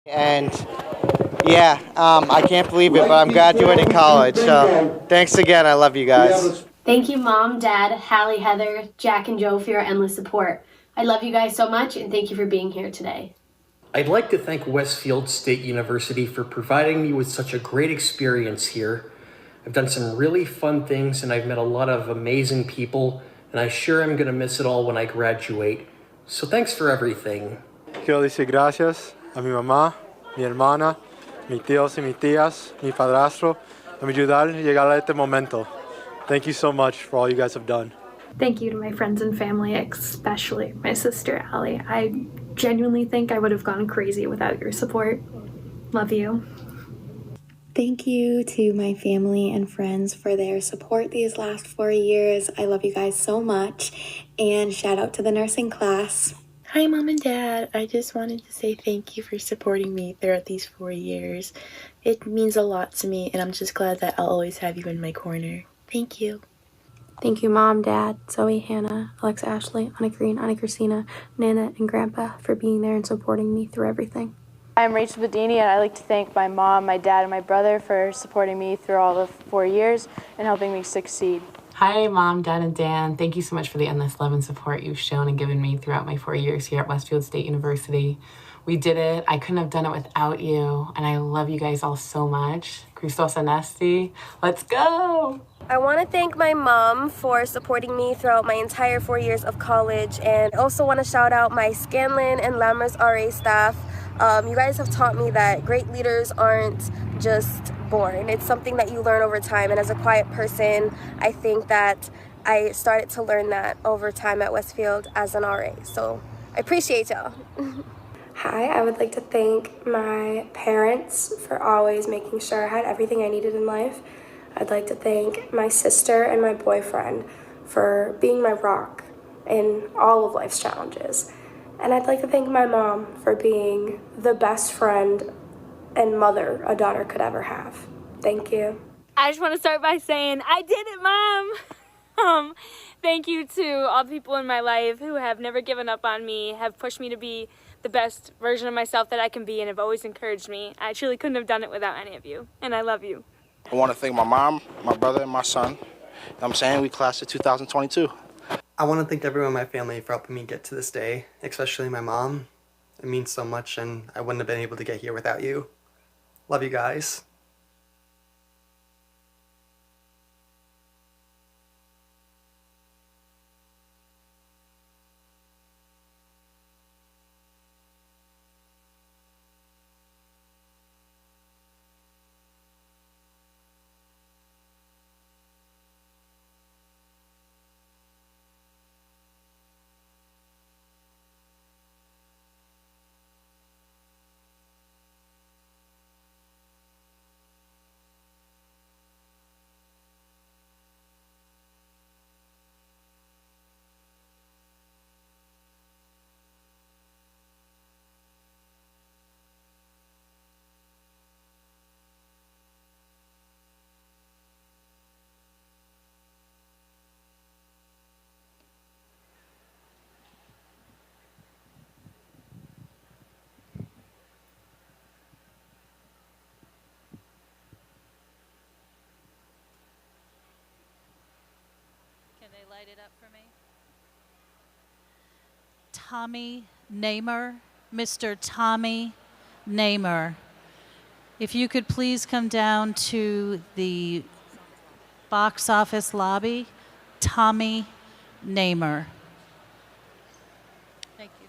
And yeah, I can't believe it, but I'm graduating college. So thanks again. I love you guys. Thank you, Mom, Dad, Hallie, Heather, Jack, and Joe for your endless support. I love you guys so much, and thank you for being here today. I'd like to thank Westfield State University for providing me with such a great experience here. I've done some really fun things and I've met a lot of amazing people, and I sure am gonna miss it all when I graduate. So thanks for everything. Quiero decir gracias a mi mamá, mi hermana, mis tíos y mis tías, mi padrastro, por me ayudar a llegar a este momento. Thank you so much for all you guys have done. Thank you to my friends and family, especially my sister Allie. I genuinely think I would have gone crazy without your support. Love you. Thank you to my family and friends for their support these last 4 years. I love you guys so much. And shout out to the nursing class. Hi, Mom and Dad. I just wanted to say thank you for supporting me throughout these 4 years. It means a lot to me, and I'm just glad that I'll always have you in my corner. Thank you. Thank you, Mom, Dad, Zoe, Hannah, Alexa, Ashley, Anna Green, Anna Christina, Nana, and Grandpa for being there and supporting me through everything. I'm Rachel Bedini, and I'd like to thank my mom, my dad, and my brother for supporting me through all the 4 years and helping me succeed. Hi, Mom, Dad, and Dan. Thank you so much for the endless love and support you've shown and given me throughout my 4 years here at Westfield State University. We did it. I couldn't have done it without you, and I love you guys all so much. Christos Anesti, let's go! I want to thank my mom for supporting me throughout my entire 4 years of college, and I also want to shout out my Scanlon and Lammers RA staff. You guys have taught me that great leaders aren't just born. It's something that you learn over time, and as a quiet person, I think that I started to learn that over time at Westfield as an RA. So I appreciate y'all. Hi, I would like to thank my parents for always making sure I had everything I needed in life. I'd like to thank my sister and my boyfriend for being my rock in all of life's challenges. And I'd like to thank my mom for being the best friend and mother a daughter could ever have. Thank you. I just want to start by saying, I did it, Mom! Thank you to all the people in my life who have never given up on me, have pushed me to be the best version of myself that I can be, and have always encouraged me. I truly couldn't have done it without any of you, and I love you. I want to thank my mom, my brother, and my son. You know what I'm saying? We class of 2022. I want to thank everyone in my family for helping me get to this day, especially my mom. It means so much, and I wouldn't have been able to get here without you. Love you guys. Can they light it up for me? Tommy Namer, Mr. Tommy Namer. If you could please come down to the box office lobby, Tommy Namer. Thank you.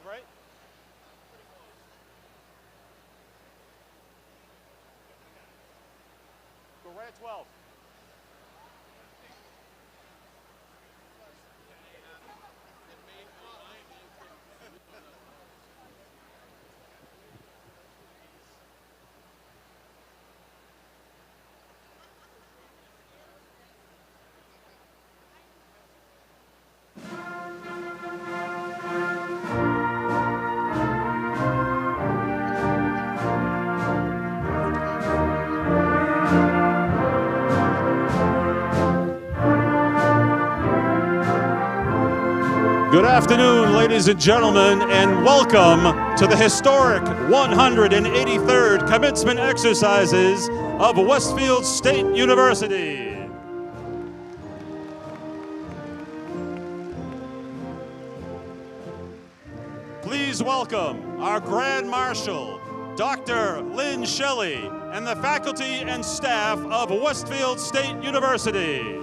right? Go right at 12. Good afternoon, ladies and gentlemen, and welcome to the historic 183rd commencement exercises of Westfield State University. Please welcome our Grand Marshal, Dr. Lynn Shelley, and the faculty and staff of Westfield State University.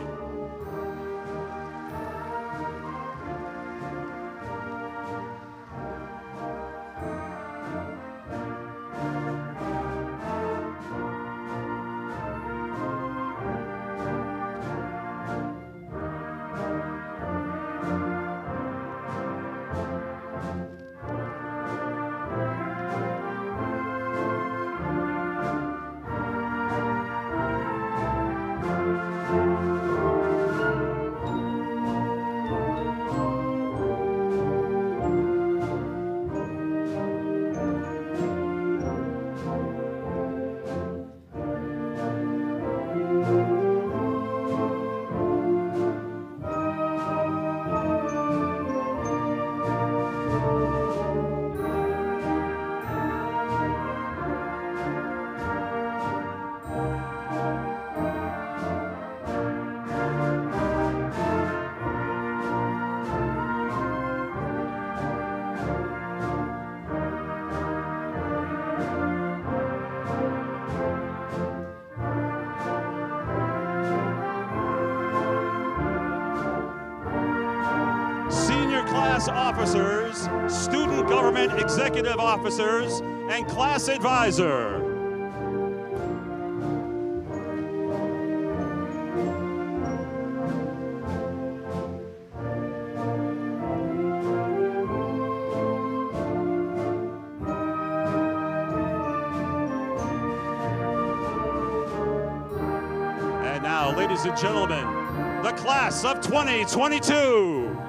Class officers, student government executive officers, and class advisor. And now, ladies and gentlemen, the class of 2022.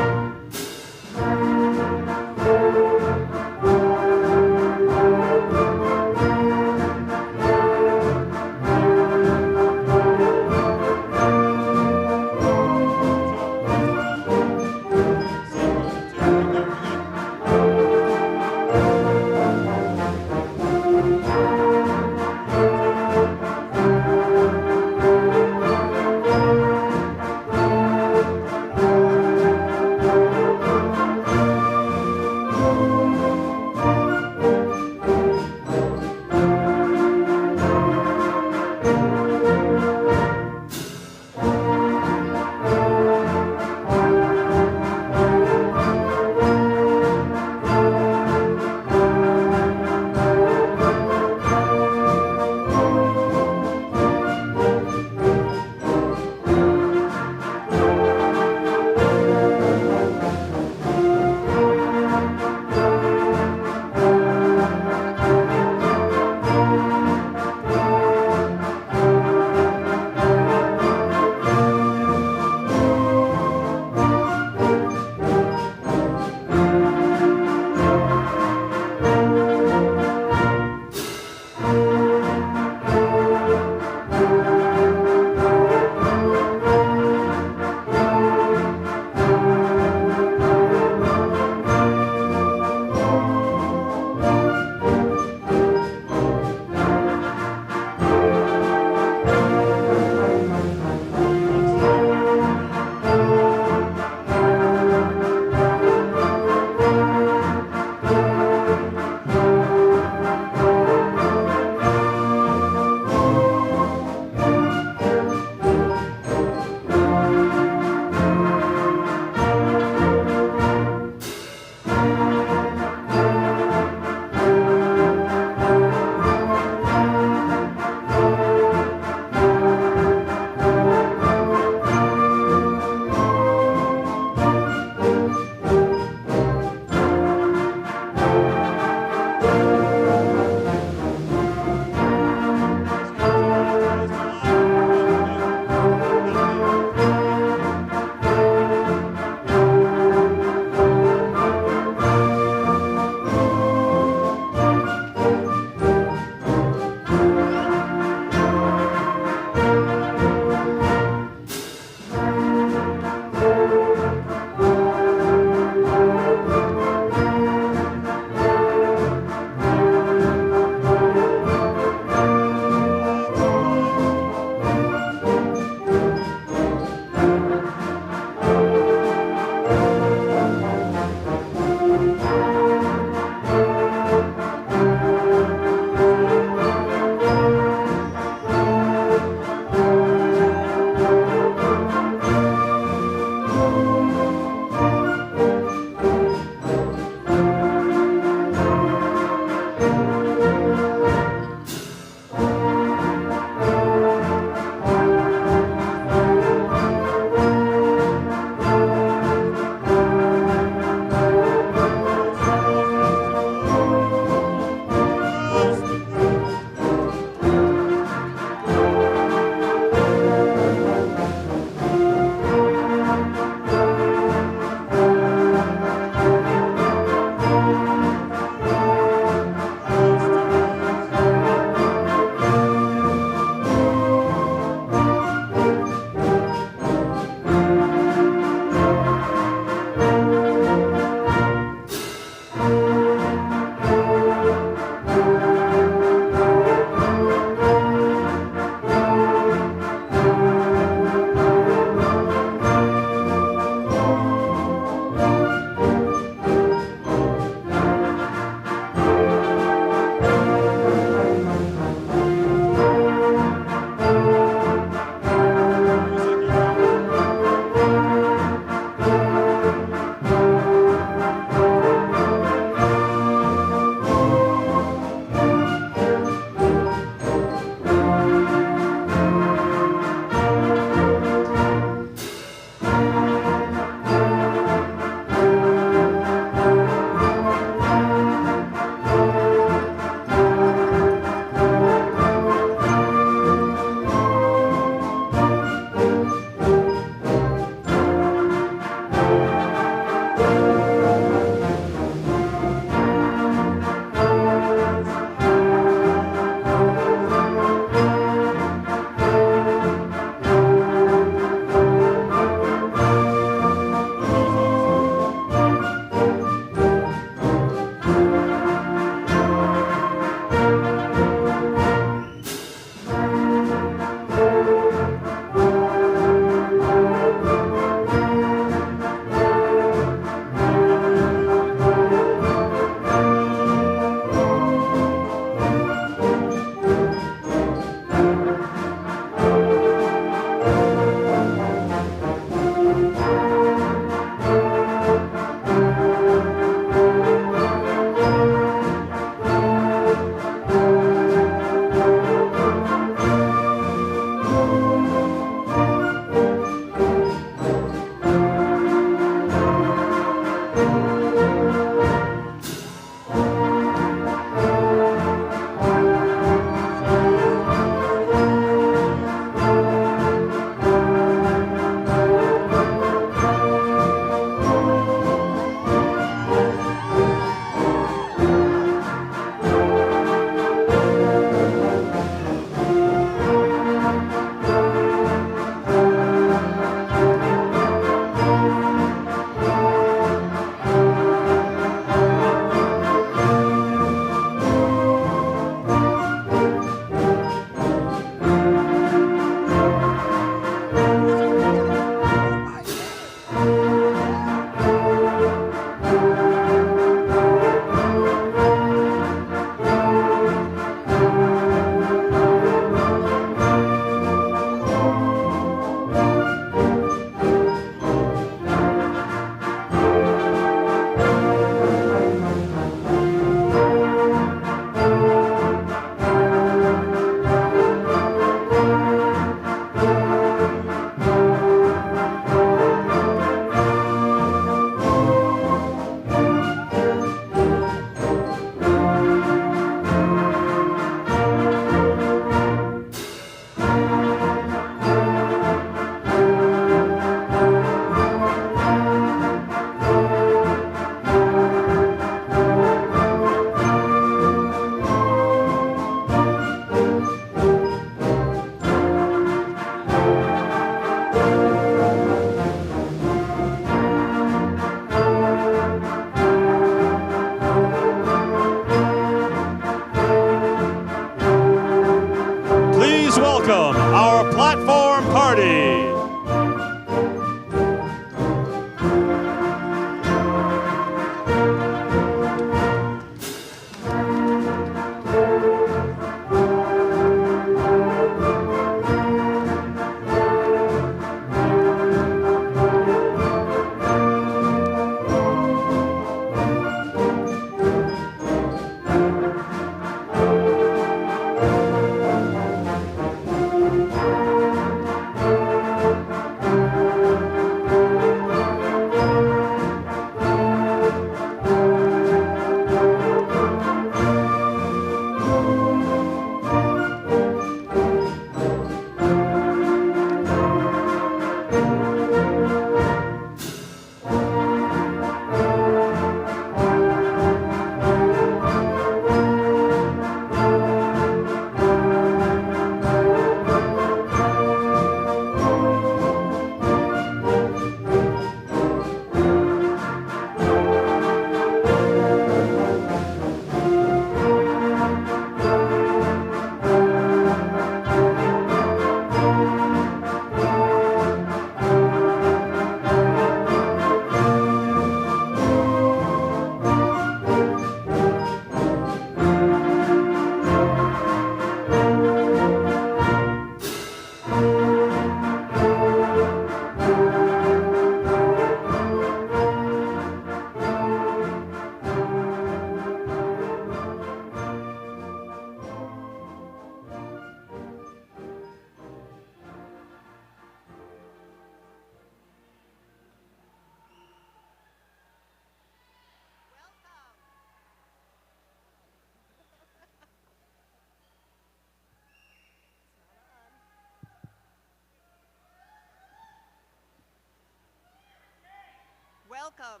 welcome.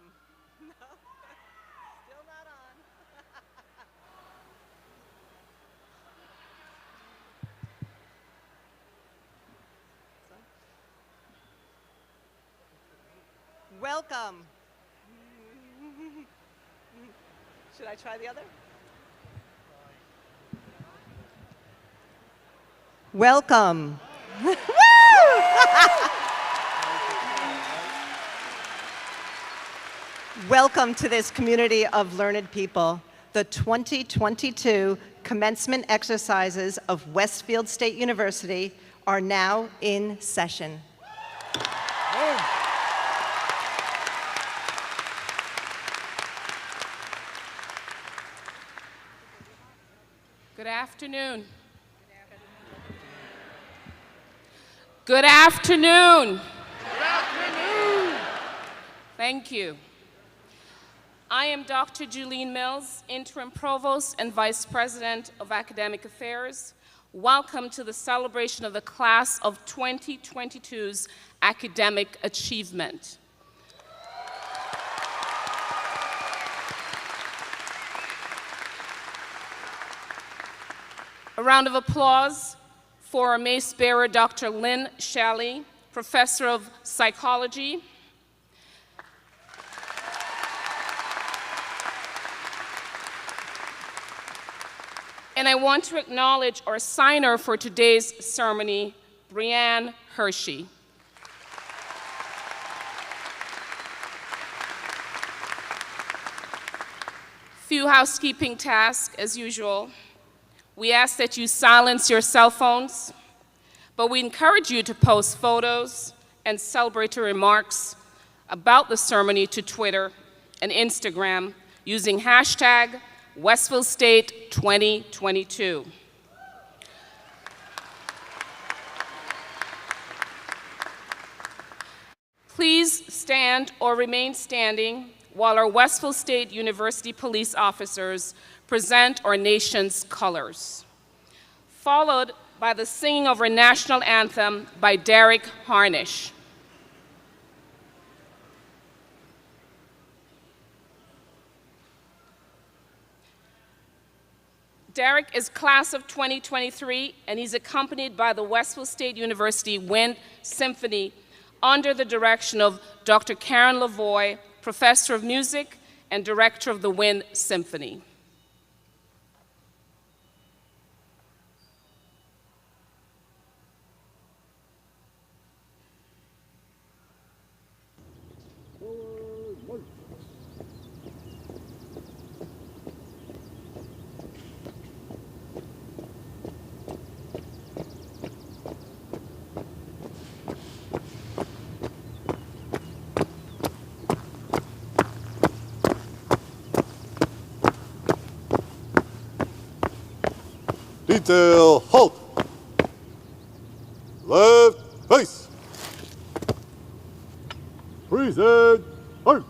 No, still not on. Welcome. Should I try the other? Welcome. Woo! Welcome to this community of learned people. The 2022 commencement exercises of Westfield State University are now in session. Good afternoon. Good afternoon. Good afternoon. Thank you. I am Dr. Julene Mills, Interim Provost and Vice President of Academic Affairs. Welcome to the celebration of the class of 2022's academic achievement. A round of applause for our mace bearer, Dr. Lynn Shelley, Professor of Psychology. And I want to acknowledge our signer for today's ceremony, Brianne Hershey. Few housekeeping tasks, as usual. We ask that you silence your cell phones, but we encourage you to post photos and celebratory remarks about the ceremony to Twitter and Instagram using hashtag Westfield State 2022. Please stand or remain standing while our Westfield State University police officers present our nation's colors, followed by the singing of our national anthem by Derek Harnish. Derek is class of 2023, and he's accompanied by the Westfield State University Wind Symphony under the direction of Dr. Karen Lavoie, Professor of Music and Director of the Wind Symphony. Detail, halt. Left, face. Present, halt.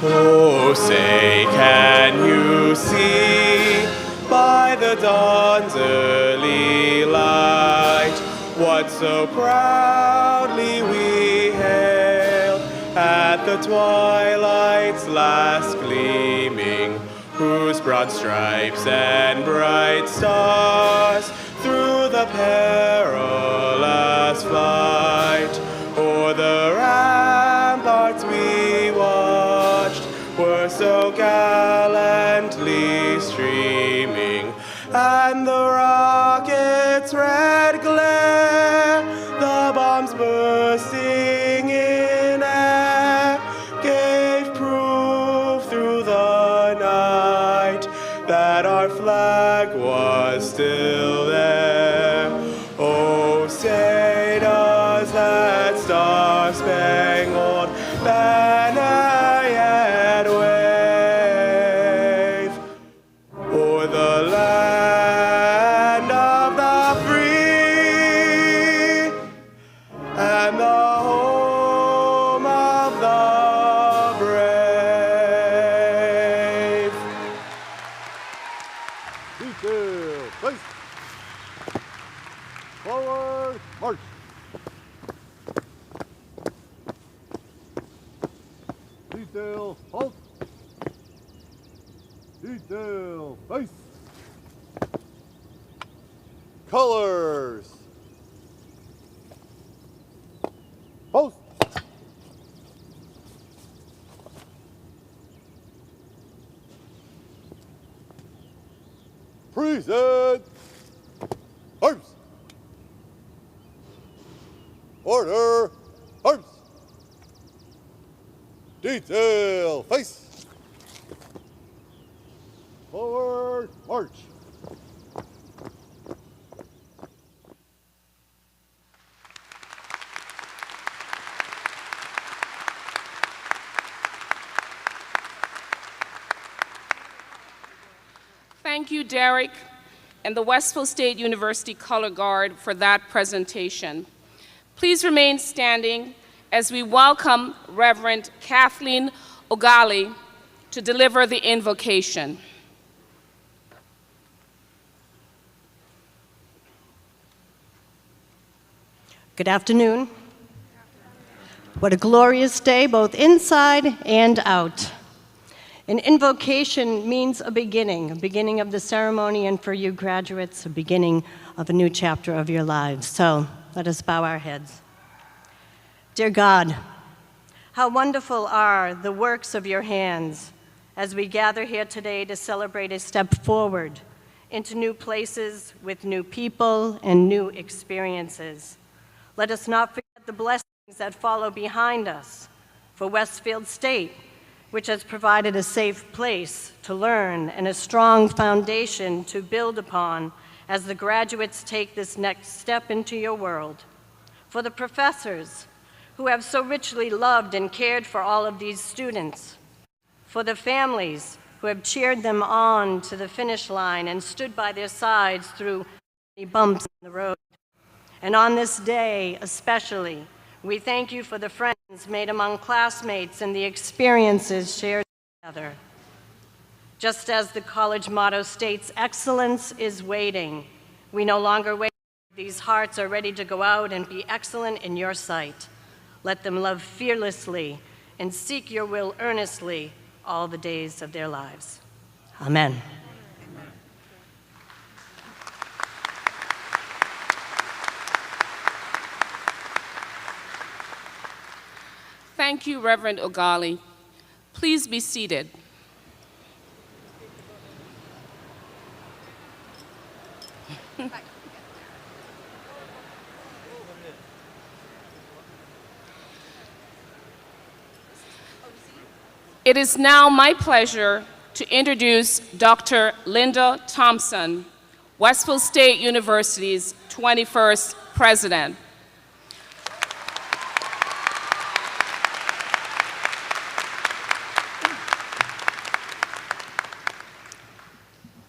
Oh, say, can you see by the dawn's early light what so proudly we hailed at the twilight's last gleaming, whose broad stripes and bright stars through the perilous flight o'er the ramparts we watched were so gallantly streaming, and the rocket's red glare, the bombs bursting in air, gave proof through the night that our flag was still there. Oh, say does that star-spangled banner yet wave o'er the land of the free and the home of the brave. Detail, face. Forward, march. Detail, halt. Detail, face. Colors. Post. Present. Arms. Order. Arms. Detail, face. Forward, march. Thank you, Derek, and the Westfield State University Color Guard for that presentation. Please remain standing as we welcome Reverend Kathleen Ogali to deliver the invocation. Good afternoon. What a glorious day, both inside and out. An invocation means a beginning of the ceremony, and for you graduates, a beginning of a new chapter of your lives. So let us bow our heads. Dear God, how wonderful are the works of your hands as we gather here today to celebrate a step forward into new places with new people and new experiences. Let us not forget the blessings that follow behind us for Westfield State, which has provided a safe place to learn and a strong foundation to build upon as the graduates take this next step into your world. For the professors who have so richly loved and cared for all of these students. For the families who have cheered them on to the finish line and stood by their sides through many bumps in the road. And on this day especially, we thank you for the friends made among classmates and the experiences shared together. Just as the college motto states, excellence is waiting. We no longer wait. These hearts are ready to go out and be excellent in your sight. Let them love fearlessly and seek your will earnestly all the days of their lives. Amen. Thank you, Reverend Ogali. Please be seated. It is now my pleasure to introduce Dr. Linda Thompson, Westfield State University's 21st president.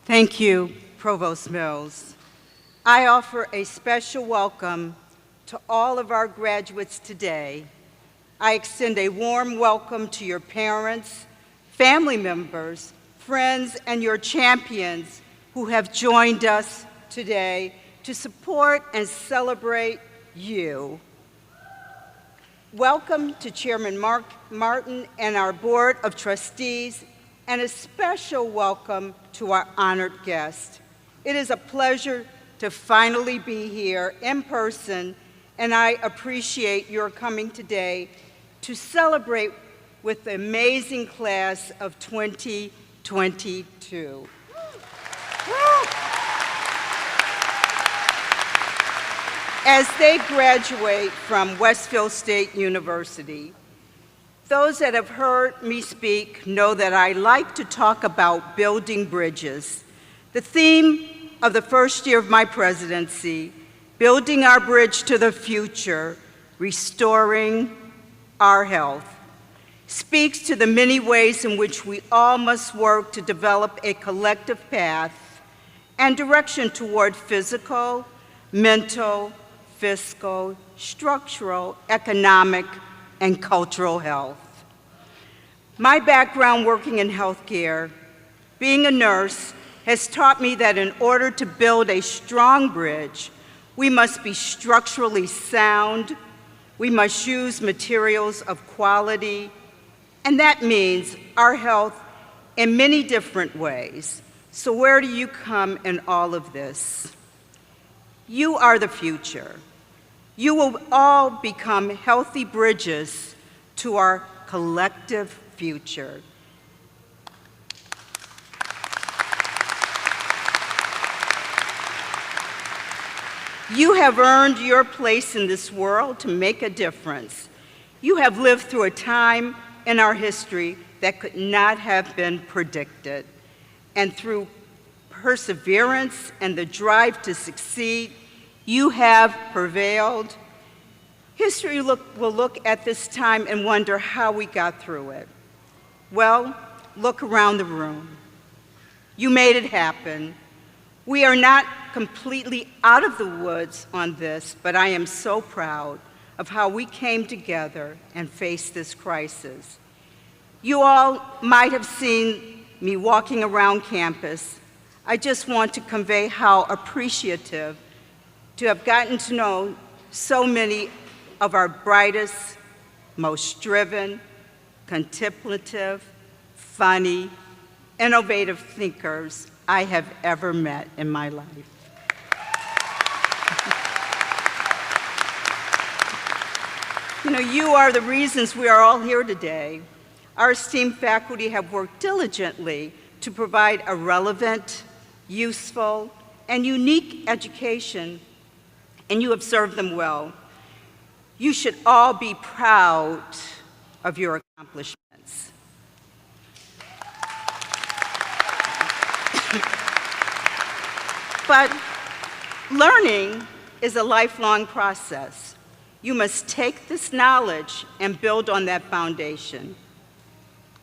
Thank you, Provost Mills. I offer a special welcome to all of our graduates today. I extend a warm welcome to your parents, family members, friends, and your champions who have joined us today to support and celebrate you. Welcome to Chairman Mark Martin and our Board of Trustees, and a special welcome to our honored guest. It is a pleasure to finally be here in person, and I appreciate your coming today to celebrate with the amazing class of 2022. As they graduate from Westfield State University, those that have heard me speak know that I like to talk about building bridges. The theme of the first year of my presidency, building our bridge to the future, restoring our health, speaks to the many ways in which we all must work to develop a collective path and direction toward physical, mental, fiscal, structural, economic, and cultural health. My background working in healthcare, being a nurse, has taught me that in order to build a strong bridge, we must be structurally sound, we must use materials of quality, And that means our health in many different ways. So where do you come in all of this? You are the future. You will all become healthy bridges to our collective future. You have earned your place in this world to make a difference. You have lived through a time in our history that could not have been predicted. And through perseverance and the drive to succeed, you have prevailed. History will look at this time and wonder how we got through it. Well, look around the room. You made it happen. We are not completely out of the woods on this, but I am so proud of how we came together and faced this crisis. You all might have seen me walking around campus. I just want to convey how appreciative to have gotten to know so many of our brightest, most driven, contemplative, funny, innovative thinkers I have ever met in my life. You know, you are the reasons we are all here today. Our esteemed faculty have worked diligently to provide a relevant, useful, and unique education, and you have served them well. You should all be proud of your accomplishments. But learning is a lifelong process. You must take this knowledge and build on that foundation.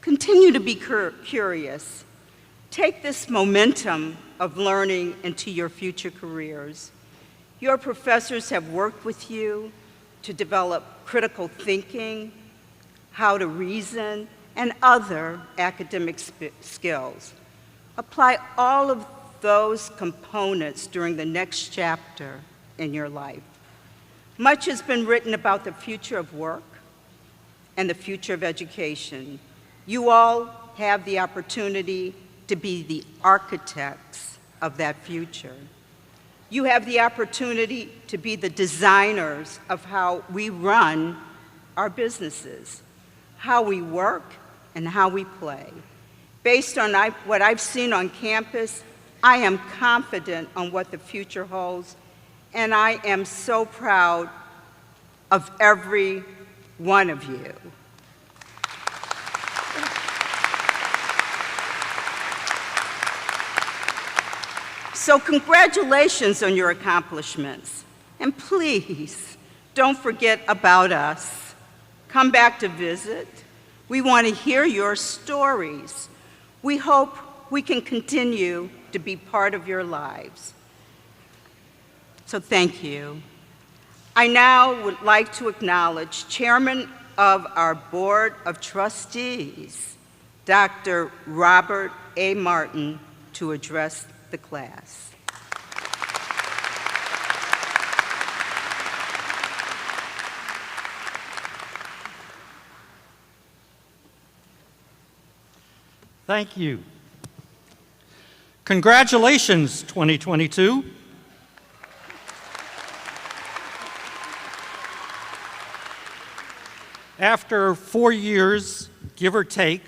Continue to be curious. Take this momentum of learning into your future careers. Your professors have worked with you to develop critical thinking, how to reason, and other academic skills. Apply all of those components during the next chapter in your life. Much has been written about the future of work and the future of education. You all have the opportunity to be the architects of that future. You have the opportunity to be the designers of how we run our businesses, how we work, and how we play. Based on what I've seen on campus, I am confident on what the future holds, and I am so proud of every one of you. So congratulations on your accomplishments. And please, don't forget about us. Come back to visit. We want to hear your stories. We hope we can continue to be part of your lives. So thank you. I now would like to acknowledge Chairman of our Board of Trustees, Dr. Robert A. Martin, to address the class. Thank you. Congratulations, 2022. After 4 years, give or take,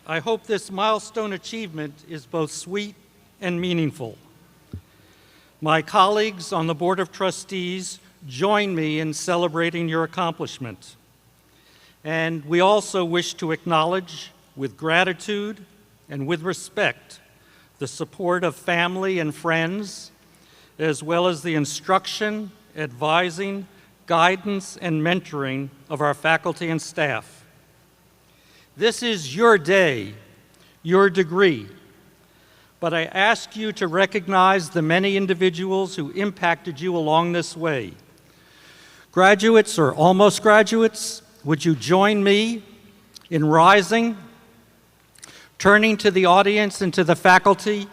I hope this milestone achievement is both sweet and meaningful. My colleagues on the Board of Trustees join me in celebrating your accomplishment. And we also wish to acknowledge with gratitude and with respect the support of family and friends, as well as the instruction, advising, guidance, and mentoring of our faculty and staff. This is your day, your degree, but I ask you to recognize the many individuals who impacted you along this way. Graduates or almost graduates, would you join me in rising, turning to the audience and to the faculty,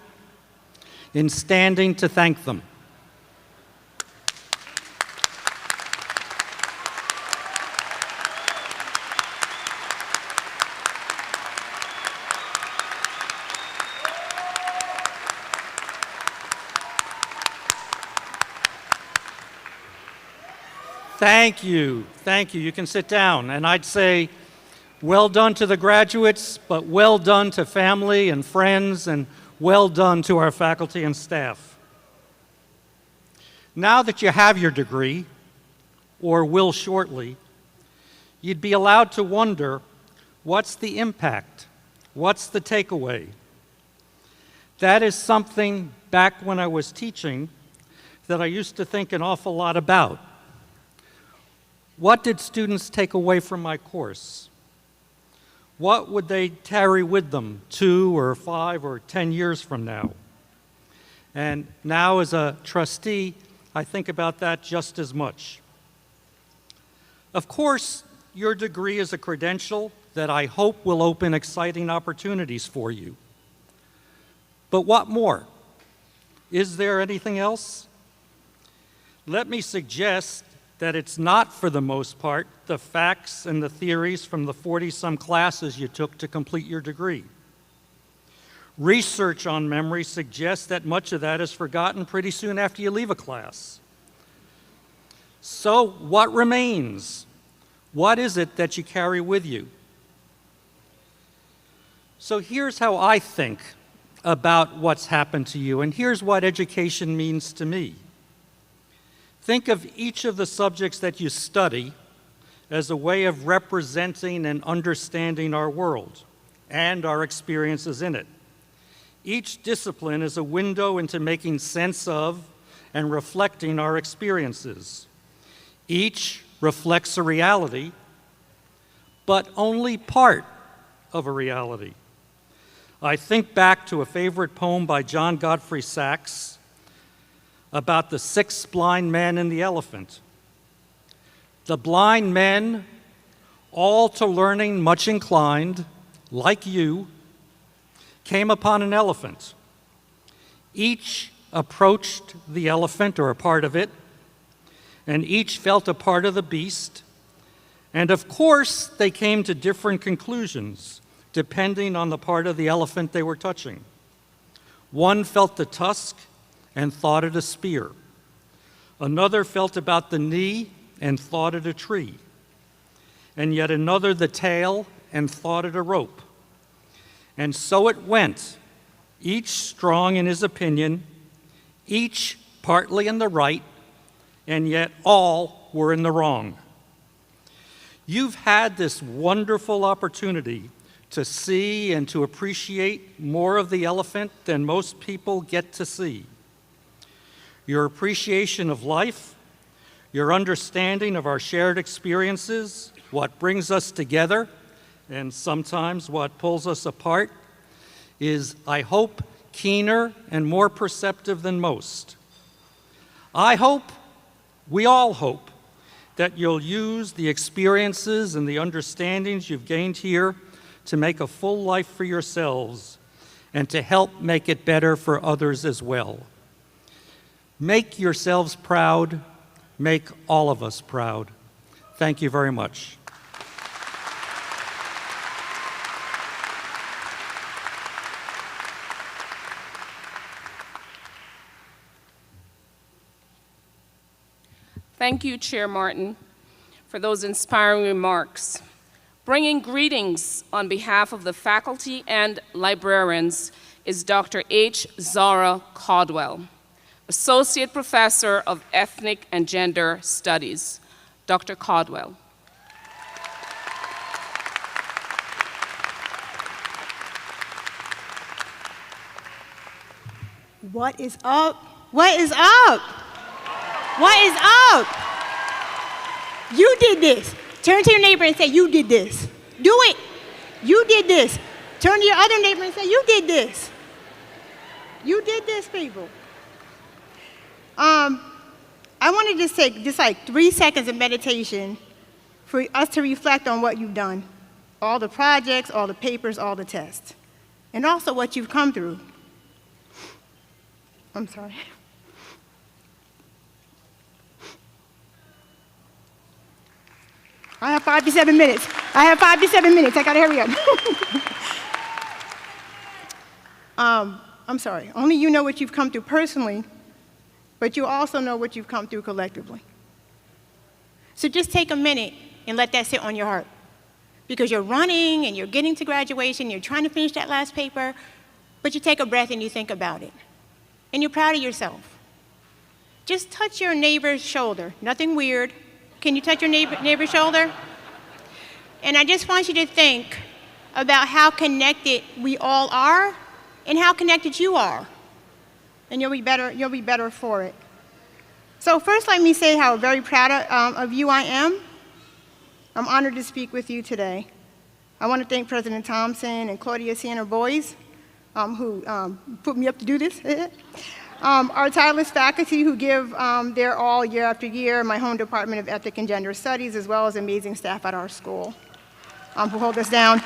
in standing to thank them? Thank you. Thank you. You can sit down. And I'd say, well done to the graduates, but well done to family and friends, and well done to our faculty and staff. Now that you have your degree, or will shortly, you'd be allowed to wonder, what's the impact? What's the takeaway? That is something back when I was teaching that I used to think an awful lot about. What did students take away from my course? What would they carry with them 2 or 5 or 10 years from now? And now as a trustee, I think about that just as much. Of course, your degree is a credential that I hope will open exciting opportunities for you. But what more? Is there anything else? Let me suggest that it's not, for the most part, the facts and the theories from the 40-some classes you took to complete your degree. Research on memory suggests that much of that is forgotten pretty soon after you leave a class. So what remains? What is it that you carry with you? So here's how I think about what's happened to you, and here's what education means to me. Think of each of the subjects that you study as a way of representing and understanding our world and our experiences in it. Each discipline is a window into making sense of and reflecting our experiences. Each reflects a reality, but only part of a reality. I think back to a favorite poem by John Godfrey Sachs about the 6 blind men and the elephant. The blind men, all to learning much inclined, like you, came upon an elephant. Each approached the elephant, or a part of it, and each felt a part of the beast. And of course, they came to different conclusions, depending on the part of the elephant they were touching. One felt the tusk and thought it a spear. Another felt about the knee and thought it a tree. And yet another the tail and thought it a rope. And so it went, each strong in his opinion, each partly in the right, and yet all were in the wrong. You've had this wonderful opportunity to see and to appreciate more of the elephant than most people get to see. Your appreciation of life, your understanding of our shared experiences, what brings us together, and sometimes what pulls us apart, is, I hope, keener and more perceptive than most. I hope, we all hope, that you'll use the experiences and the understandings you've gained here to make a full life for yourselves and to help make it better for others as well. Make yourselves proud. Make all of us proud. Thank you very much. Thank you, Chair Martin, for those inspiring remarks. Bringing greetings on behalf of the faculty and librarians is Dr. H. Zara Caldwell, Associate Professor of Ethnic and Gender Studies. Dr. Caldwell. What is up? What is up? What is up? You did this. Turn to your neighbor and say, you did this. Do it. You did this. Turn to your other neighbor and say, you did this. You did this, people. I wanted to take just like 3 seconds of meditation for us to reflect on what you've done. All the projects, all the papers, all the tests. And also what you've come through. I'm sorry. I have 5 to 7 minutes. I have 5 to 7 minutes. I gotta hurry up. I'm sorry. Only you know what you've come through personally, but you also know what you've come through collectively. So just take a minute and let that sit on your heart. Because you're running and you're getting to graduation, you're trying to finish that last paper, but you take a breath and you think about it. And you're proud of yourself. Just touch your neighbor's shoulder. Nothing weird. Can you touch your neighbor's shoulder? And I just want you to think about how connected we all are and how connected you are. And you'll be better for it. So first let me say how very proud of you I am. I'm honored to speak with you today. I want to thank President Thompson and Claudia Sienna Boys, who put me up to do this. Our tireless faculty who give their all year after year, my home Department of Ethic and Gender Studies, as well as amazing staff at our school who hold us down.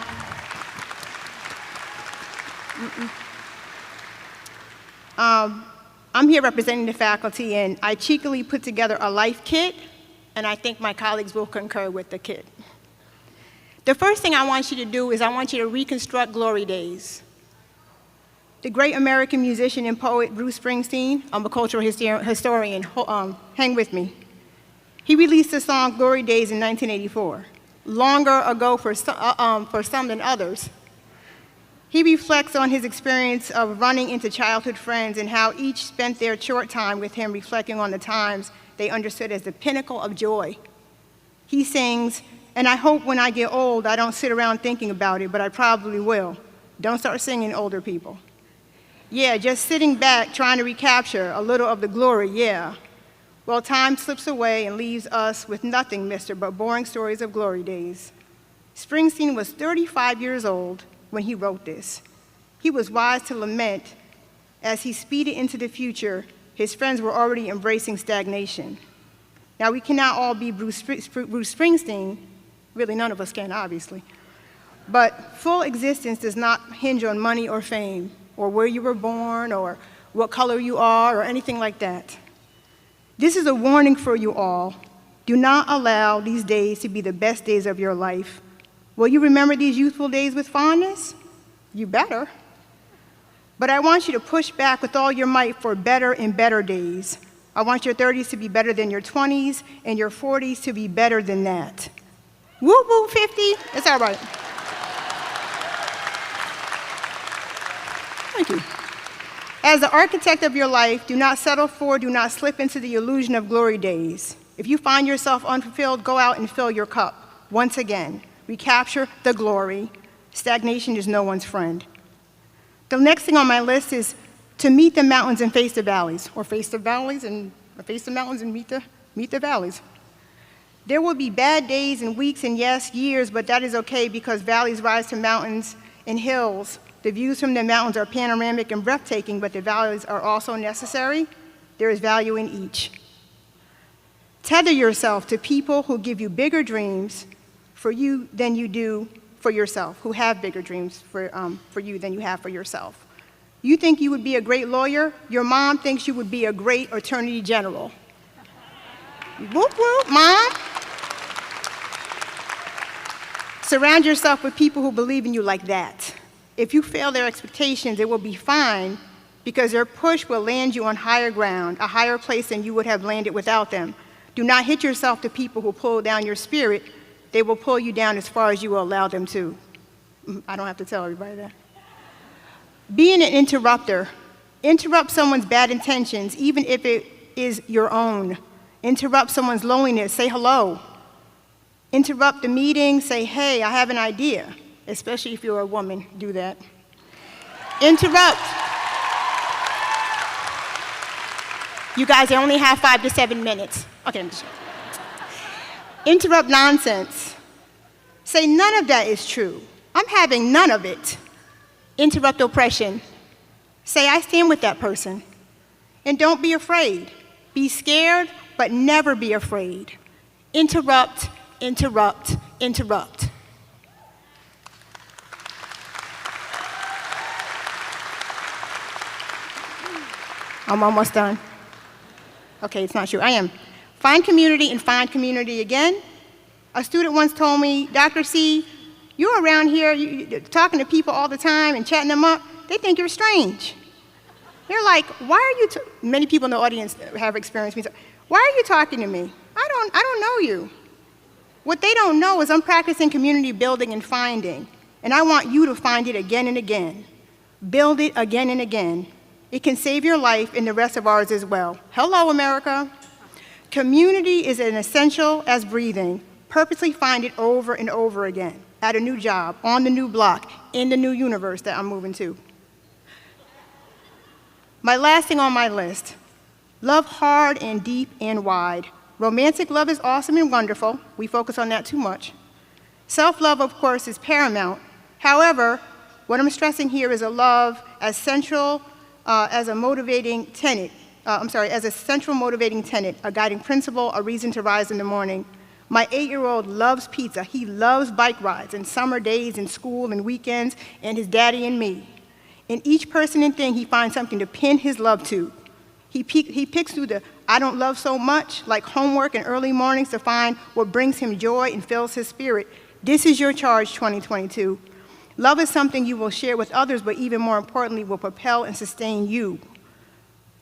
I'm here representing the faculty, and I cheekily put together a life kit, and I think my colleagues will concur with the kit. The first thing I want you to do is I want you to reconstruct glory days. The great American musician and poet Bruce Springsteen, I'm a cultural historian, hang with me. He released the song Glory Days in 1984, longer ago for some than others. He reflects on his experience of running into childhood friends and how each spent their short time with him reflecting on the times they understood as the pinnacle of joy. He sings, and I hope when I get old I don't sit around thinking about it, but I probably will. Don't start singing, older people. Yeah, just sitting back trying to recapture a little of the glory, yeah. Well, time slips away and leaves us with nothing, mister, but boring stories of glory days. Springsteen was 35 years old when he wrote this. He was wise to lament as he speeded into the future. His friends were already embracing stagnation. Now, we cannot all be Bruce Springsteen. Really, none of us can, obviously. But full existence does not hinge on money or fame, or where you were born, or what color you are, or anything like that. This is a warning for you all. Do not allow these days to be the best days of your life. Will you remember these youthful days with fondness? You better. But I want you to push back with all your might for better and better days. I want your 30s to be better than your 20s, and your 40s to be better than that. Woo woo 50, it's all right. Thank you. As the architect of your life, do not settle for, do not slip into the illusion of glory days. If you find yourself unfulfilled, go out and fill your cup. Once again, recapture the glory. Stagnation is no one's friend. The next thing on my list is to meet the mountains and face the valleys, or face the valleys and face the mountains and meet the valleys. There will be bad days and weeks and yes, years, but that is okay because valleys rise to mountains and hills. The views from the mountains are panoramic and breathtaking, but the valleys are also necessary. There is value in each. Tether yourself to people who give you bigger dreams for you than you do for yourself, who have bigger dreams for you than you have for yourself. You think you would be a great lawyer? Your mom thinks you would be a great attorney general. Whoop, whoop, Mom. Surround yourself with people who believe in you like that. If you fail their expectations, it will be fine because their push will land you on higher ground, a higher place than you would have landed without them. Do not hit yourself to people who pull down your spirit. They will pull you down as far as you will allow them to. I don't have to tell everybody that. Being an interrupter. Interrupt someone's bad intentions, even if it is your own. Interrupt someone's loneliness, say hello. Interrupt the meeting, say, hey, I have an idea. Especially if you're a woman, do that. Interrupt. You guys, I only have 5 to 7 minutes. Okay, I'm just interrupt nonsense. Say none of that is true. I'm having none of it. Interrupt oppression. Say I stand with that person. And don't be afraid. Be scared, but never be afraid. Interrupt, interrupt, interrupt. I'm almost done. Okay, it's not true. I am. Find community and find community again. A student once told me, Dr. C, you're around here talking to people all the time and chatting them up. They think you're strange. They're like, why are you, many people in the audience have experienced me. Why are you talking to me? I don't know you. What they don't know is I'm practicing community building and finding, and I want you to find it again and again. Build it again and again. It can save your life and the rest of ours as well. Hello, America. Community is as essential as breathing. Purposely find it over and over again, at a new job, on the new block, in the new universe that I'm moving to. My last thing on my list, love hard and deep and wide. Romantic love is awesome and wonderful. We focus on that too much. Self-love, of course, is paramount. However, what I'm stressing here is a love as central as a motivating tenet. As a central motivating tenet, a guiding principle, a reason to rise in the morning. My 8-year-old loves pizza. He loves bike rides and summer days and school and weekends and his daddy and me. In each person and thing, he finds something to pin his love to. He picks through the I don't love so much, like homework and early mornings, to find what brings him joy and fills his spirit. This is your charge, 2022. Love is something you will share with others, but even more importantly, will propel and sustain you.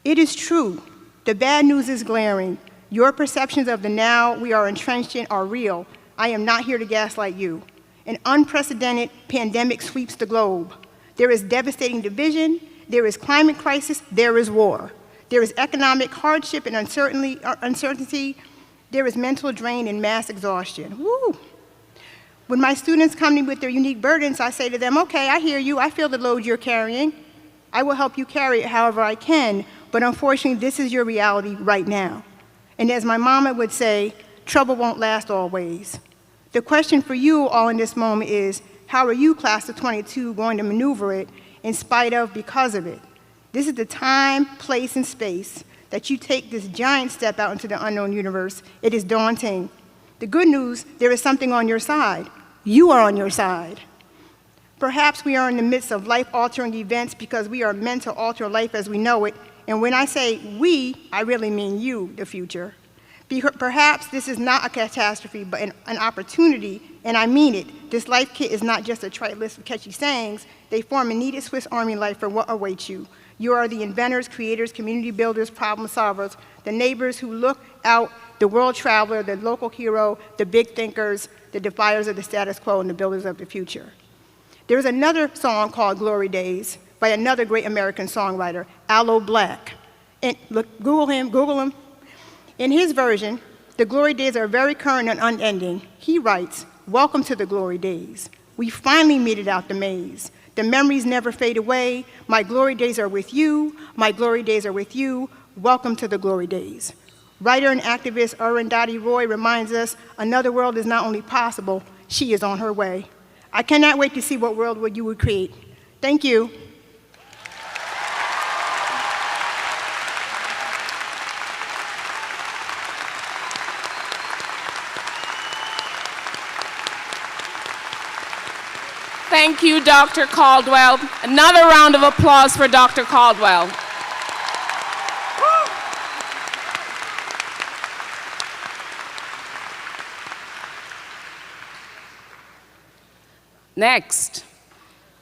It is true. The bad news is glaring. Your perceptions of the now we are entrenched in are real. I am not here to gaslight you. An unprecedented pandemic sweeps the globe. There is devastating division. There is climate crisis. There is war. There is economic hardship and uncertainty. There is mental drain and mass exhaustion. Woo! When my students come to me with their unique burdens, I say to them, okay, I hear you. I feel the load you're carrying. I will help you carry it however I can, but unfortunately, this is your reality right now. And as my mama would say, trouble won't last always. The question for you all in this moment is, how are you, class of 22, going to maneuver it in spite of, because of it? This is the time, place, and space that you take this giant step out into the unknown universe. It is daunting. The good news, there is something on your side. You are on your side. Perhaps we are in the midst of life-altering events because we are meant to alter life as we know it. And when I say we, I really mean you, the future. Perhaps this is not a catastrophe, but an opportunity, and I mean it. This life kit is not just a trite list of catchy sayings. They form a needed Swiss Army knife for what awaits you. You are the inventors, creators, community builders, problem solvers, the neighbors who look out, the world traveler, the local hero, the big thinkers, the defiers of the status quo, and the builders of the future. There is another song called Glory Days by another great American songwriter, Aloe Black. And look, Google him. In his version, the glory days are very current and unending. He writes, welcome to the glory days. We finally made it out the maze. The memories never fade away. My glory days are with you. My glory days are with you. Welcome to the glory days. Writer and activist Arundhati Roy reminds us another world is not only possible, she is on her way. I cannot wait to see what world you would create. Thank you. Thank you, Dr. Caldwell. Another round of applause for Dr. Caldwell. Next,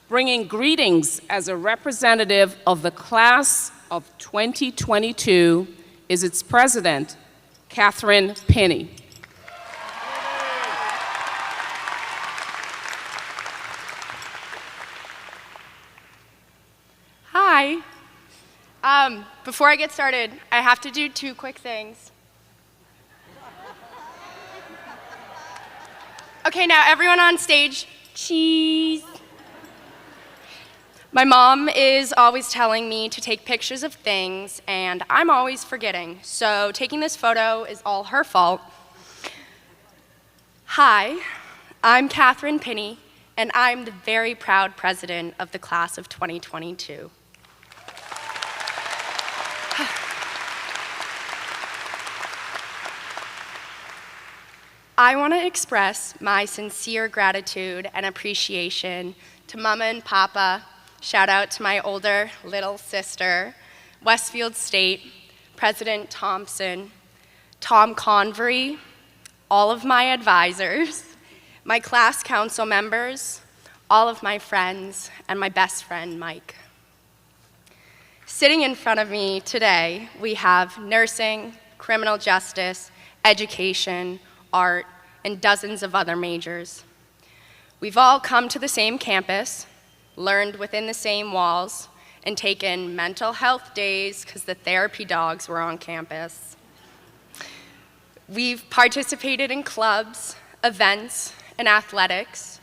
bringing greetings as a representative of the class of 2022 is its president, Catherine Penny. Hi. Before I get started, I have to do 2 quick things. Okay, now everyone on stage, cheese. My mom is always telling me to take pictures of things, and I'm always forgetting. So taking this photo is all her fault. Hi, I'm Catherine Penny, and I'm the very proud president of the class of 2022. I want to express my sincere gratitude and appreciation to Mama and Papa. Shout out to my older little sister, Westfield State, President Thompson, Tom Convery, all of my advisors, my class council members, all of my friends, and my best friend, Mike. Sitting in front of me today, we have nursing, criminal justice, education, art, and dozens of other majors. We've all come to the same campus, learned within the same walls, and taken mental health days because the therapy dogs were on campus. We've participated in clubs, events, and athletics,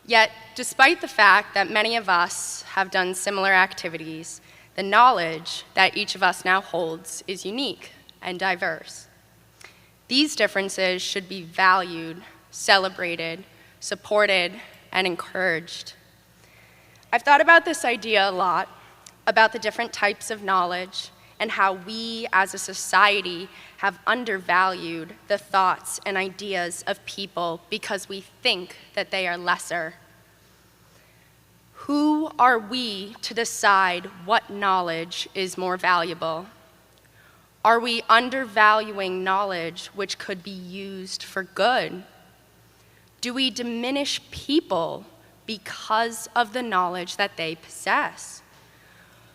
yet despite the fact that many of us have done similar activities, the knowledge that each of us now holds is unique and diverse. These differences should be valued, celebrated, supported, and encouraged. I've thought about this idea a lot, about the different types of knowledge and how we as a society have undervalued the thoughts and ideas of people because we think that they are lesser. Who are we to decide what knowledge is more valuable? Are we undervaluing knowledge which could be used for good? Do we diminish people because of the knowledge that they possess?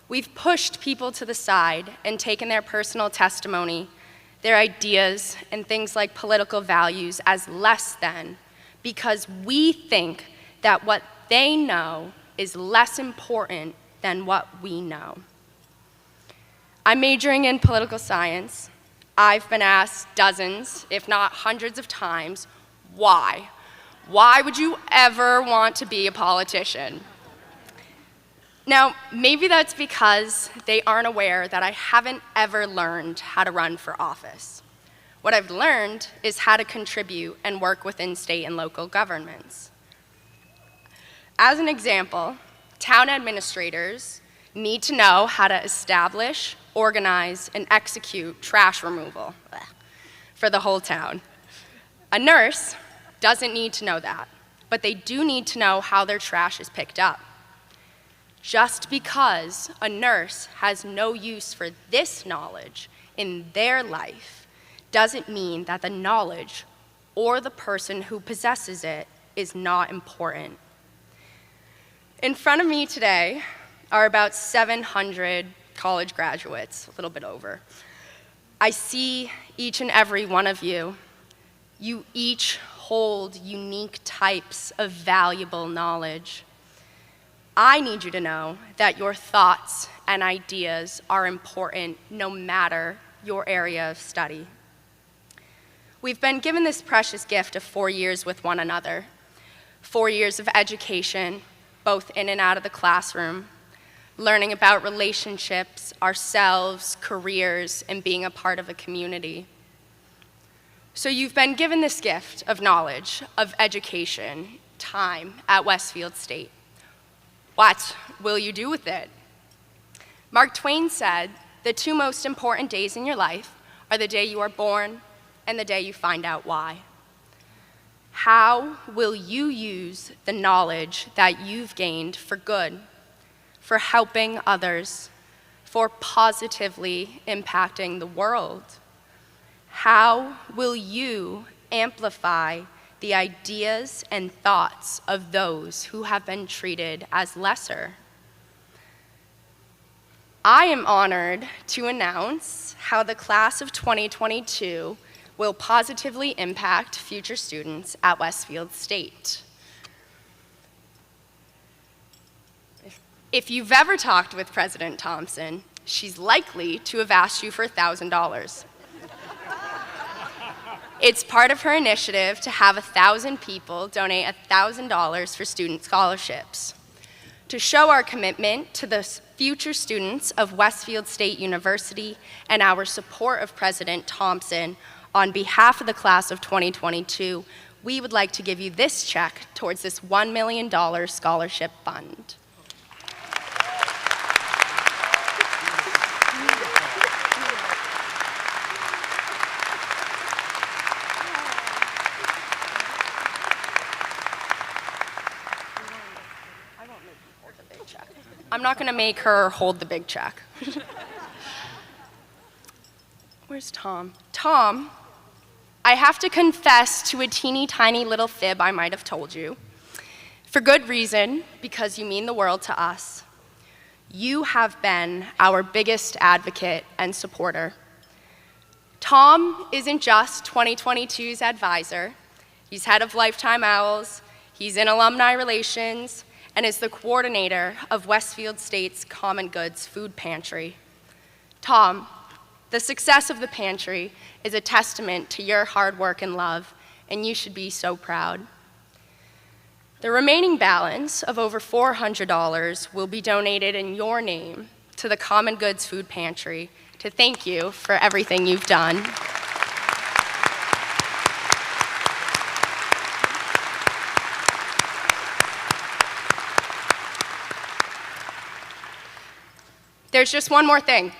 We've pushed people to the side and taken their personal testimony, their ideas, and things like political values as less than because we think that what they know is less important than what we know. I'm majoring in political science. I've been asked dozens, if not hundreds of times, why? Why would you ever want to be a politician? Now, maybe that's because they aren't aware that I haven't ever learned how to run for office. What I've learned is how to contribute and work within state and local governments. As an example, town administrators need to know how to establish, organize, and execute trash removal for the whole town. A nurse doesn't need to know that, but they do need to know how their trash is picked up. Just because a nurse has no use for this knowledge in their life doesn't mean that the knowledge or the person who possesses it is not important. In front of me today are about 700 college graduates, a little bit over. I see each and every one of you. You each hold unique types of valuable knowledge. I need you to know that your thoughts and ideas are important no matter your area of study. We've been given this precious gift of 4 years with one another, 4 years of education, both in and out of the classroom, learning about relationships, ourselves, careers, and being a part of a community. So you've been given this gift of knowledge, of education, time at Westfield State. What will you do with it? Mark Twain said, the two most important days in your life are the day you are born and the day you find out why. How will you use the knowledge that you've gained for good, for helping others, for positively impacting the world? How will you amplify the ideas and thoughts of those who have been treated as lesser? I am honored to announce how the class of 2022 will positively impact future students at Westfield State. If you've ever talked with President Thompson, she's likely to have asked you for $1,000. It's part of her initiative to have 1,000 people donate $1,000 for student scholarships. To show our commitment to the future students of Westfield State University and our support of President Thompson, on behalf of the class of 2022, we would like to give you this check towards this $1 million scholarship fund. I'm not going to make her hold the big check. Where's Tom? Tom, I have to confess to a teeny tiny little fib I might have told you. For good reason, because you mean the world to us. You have been our biggest advocate and supporter. Tom isn't just 2022's advisor. He's head of Lifetime Owls, he's in alumni relations, and is the coordinator of Westfield State's Common Goods Food Pantry. Tom, the success of the pantry is a testament to your hard work and love, and you should be so proud. The remaining balance of over $400 will be donated in your name to the Common Goods Food Pantry to thank you for everything you've done. There's just one more thing.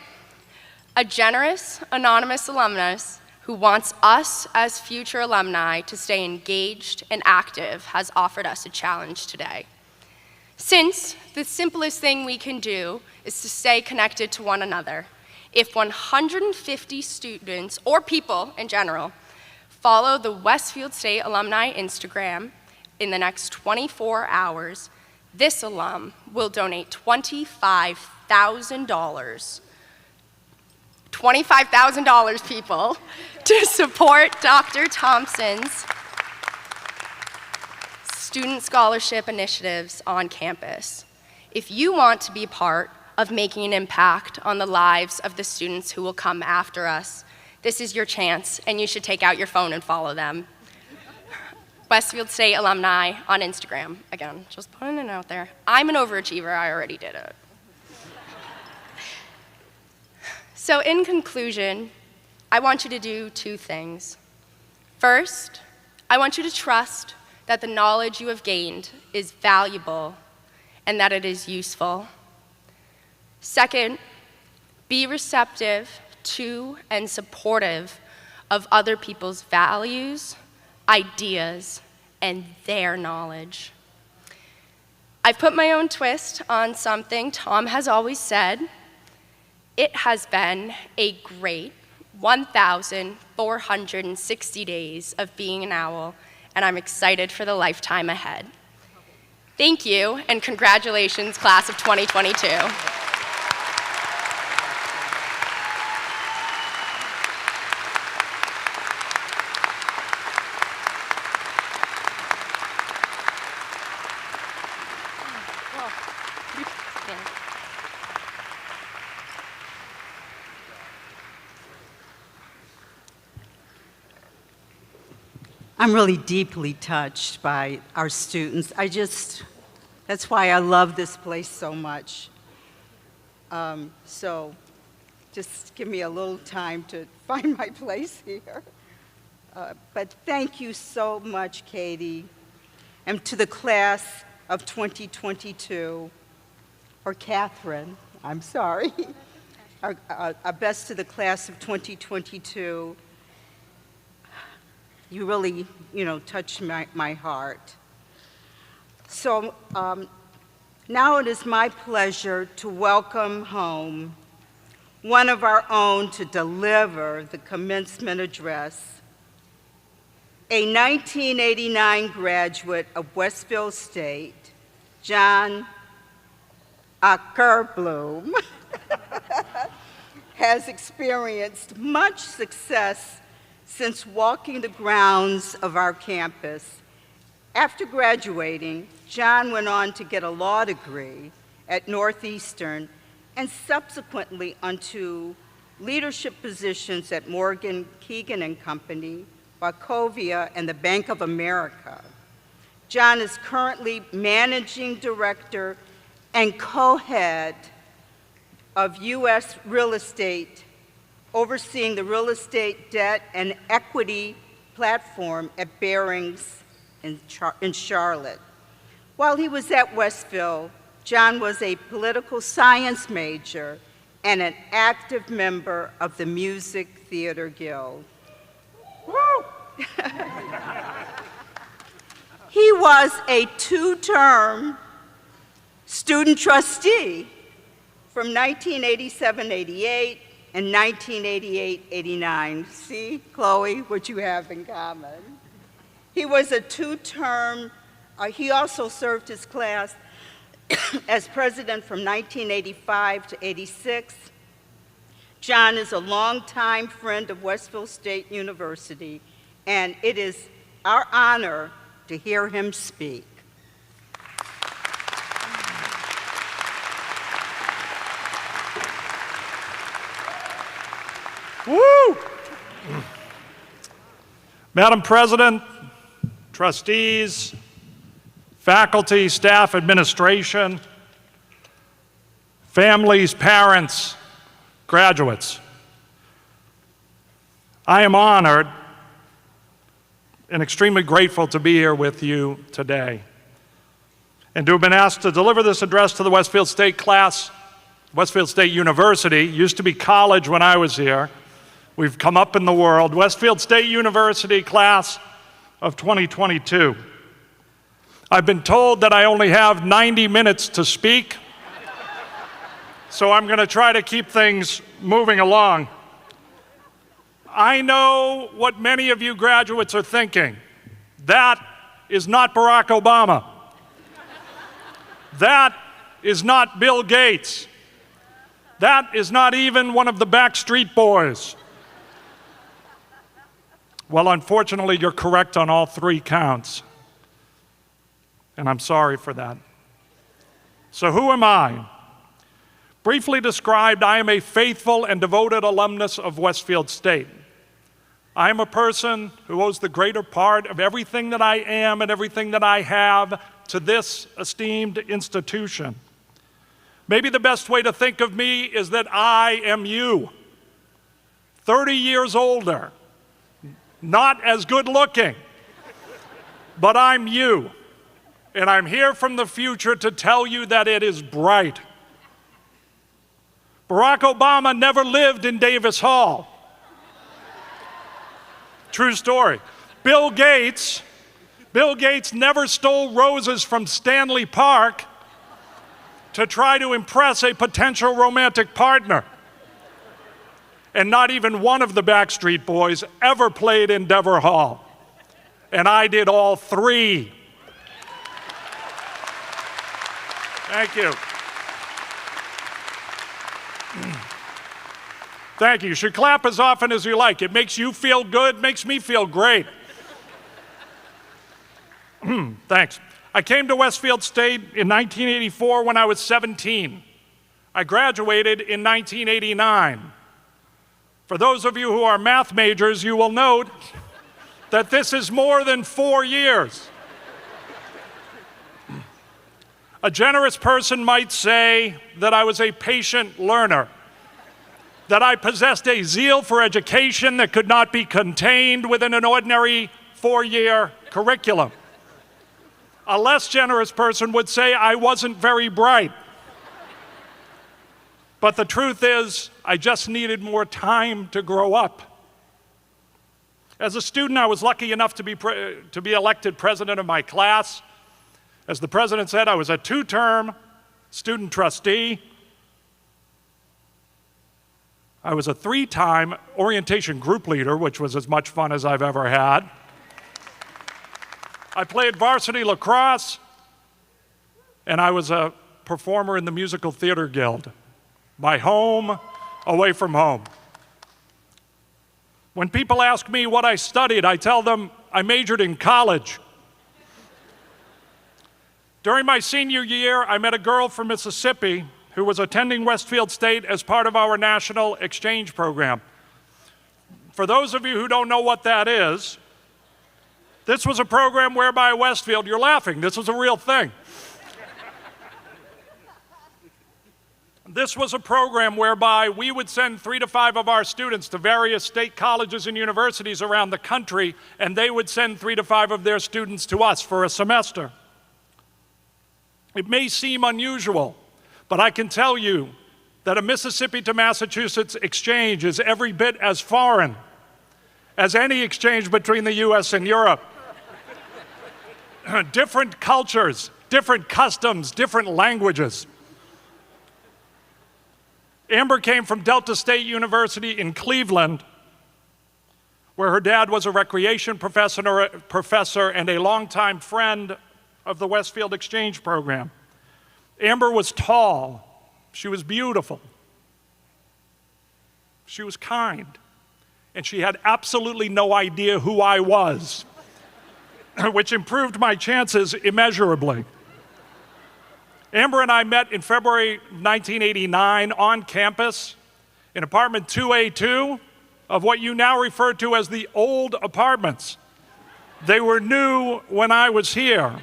A generous, anonymous alumnus who wants us as future alumni to stay engaged and active has offered us a challenge today. Since the simplest thing we can do is to stay connected to one another, if 150 students, or people in general, follow the Westfield State Alumni Instagram in the next 24 hours, this alum will donate $25,000, people, to support Dr. Thompson's student scholarship initiatives on campus. If you want to be part of making an impact on the lives of the students who will come after us, this is your chance, and you should take out your phone and follow them. Westfield State alumni on Instagram. Again, just putting it out there. I'm an overachiever, I already did it. So in conclusion, I want you to do two things. First, I want you to trust that the knowledge you have gained is valuable and that it is useful. Second, be receptive to and supportive of other people's values, ideas, and their knowledge. I've put my own twist on something Tom has always said. It has been a great 1,460 days of being an owl, and I'm excited for the lifetime ahead. Thank you, and congratulations, class of 2022. I'm really deeply touched by our students. That's why I love this place so much. So just give me a little time to find my place here. But thank you so much, Katie, and to the class of 2022, or Catherine, I'm sorry. Our best to the class of 2022. You really, touched my heart. So now it is my pleasure to welcome home one of our own to deliver the commencement address, a 1989 graduate of Westfield State, John Ackerblum, has experienced much success since walking the grounds of our campus. After graduating, John went on to get a law degree at Northeastern and subsequently onto leadership positions at Morgan, Keegan & Company, Wachovia, and the Bank of America. John is currently managing director and co-head of U.S. real estate, overseeing the real estate debt and equity platform at Barings in Charlotte. While he was at Westfield, John was a political science major and an active member of the Music Theater Guild. Woo! He was a two-term student trustee from 1987-88 and 1988-89. See, Chloe, what you have in common. He was a two-term, he also served his class as president from 1985 to 86. John is a longtime friend of Westfield State University, and it is our honor to hear him speak. Woo! Madam President, trustees, faculty, staff, administration, families, parents, graduates, I am honored and extremely grateful to be here with you today and to have been asked to deliver this address to the Westfield State class. Westfield State University used to be college when I was here. We've come up in the world. Westfield State University class of 2022. I've been told that I only have 90 minutes to speak, so I'm going to try to keep things moving along. I know what many of you graduates are thinking. That is not Barack Obama. That is not Bill Gates. That is not even one of the Backstreet Boys. Well, unfortunately, you're correct on all three counts, and I'm sorry for that. So who am I? Briefly described, I am a faithful and devoted alumnus of Westfield State. I am a person who owes the greater part of everything that I am and everything that I have to this esteemed institution. Maybe the best way to think of me is that I am you, 30 years older, not as good looking, but I'm you, and I'm here from the future to tell you that it is bright. Barack Obama never lived in Davis Hall. True story. Bill Gates never stole roses from Stanley Park to try to impress a potential romantic partner. And not even one of the Backstreet Boys ever played in Dever Hall. And I did all three. Thank you. Thank you. You should clap as often as you like. It makes you feel good, makes me feel great. Thanks. I came to Westfield State in 1984 when I was 17. I graduated in 1989. For those of you who are math majors, you will note that this is more than 4 years. A generous person might say that I was a patient learner, that I possessed a zeal for education that could not be contained within an ordinary 4-year curriculum. A less generous person would say I wasn't very bright. But the truth is, I just needed more time to grow up. As a student, I was lucky enough to be elected president of my class. As the president said, I was a 2-term student trustee. I was a 3-time orientation group leader, which was as much fun as I've ever had. I played varsity lacrosse, and I was a performer in the Musical Theater Guild. My home, away from home. When people ask me what I studied, I tell them I majored in college. During my senior year, I met a girl from Mississippi who was attending Westfield State as part of our national exchange program. For those of you who don't know what that is, this was a program whereby Westfield, you're laughing, this was a real thing. This was a program whereby we would send 3 to 5 of our students to various state colleges and universities around the country, and they would send 3 to 5 of their students to us for a semester. It may seem unusual, but I can tell you that a Mississippi to Massachusetts exchange is every bit as foreign as any exchange between the US and Europe. Different cultures, different customs, different languages. Amber came from Delta State University in Cleveland, where her dad was a recreation professor and a longtime friend of the Westfield Exchange program. Amber was tall. She was beautiful. She was kind. And she had absolutely no idea who I was. which improved my chances immeasurably. Amber and I met in February 1989 on campus in apartment 2A2 of what you now refer to as the old apartments. They were new when I was here.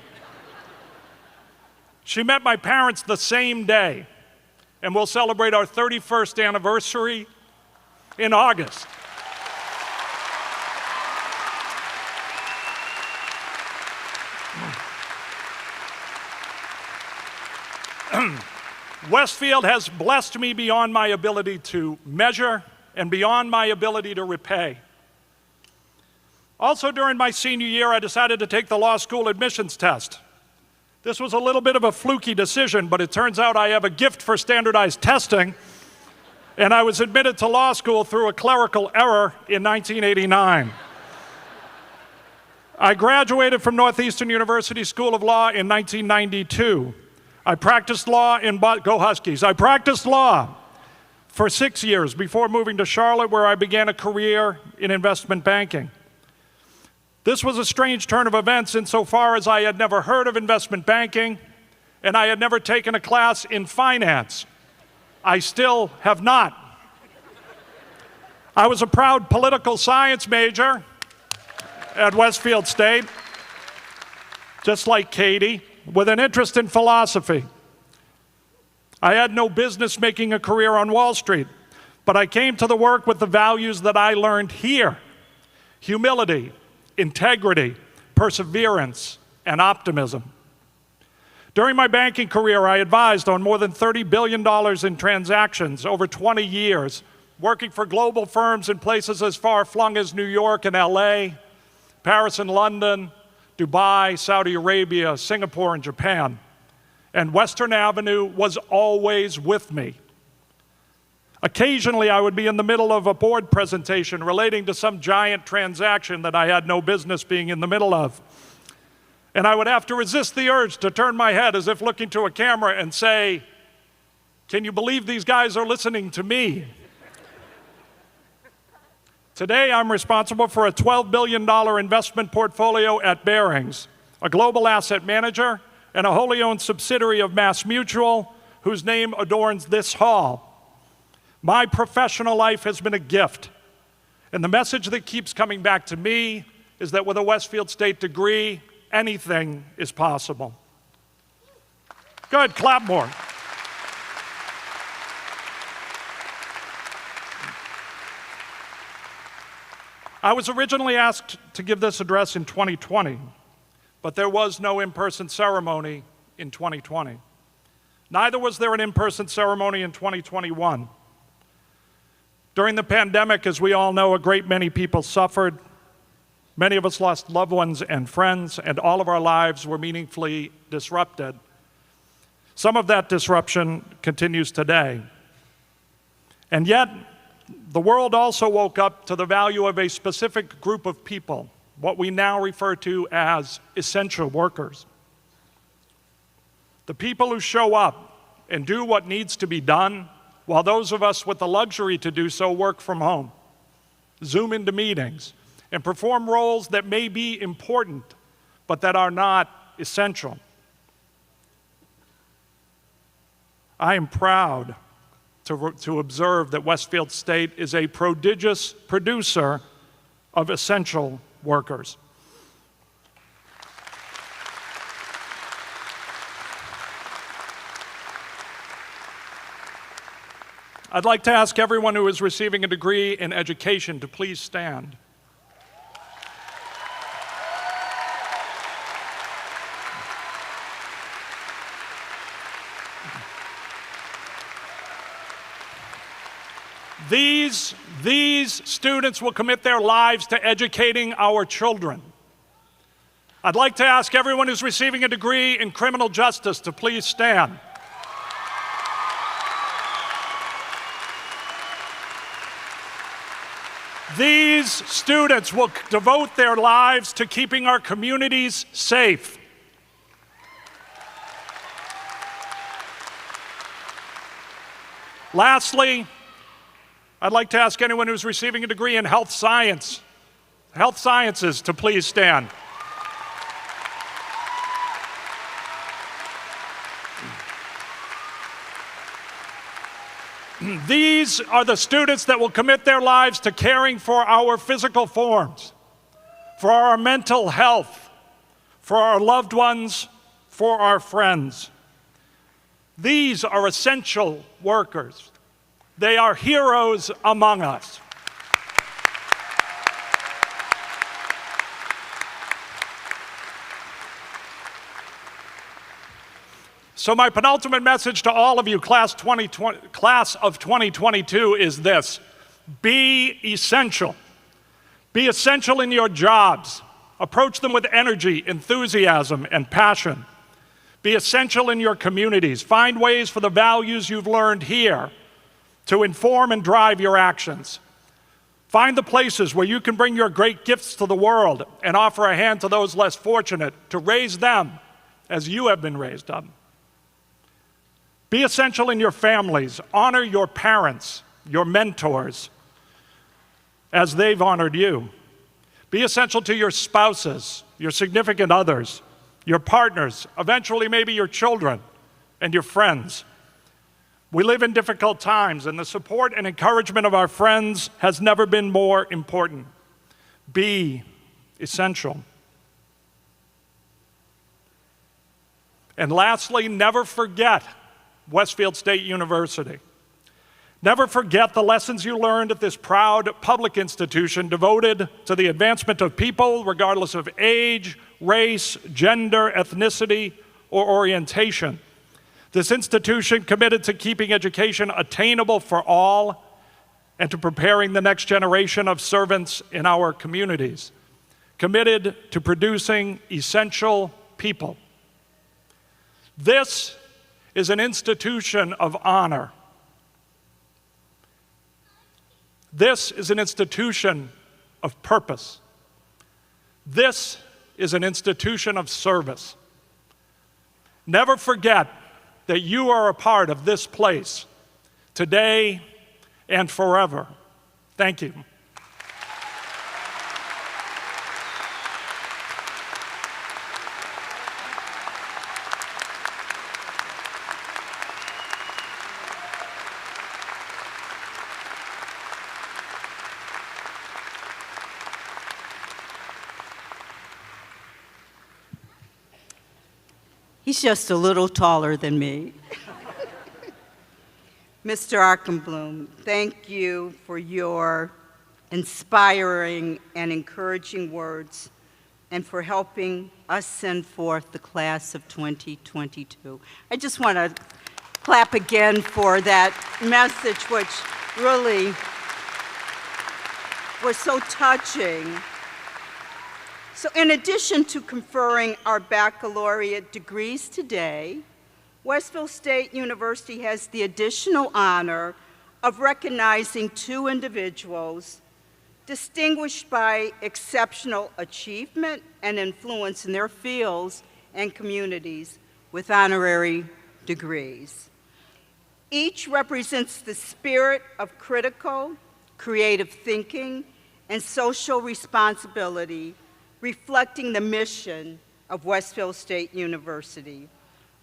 She met my parents the same day, and we'll celebrate our 31st anniversary in August. Westfield has blessed me beyond my ability to measure and beyond my ability to repay. Also, during my senior year, I decided to take the law school admissions test. This was a little bit of a fluky decision, but it turns out I have a gift for standardized testing, and I was admitted to law school through a clerical error in 1989. I graduated from Northeastern University School of Law in 1992. I practiced law in Go Huskies. I practiced law for 6 years before moving to Charlotte, where I began a career in investment banking. This was a strange turn of events insofar as I had never heard of investment banking and I had never taken a class in finance. I still have not. I was a proud political science major at Westfield State, just like Katie, with an interest in philosophy. I had no business making a career on Wall Street, but I came to the work with the values that I learned here: humility, integrity, perseverance, and optimism. During my banking career, I advised on more than $30 billion in transactions over 20 years, working for global firms in places as far-flung as New York and LA, Paris and London, Dubai, Saudi Arabia, Singapore, and Japan. And Western Avenue was always with me. Occasionally, I would be in the middle of a board presentation relating to some giant transaction that I had no business being in the middle of. And I would have to resist the urge to turn my head as if looking to a camera and say, "Can you believe these guys are listening to me?" Today, I'm responsible for a $12 billion investment portfolio at Barings, a global asset manager, and a wholly owned subsidiary of MassMutual, whose name adorns this hall. My professional life has been a gift, and the message that keeps coming back to me is that with a Westfield State degree, anything is possible. Good, clap more. I was originally asked to give this address in 2020, but there was no in-person ceremony in 2020. Neither was there an in-person ceremony in 2021. During the pandemic, as we all know, a great many people suffered. Many of us lost loved ones and friends, and all of our lives were meaningfully disrupted. Some of that disruption continues today. And yet, the world also woke up to the value of a specific group of people, what we now refer to as essential workers. The people who show up and do what needs to be done, while those of us with the luxury to do so work from home, Zoom into meetings, and perform roles that may be important, but that are not essential. I am proud to observe that Westfield State is a prodigious producer of essential workers. I'd like to ask everyone who is receiving a degree in education to please stand. These students will commit their lives to educating our children. I'd like to ask everyone who's receiving a degree in criminal justice to please stand. These students will devote their lives to keeping our communities safe. Lastly, I'd like to ask anyone who's receiving a degree in health sciences to please stand. These are the students that will commit their lives to caring for our physical forms, for our mental health, for our loved ones, for our friends. These are essential workers. They are heroes among us. So my penultimate message to all of you, class of 2022, is this: be essential. Be essential in your jobs. Approach them with energy, enthusiasm, and passion. Be essential in your communities. Find ways for the values you've learned here to inform and drive your actions. Find the places where you can bring your great gifts to the world and offer a hand to those less fortunate to raise them as you have been raised up. Be essential in your families. Honor your parents, your mentors, as they've honored you. Be essential to your spouses, your significant others, your partners, eventually maybe your children and your friends. We live in difficult times, and the support and encouragement of our friends has never been more important. Be essential. And lastly, never forget Westfield State University. Never forget the lessons you learned at this proud public institution devoted to the advancement of people regardless of age, race, gender, ethnicity, or orientation. This institution committed to keeping education attainable for all and to preparing the next generation of servants in our communities. Committed to producing essential people. This is an institution of honor. This is an institution of purpose. This is an institution of service. Never forget that you are a part of this place today and forever. Thank you. He's just a little taller than me. Mr. Arkenblum, thank you for your inspiring and encouraging words and for helping us send forth the class of 2022. I just want to clap again for that message, which really was so touching. So in addition to conferring our baccalaureate degrees today, Westfield State University has the additional honor of recognizing two individuals distinguished by exceptional achievement and influence in their fields and communities with honorary degrees. Each represents the spirit of critical, creative thinking and social responsibility, reflecting the mission of Westfield State University.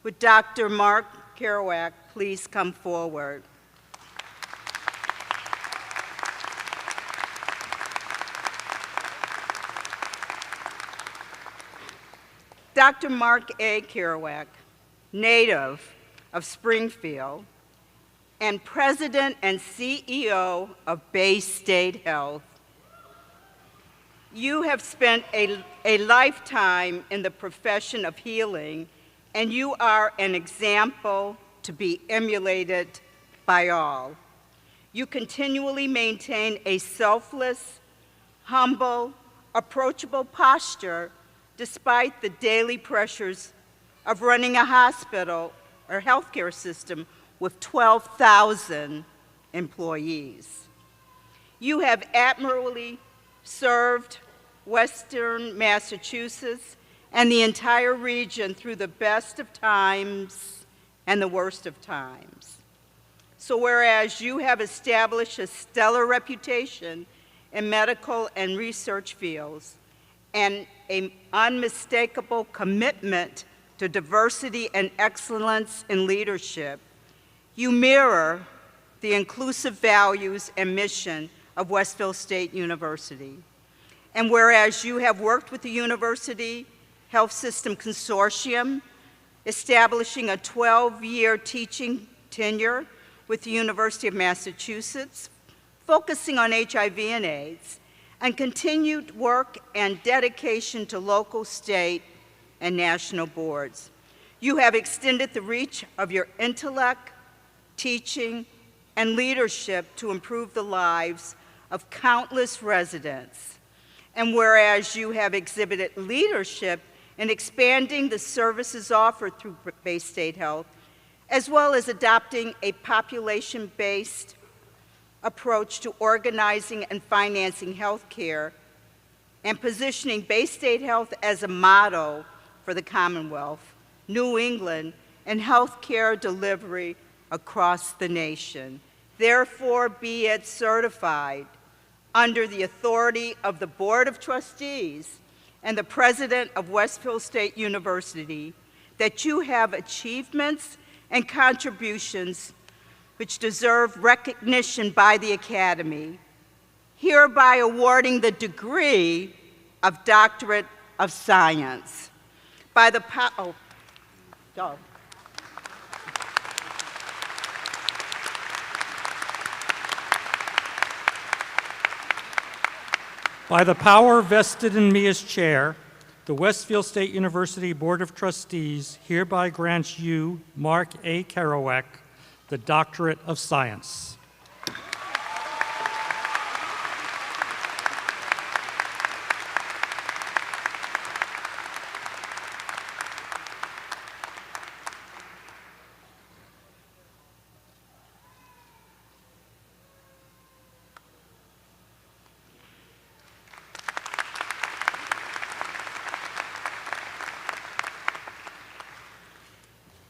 Would Dr. Mark Kerouac please come forward? Dr. Mark A. Kerouac, native of Springfield and president and CEO of Bay State Health. You have spent a lifetime in the profession of healing, and you are an example to be emulated by all. You continually maintain a selfless, humble, approachable posture despite the daily pressures of running a hospital or healthcare system with 12,000 employees. You have admirably served Western Massachusetts and the entire region through the best of times and the worst of times. So whereas you have established a stellar reputation in medical and research fields and an unmistakable commitment to diversity and excellence in leadership, you mirror the inclusive values and mission of Westfield State University. And whereas you have worked with the University Health System Consortium, establishing a 12-year teaching tenure with the University of Massachusetts, focusing on HIV and AIDS, and continued work and dedication to local, state, and national boards. You have extended the reach of your intellect, teaching, and leadership to improve the lives of countless residents. And whereas you have exhibited leadership in expanding the services offered through Bay State Health, as well as adopting a population-based approach to organizing and financing health care, and positioning Bay State Health as a model for the Commonwealth, New England, and healthcare delivery across the nation. Therefore, be it certified under the authority of the Board of Trustees and the President of Westfield State University that you have achievements and contributions which deserve recognition by the Academy, hereby awarding the degree of Doctorate of Science. By the power, By the power vested in me as chair, the Westfield State University Board of Trustees hereby grants you, Mark A. Kerouac, the Doctorate of Science.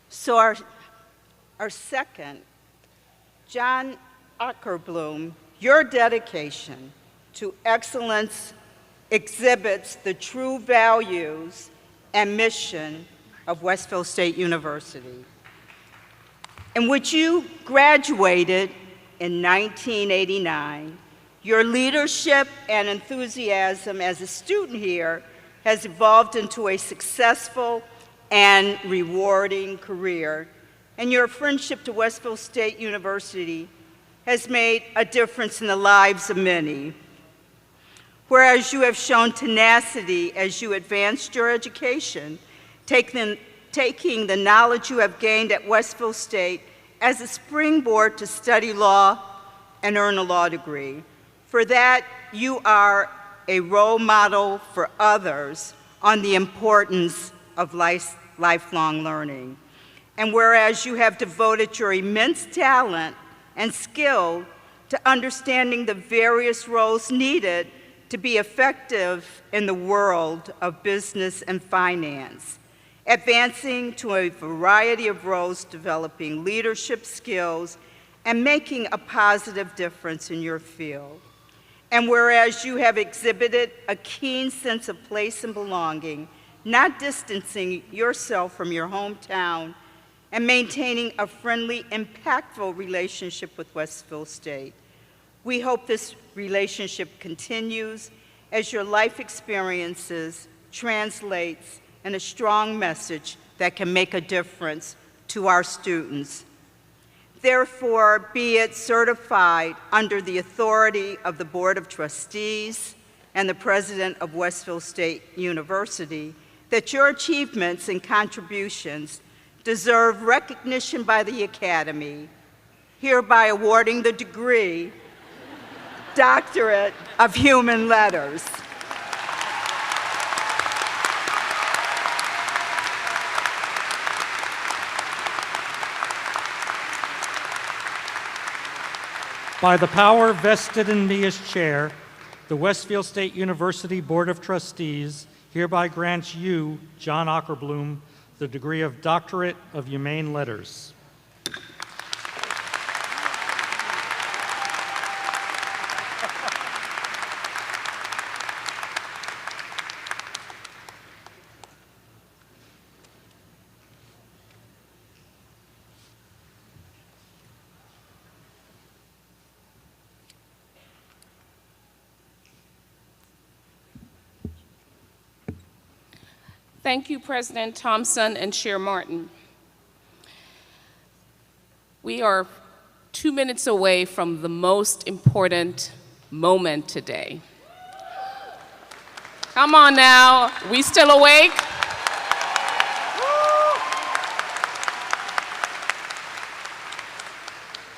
So our second, John Ackerblum, your dedication to excellence exhibits the true values and mission of Westfield State University, in which you graduated in 1989. Your leadership and enthusiasm as a student here has evolved into a successful and rewarding career, and your friendship to Westfield State University has made a difference in the lives of many. Whereas you have shown tenacity as you advanced your education, taking the knowledge you have gained at Westfield State as a springboard to study law and earn a law degree. For that, you are a role model for others on the importance of lifelong learning. And whereas you have devoted your immense talent and skill to understanding the various roles needed to be effective in the world of business and finance, advancing to a variety of roles, developing leadership skills, and making a positive difference in your field. And whereas you have exhibited a keen sense of place and belonging, not distancing yourself from your hometown, and maintaining a friendly, impactful relationship with Westfield State. We hope this relationship continues as your life experiences translates in a strong message that can make a difference to our students. Therefore, be it certified under the authority of the Board of Trustees and the President of Westfield State University that your achievements and contributions deserve recognition by the Academy, hereby awarding the degree Doctorate of Human Letters. By the power vested in me as chair, the Westfield State University Board of Trustees hereby grants you, John Ackerblum, the degree of Doctorate of Humane Letters. Thank you, President Thompson and Chair Martin. We are 2 minutes away from the most important moment today. Come on now, we still awake?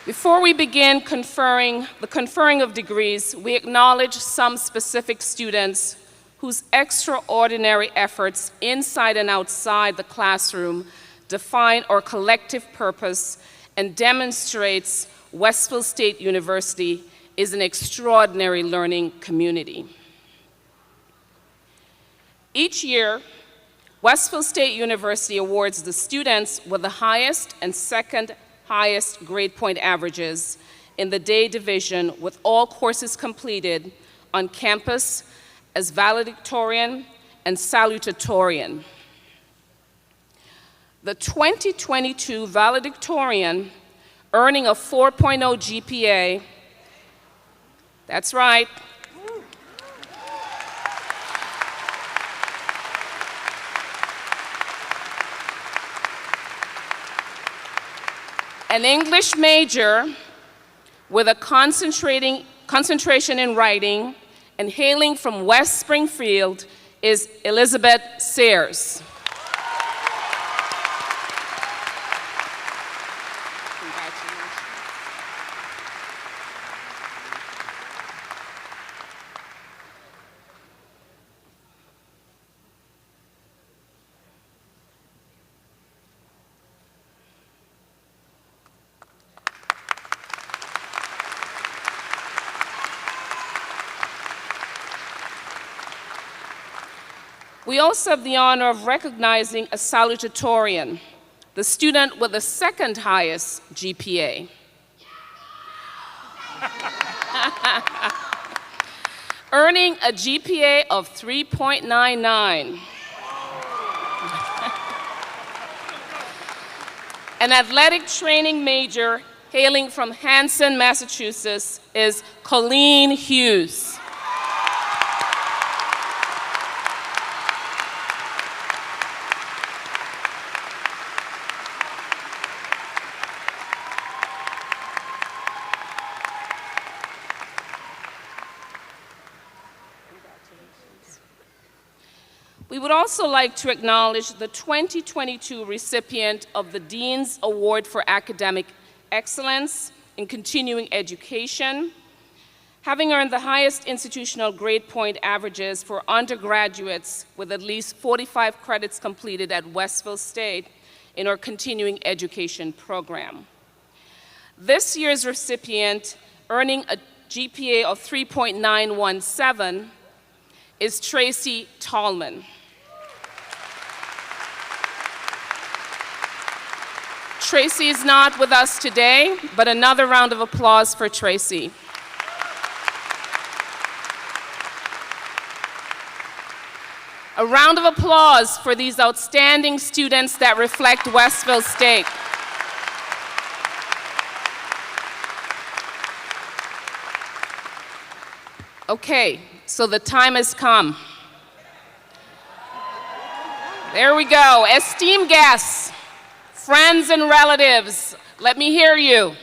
Before we begin the conferring of degrees, we acknowledge some specific students whose extraordinary efforts inside and outside the classroom define our collective purpose and demonstrates Westfield State University is an extraordinary learning community. Each year, Westfield State University awards the students with the highest and second highest grade point averages in the day division with all courses completed on campus as valedictorian and salutatorian. The 2022 valedictorian, earning a 4.0 GPA, that's right, an English major with a concentration in writing and hailing from West Springfield is Elizabeth Sayers. We also have the honor of recognizing a salutatorian, the student with the second highest GPA. Earning a GPA of 3.99. An athletic training major hailing from Hanson, Massachusetts is Colleen Hughes. We would also like to acknowledge the 2022 recipient of the Dean's Award for Academic Excellence in Continuing Education, having earned the highest institutional grade point averages for undergraduates with at least 45 credits completed at Westfield State in our continuing education program. This year's recipient, earning a GPA of 3.917, is Tracy Tallman. Tracy is not with us today, but another round of applause for Tracy. A round of applause for these outstanding students that reflect Westfield State. Okay, so the time has come. There we go. Esteemed guests, friends and relatives, let me hear you.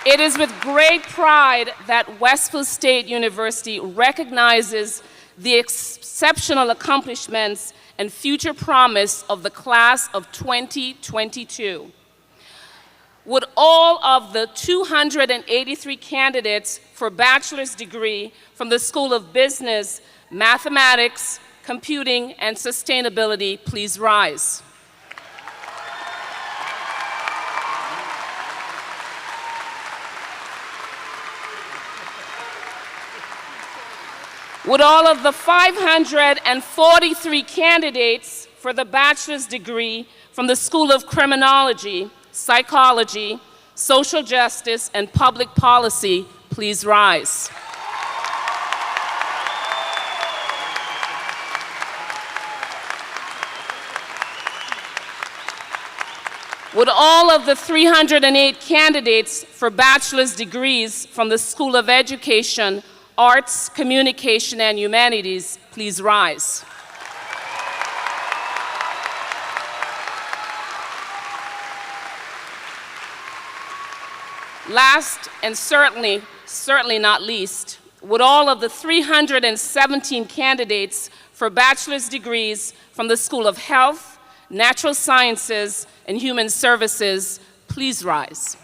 It is with great pride that Westfield State University recognizes the exceptional accomplishments and future promise of the class of 2022. Would all of the 283 candidates for bachelor's degree from the School of Business, Mathematics, Computing, and Sustainability please rise? Would all of the 543 candidates for the bachelor's degree from the School of Criminology, Psychology, Social Justice, and Public Policy please rise? Would all of the 308 candidates for bachelor's degrees from the School of Education, Arts, Communication, and Humanities please rise? Last and certainly not least, would all of the 317 candidates for bachelor's degrees from the School of Health, Natural Sciences, and Human Services please rise?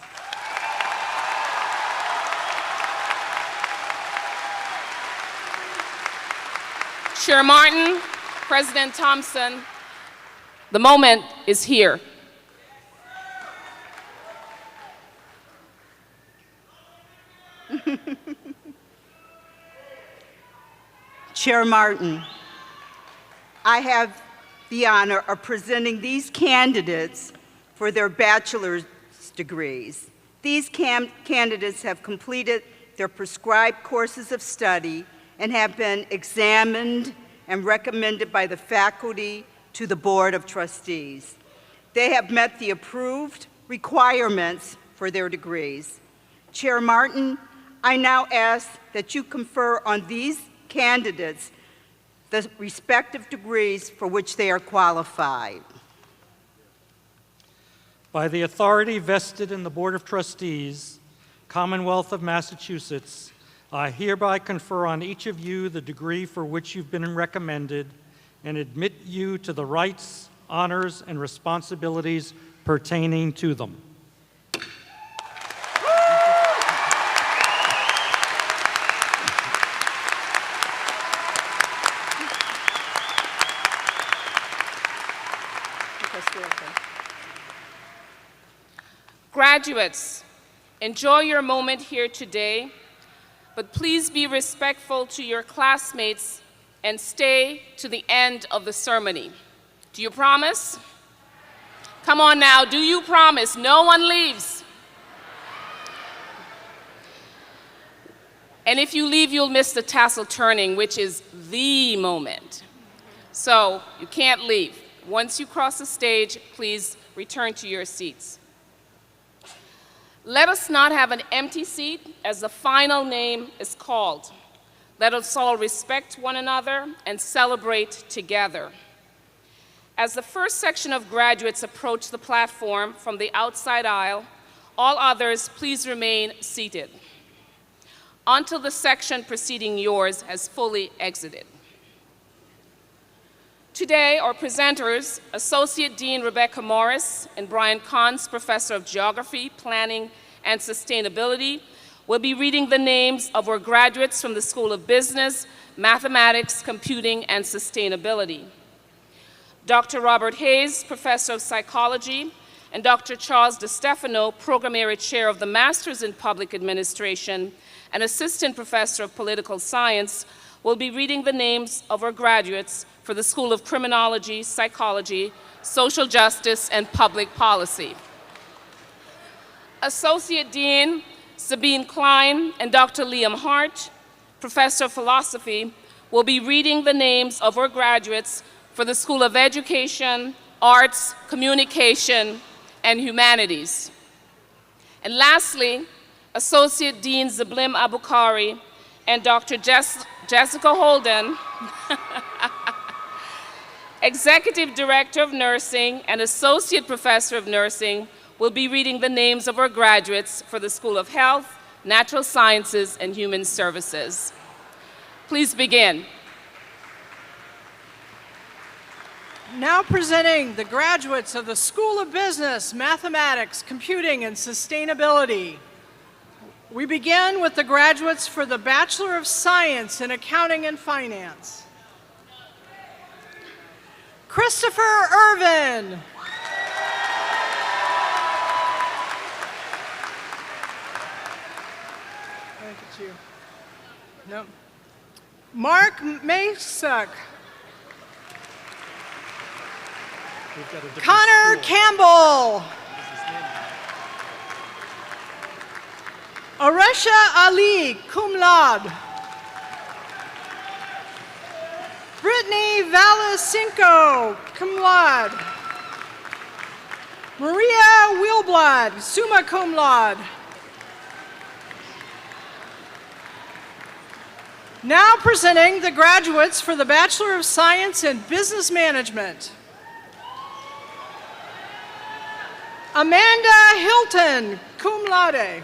Chair Martin, President Thompson, the moment is here. Chair Martin, I have the honor of presenting these candidates for their bachelor's degrees. These candidates have completed their prescribed courses of study and have been examined and recommended by the faculty to the Board of Trustees. They have met the approved requirements for their degrees. Chair Martin, I now ask that you confer on these candidates the respective degrees for which they are qualified. By the authority vested in the Board of Trustees, Commonwealth of Massachusetts, I hereby confer on each of you the degree for which you've been recommended and admit you to the rights, honors, and responsibilities pertaining to them. Graduates, enjoy your moment here today, but please be respectful to your classmates and stay to the end of the ceremony. Do you promise? Come on now, do you promise? No one leaves. And if you leave, you'll miss the tassel turning, which is the moment. So you can't leave. Once you cross the stage, please return to your seats. Let us not have an empty seat as the final name is called. Let us all respect one another and celebrate together. As the first section of graduates approach the platform from the outside aisle, all others please remain seated until the section preceding yours has fully exited. Today, our presenters, Associate Dean Rebecca Morris and Brian Kahns, Professor of Geography, Planning, and Sustainability, will be reading the names of our graduates from the School of Business, Mathematics, Computing, and Sustainability. Dr. Robert Hayes, Professor of Psychology, and Dr. Charles DeStefano, Program Area Chair of the Masters in Public Administration and Assistant Professor of Political Science, will be reading the names of our graduates for the School of Criminology, Psychology, Social Justice, and Public Policy. Associate Dean Sabine Klein and Dr. Liam Hart, Professor of Philosophy, will be reading the names of our graduates for the School of Education, Arts, Communication, and Humanities. And lastly, Associate Dean Zablim Abukari and Dr. Jessica Holden, Executive Director of Nursing and Associate Professor of Nursing, will be reading the names of our graduates for the School of Health, Natural Sciences, and Human Services. Please begin. Now presenting the graduates of the School of Business, Mathematics, Computing, and Sustainability. We begin with the graduates for the Bachelor of Science in Accounting and Finance. Christopher Irvin. Look at you. No. Mark Masek. Connor Campbell. Aresha Ali, cum laude. Brittany Valacinco, cum laude. Maria Wheelblad, summa cum laude. Now presenting the graduates for the Bachelor of Science in Business Management. Amanda Hilton, cum laude.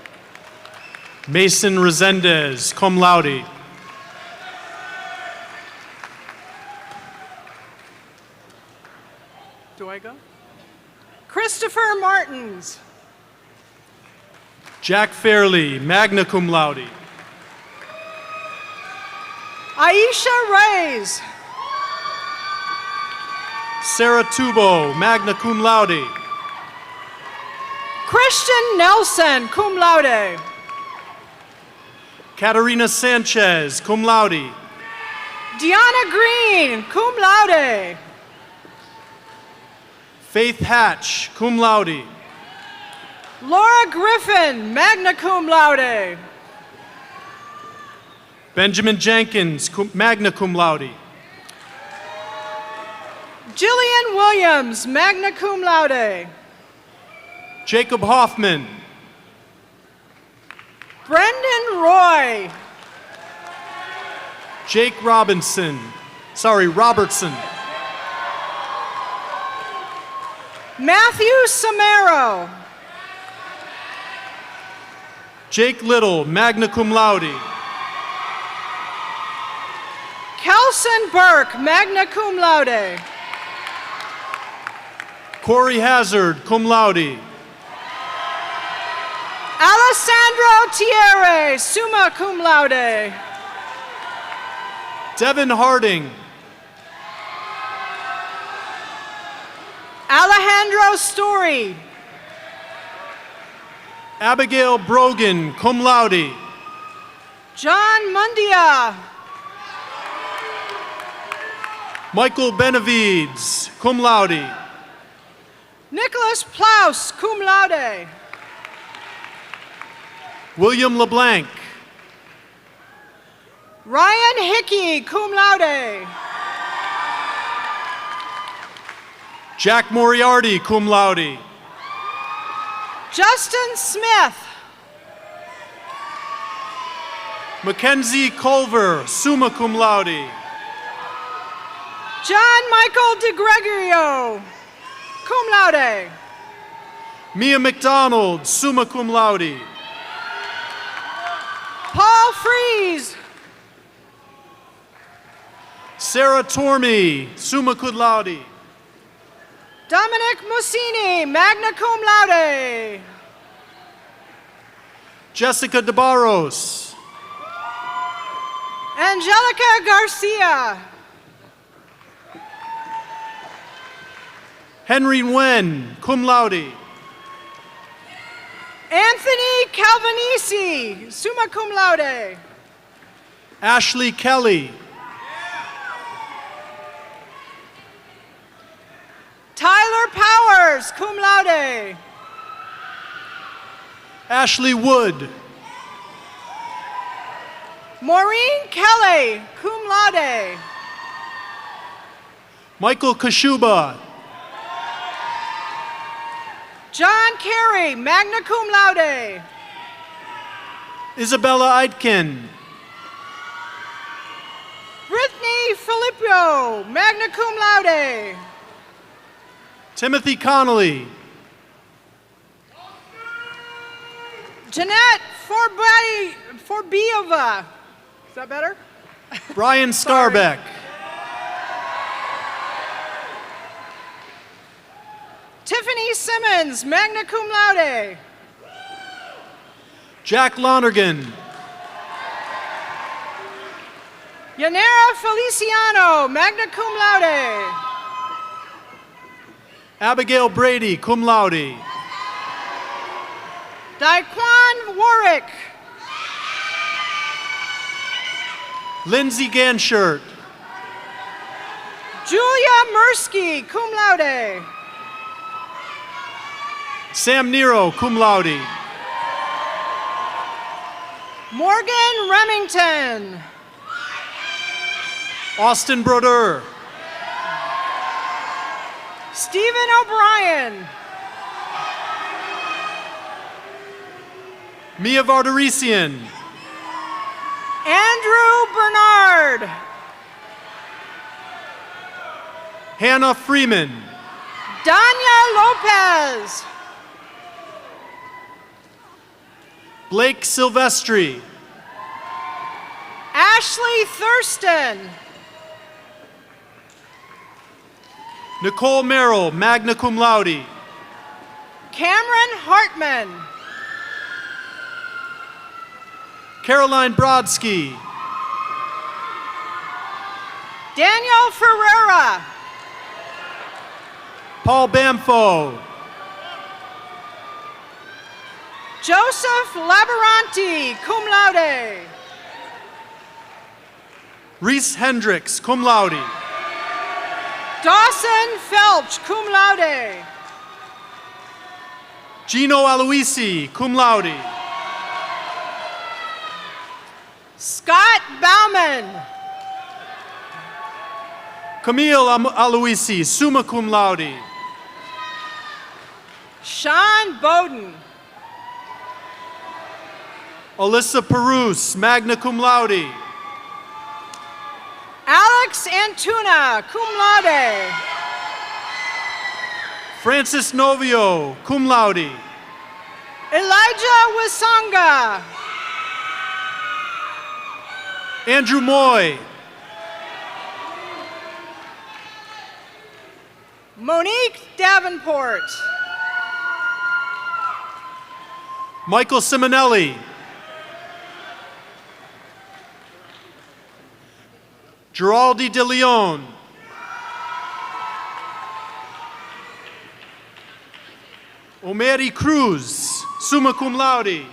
Mason Resendez, cum laude. Do I go? Christopher Martins. Jack Fairley, magna cum laude. Aisha Reyes. Sarah Tubo, magna cum laude. Christian Nelson, cum laude. Katarina Sanchez, cum laude. Deanna Green, cum laude. Faith Hatch, cum laude. Laura Griffin, magna cum laude. Benjamin Jenkins, magna cum laude. Jillian Williams, magna cum laude. Jacob Hoffman. Brendan Roy. Jake Robertson. Matthew Samaro. Jake Little, magna cum laude. Kelson Burke, magna cum laude. Corey Hazard, cum laude. Alessandro Thierry, summa cum laude. Devin Harding. Alejandro Story. Abigail Brogan, cum laude. John Mundia. Michael Benavides, cum laude. Nicholas Plaus, cum laude. William LeBlanc. Ryan Hickey, cum laude. Jack Moriarty, cum laude. Justin Smith. Mackenzie Culver, summa cum laude. John Michael DeGregorio, cum laude. Mia McDonald, summa cum laude. Paul Fries. Sarah Tormey, summa cum laude. Dominic Mussini, magna cum laude. Jessica DeBarros. Angelica Garcia. Henry Nguyen, cum laude. Anthony Calvanisi, summa cum laude. Ashley Kelly. Tyler Powers, cum laude. Ashley Wood. Maureen Kelly, cum laude. Michael Kashuba. John Carey, magna cum laude. Isabella Aitken. Brittany Filippo, magna cum laude. Timothy Connolly. Jeanette Forbiova. Is that better? Brian Starbeck. Tiffany Simmons, magna cum laude. Jack Lonergan. Yanera Feliciano, magna cum laude. Abigail Brady, cum laude. Daquan Warwick. Lindsay Ganshert. Julia Mursky, cum laude. Sam Nero, cum laude. Morgan Remington. Austin Broder. Stephen O'Brien. Mia Vardarisian. Andrew Bernard. Hannah Freeman. Danya Lopez. Blake Silvestri. Ashley Thurston. Nicole Merrill, magna cum laude. Cameron Hartman. Caroline Brodsky. Daniel Ferreira. Paul Bamfo. Joseph Laboranti, cum laude. Reese Hendricks, cum laude. Dawson Felch, cum laude. Gino Aloisi, cum laude. Scott Bauman. Camille Aloisi, summa cum laude. Sean Bowden. Alyssa Perus, magna cum laude. Alex Antuna, cum laude. Francis Novio, cum laude. Elijah Wisonga. Andrew Moy. Monique Davenport. Michael Simonelli. Geraldi De Leon. Omeri Cruz, summa cum laude.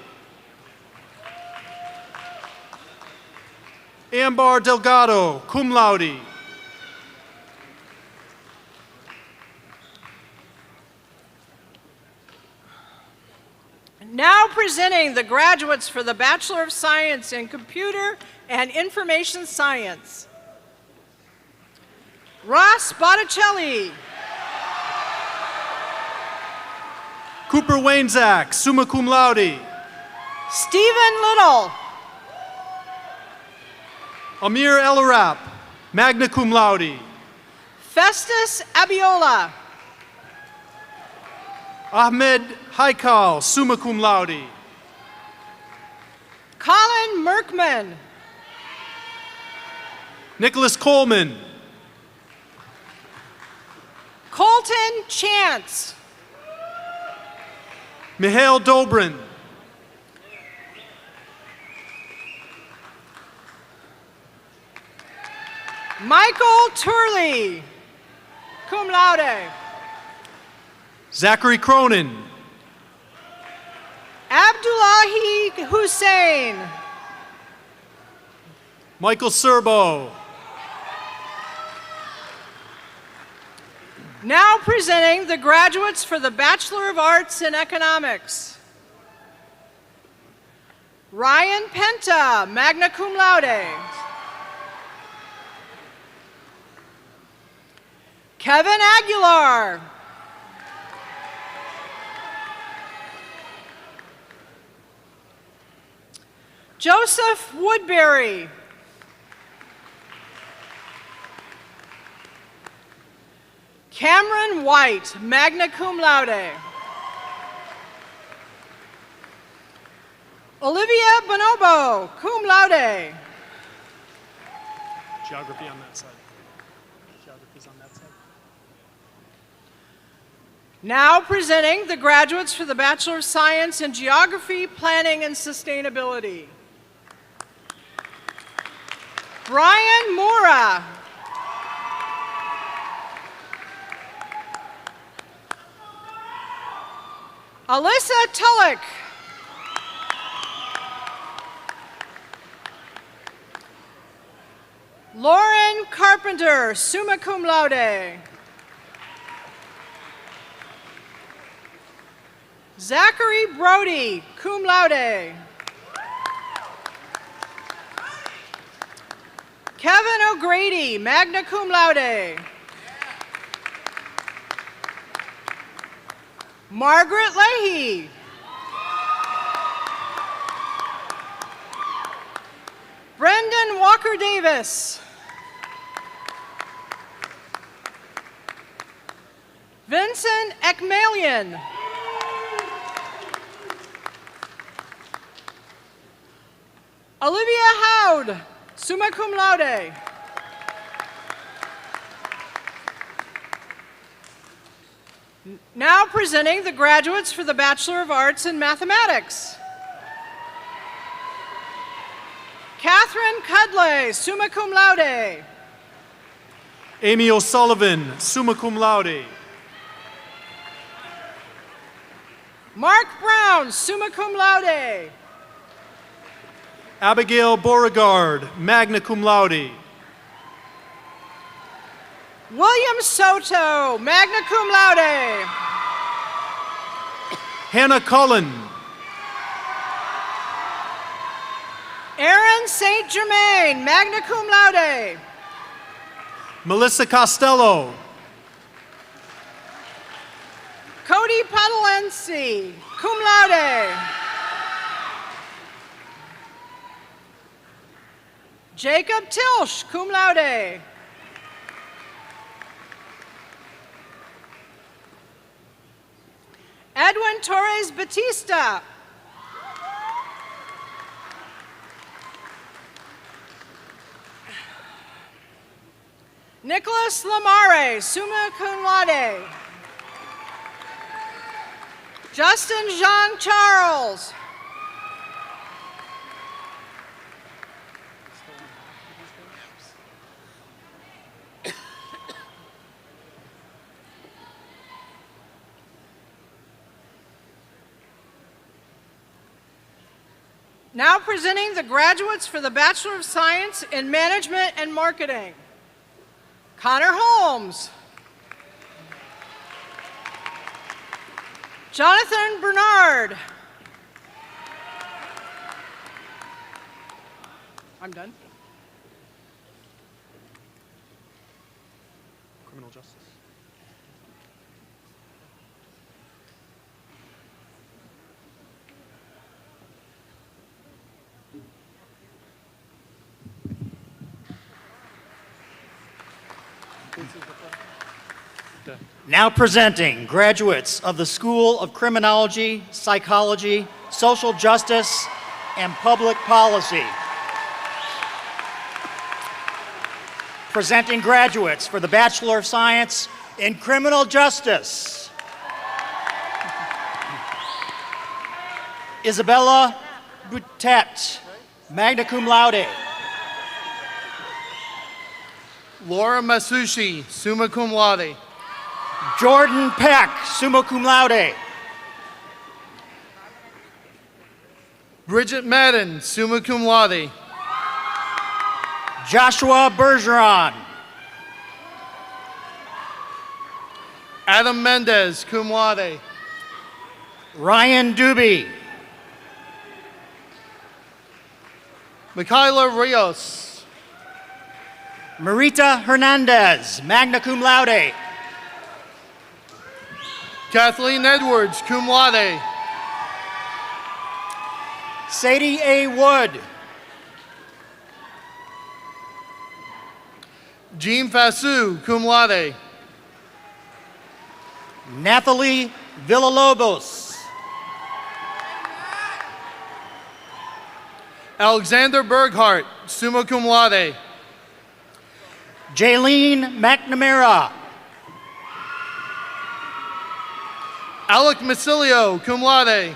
Ambar Delgado, cum laude. Now presenting the graduates for the Bachelor of Science in Computer and Information Science. Ross Botticelli. Cooper Wainzak, summa cum laude. Stephen Little. Amir Elarap, magna cum laude. Festus Abiola. Ahmed Haikal, summa cum laude. Colin Merkman. Nicholas Coleman. Colton Chance. Mihail Dobrin. Michael Turley, cum laude. Zachary Cronin. Abdullahi Hussein. Michael Serbo. Now presenting the graduates for the Bachelor of Arts in Economics. Ryan Penta, magna cum laude. Kevin Aguilar. Joseph Woodbury. Cameron White, magna cum laude. Olivia Bonobo, cum laude. Geography on that side. Geography's on that side. Now presenting the graduates for the Bachelor of Science in Geography, Planning, and Sustainability. Brian Mora. Alyssa Tulloch. Lauren Carpenter, summa cum laude. Zachary Brody, cum laude. Kevin O'Grady, magna cum laude. Margaret Leahy. Walker Davis. Vincent Ekmalian. Olivia Howd, summa cum laude. Now presenting the graduates for the Bachelor of Arts in Mathematics. Catherine Cudley, summa cum laude. Amy O'Sullivan, summa cum laude. Mark Brown, summa cum laude. Abigail Beauregard, magna cum laude. William Soto, magna cum laude. Hannah Cullen. Aaron St. Germain, magna cum laude. Melissa Costello. Cody Padalensi, cum laude. Jacob Tilsch, cum laude. Edwin Torres Batista. Nicholas Lamare, summa cum laude. Justin Jean Charles. Now presenting the graduates for the Bachelor of Science in Management and Marketing. Connor Holmes. Jonathan Bernard. I'm done. Criminal justice. Now presenting graduates of the School of Criminology, Psychology, Social Justice, and Public Policy. Presenting graduates for the Bachelor of Science in Criminal Justice. Isabella Boutet, magna cum laude. Laura Masushi, summa cum laude. Jordan Peck, summa cum laude. Bridget Madden, summa cum laude. Joshua Bergeron. Adam Mendez, cum laude. Ryan Doobie. Michaela Rios. Marita Hernandez, magna cum laude. Kathleen Edwards, cum laude. Sadie A. Wood. Jean Fasu, cum laude. Nathalie Villalobos. Alexander Berghart, summa cum laude. Jaylene McNamara. Alec Masilio, cum laude.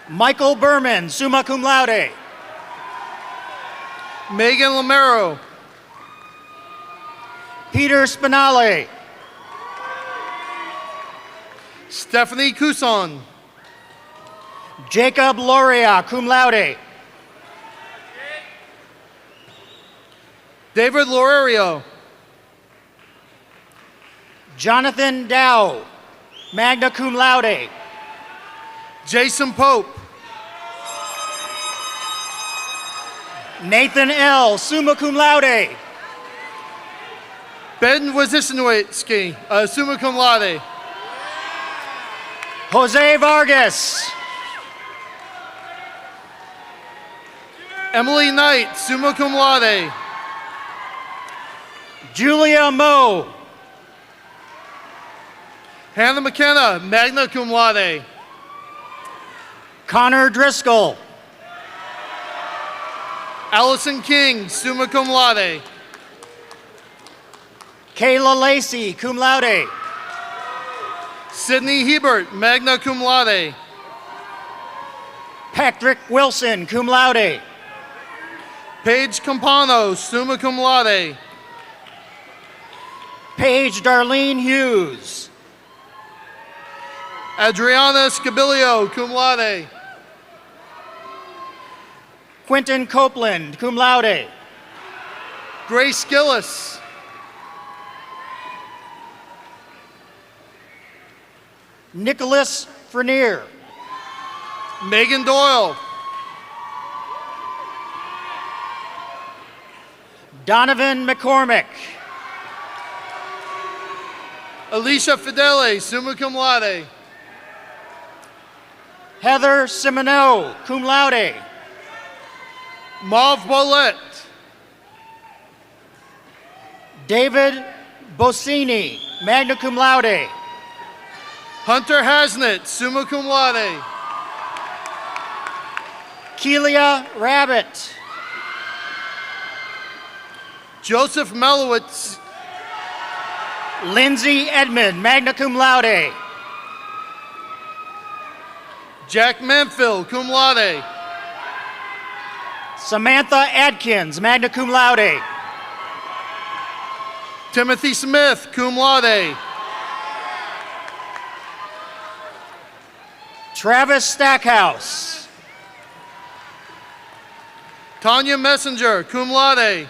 Michael Berman, summa cum laude. Megan Lamero. Peter Spinale. Stephanie Couson. Jacob Loria, cum laude. David Lorerio. Jonathan Dow, magna cum laude. Jason Pope. Nathan L., summa cum laude. Ben Wazisnowitsky, summa cum laude. Jose Vargas. Emily Knight, summa cum laude. Julia Moe. Hannah McKenna, magna cum laude. Connor Driscoll. Allison King, summa cum laude. Kayla Lacey, cum laude. Sydney Hebert, magna cum laude. Patrick Wilson, cum laude. Paige Campano, summa cum laude. Paige Darlene Hughes. Adriana Scabilio, cum laude. Quentin Copeland, cum laude. Grace Gillis. Nicholas Frenier. Megan Doyle. Donovan McCormick. Alicia Fidele, summa cum laude. Heather Simoneau, cum laude. Mauve Bolette. David Bossini, magna cum laude. Hunter Hasnett, summa cum laude. Keelia Rabbit. Joseph Melowitz. Lindsay Edmond, magna cum laude. Jack Manfield, cum laude. Samantha Adkins, magna cum laude. Timothy Smith, cum laude. Travis Stackhouse. Tanya Messenger, cum laude.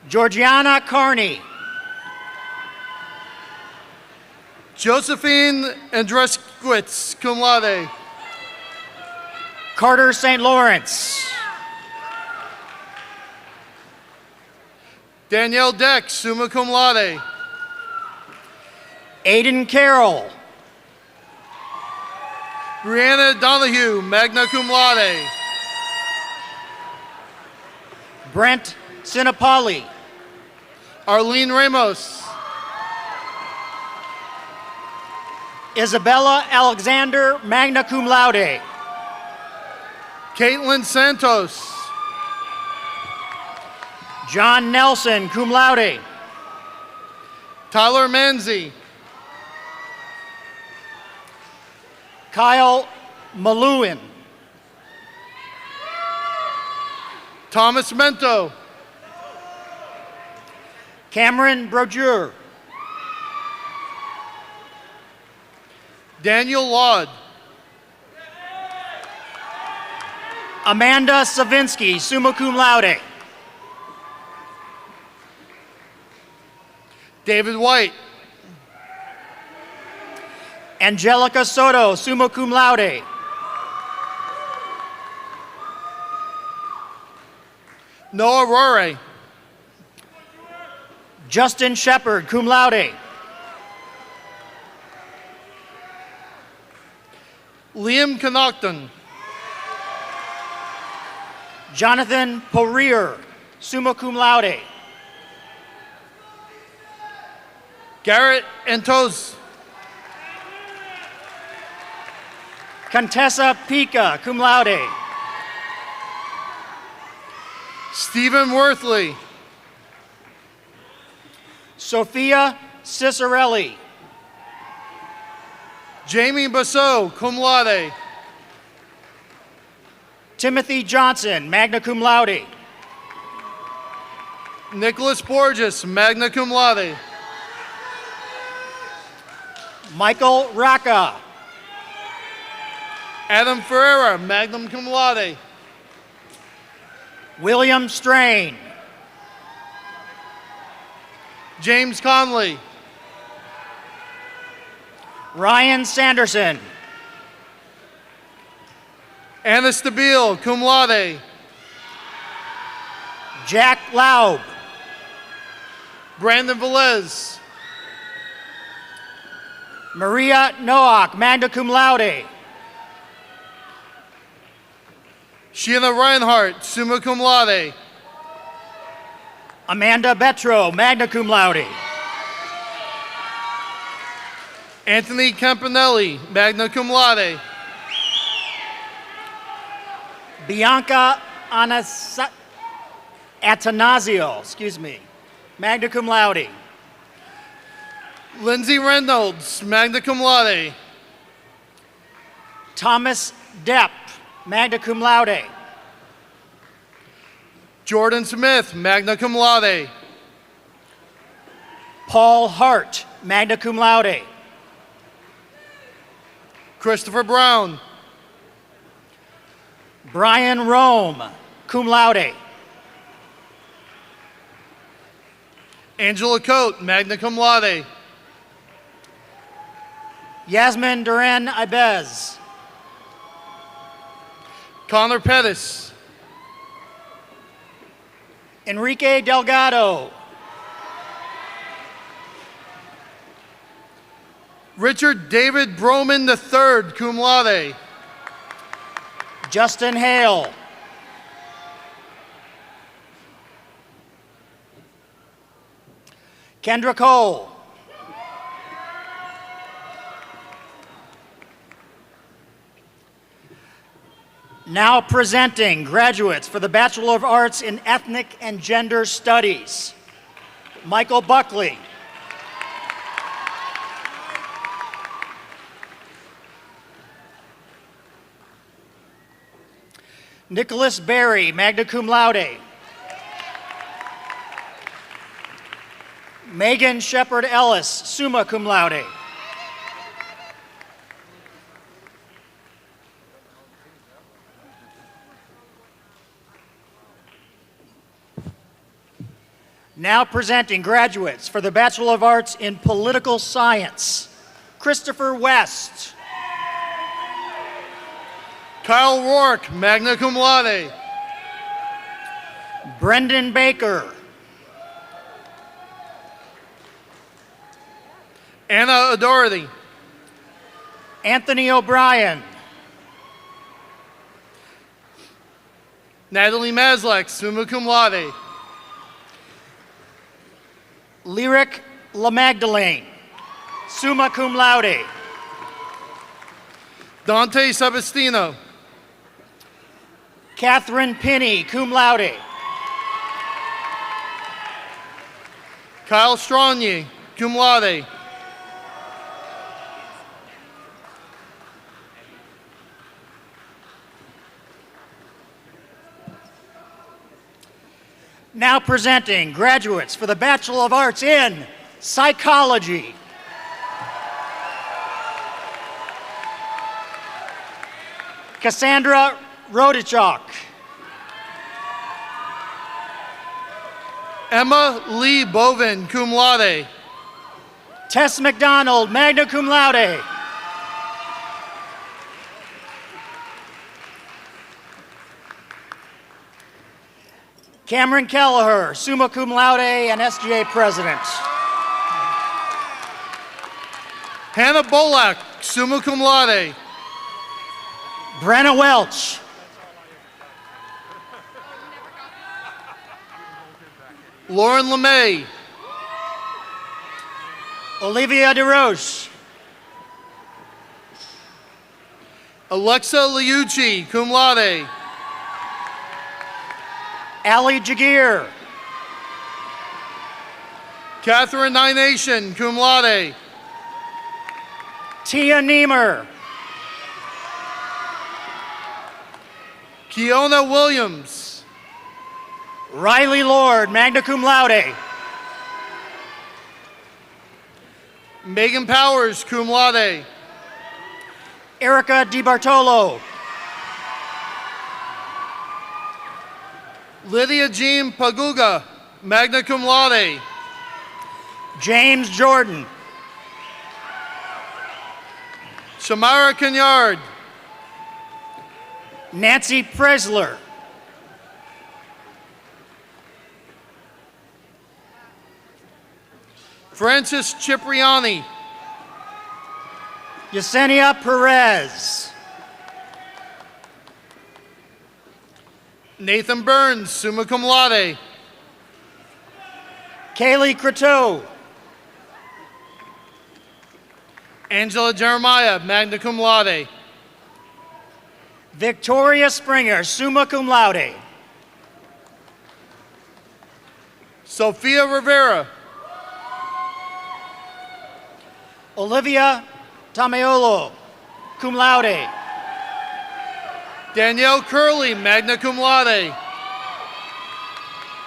Georgiana Carney. Josephine Andreskowitz, cum laude. Carter St. Lawrence. Danielle Deck, summa cum laude. Aiden Carroll. Brianna Donahue, magna cum laude. Brent Sinapali. Arlene Ramos. Isabella Alexander, magna cum laude. Caitlin Santos. John Nelson, cum laude. Tyler Manzi. Kyle Malewin. Thomas Mento. Cameron Brodeur. Daniel Laud. Amanda Savinsky, summa cum laude. David White. Angelica Soto, summa cum laude. Noah Rore. Justin Shepard, cum laude. Liam Connaughton. Jonathan Poirier, summa cum laude. Garrett Antos. Contessa Pica, cum laude. Stephen Worthley. Sophia Cicerelli. Jamie Basso, cum laude. Timothy Johnson, magna cum laude. Nicholas Borges, magna cum laude. Michael Rocca. Adam Ferreira, magna cum laude. William Strain. James Conley. Ryan Sanderson. Anna Stabile, cum laude. Jack Laub. Brandon Velez. Maria Noack, magna cum laude. Sheena Reinhardt, summa cum laude. Amanda Betro, magna cum laude. Anthony Campanelli, magna cum laude. Bianca Atanasio, magna cum laude. Lindsay Reynolds, magna cum laude. Thomas Depp, magna cum laude. Jordan Smith, magna cum laude. Paul Hart, magna cum laude. Christopher Brown. Brian Rome, cum laude. Angela Coate, magna cum laude. Yasmin Duran Ibez. Connor Pettis. Enrique Delgado. Richard David Broman III, cum laude. Justin Hale. Kendra Cole. Now presenting graduates for the Bachelor of Arts in Ethnic and Gender Studies. Michael Buckley. Nicholas Berry, magna cum laude. Megan Shepard Ellis, summa cum laude. Now presenting graduates for the Bachelor of Arts in Political Science. Christopher West. Kyle Rourke, magna cum laude. Brendan Baker. Anna O'Doherty. Anthony O'Brien. Natalie Maslek, summa cum laude. Lyric LaMagdalene, summa cum laude. Dante Sebastino. Catherine Pinney, cum laude. Kyle Stronye, cum laude. Now presenting graduates for the Bachelor of Arts in Psychology. Cassandra Rodichok. Emma Lee Bovin, cum laude. Tess McDonald, magna cum laude. Cameron Kelleher, summa cum laude and SGA president. Hannah Bolak, summa cum laude. Brenna Welch. Lauren LeMay. Olivia DeRoche. Alexa Liucci, cum laude. Ali Jagir. Catherine Nynation, cum laude. Tia Niemer. Kiona Williams. Riley Lord, magna cum laude. Megan Powers, cum laude. Erica DiBartolo. Lydia Jean Paguga, magna cum laude. James Jordan. Shamara Kenyard. Nancy Presler. Francis Cipriani. Yesenia Perez. Nathan Burns, summa cum laude. Kaylee Croteau. Angela Jeremiah, magna cum laude. Victoria Springer, summa cum laude. Sophia Rivera. Olivia Tameolo, cum laude. Danielle Curley, magna cum laude.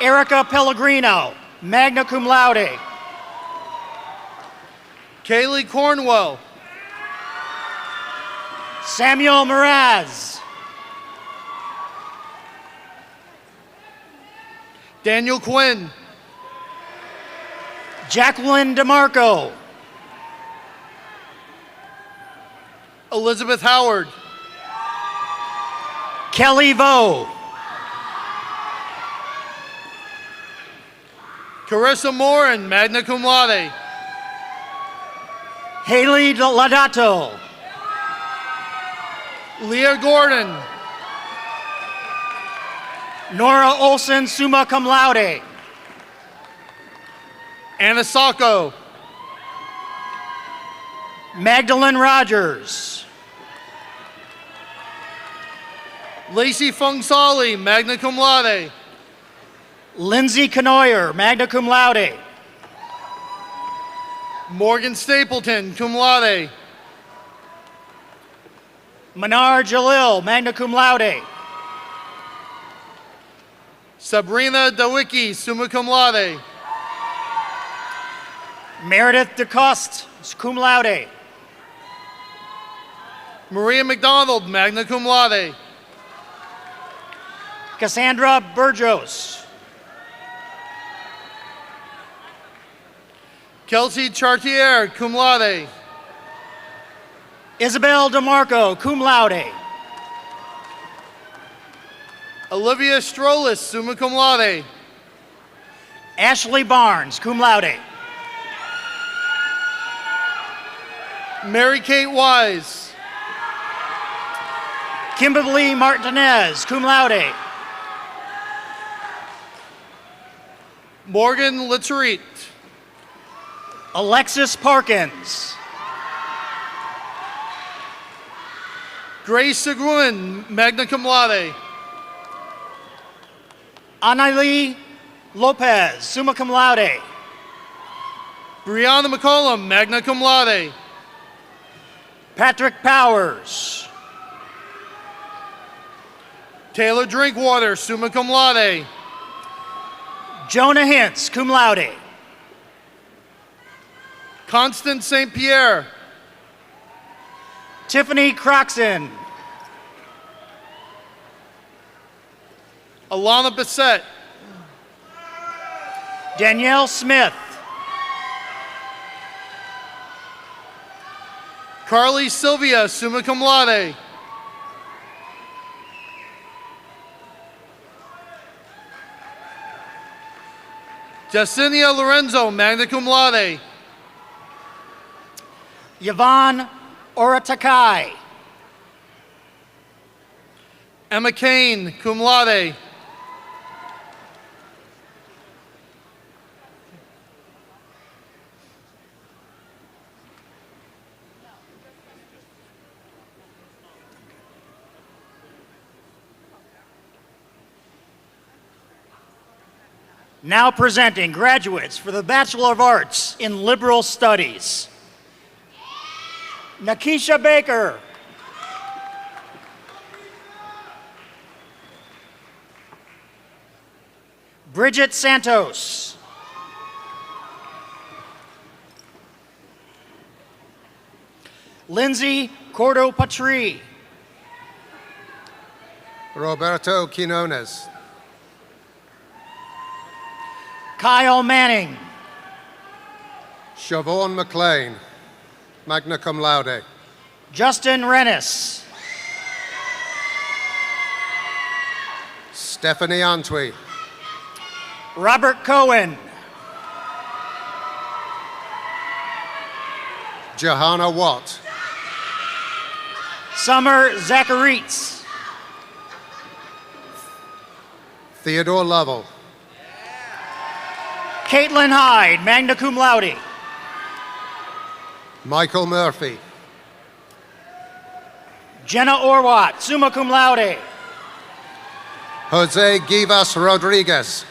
Erica Pellegrino, magna cum laude. Kaylee Cornwell. Samuel Mraz. Daniel Quinn. Jacqueline DeMarco. Elizabeth Howard. Kelly Vo. Carissa Morin, magna cum laude. Haley Ladato. Leah Gordon. Nora Olson, summa cum laude. Anna Sacco. Magdalene Rogers. Lacey Fungsali, magna cum laude. Lindsay Canoyer, magna cum laude. Morgan Stapleton, cum laude. Manar Jalil, magna cum laude. Sabrina Dawicki, summa cum laude. Meredith DeCoste, cum laude. Maria McDonald, magna cum laude. Cassandra Burgos. Kelsey Chartier, cum laude. Isabel DeMarco, cum laude. Olivia Strolis, summa cum laude. Ashley Barnes, cum laude. Mary Kate Wise. Kimberly Martinez, cum laude. Morgan Litterit. Alexis Parkins. Grace Seguin, magna cum laude. Annalie Lopez, summa cum laude. Brianna McCollum, magna cum laude. Patrick Powers. Taylor Drinkwater, summa cum laude. Jonah Hintz, cum laude. Constance St. Pierre. Tiffany Croxon. Alana Bissett. Danielle Smith. Carly Sylvia, summa cum laude. Jacinia Lorenzo, magna cum laude. Yvonne Oratakai. Emma Kane, cum laude. Now presenting graduates for the Bachelor of Arts in Liberal Studies. Nakisha Baker. Bridget Santos. Lindsay Cordo Patri. Roberto Quinones. Kyle Manning. Siobhan McLean, magna cum laude. Justin Rennis. Stephanie Antwi. Robert Cohen. Johanna Watt. Summer Zacharitz. Theodore Lovell. Caitlin Hyde, magna cum laude. Michael Murphy. Jenna Orwat, summa cum laude. Jose Givas Rodriguez.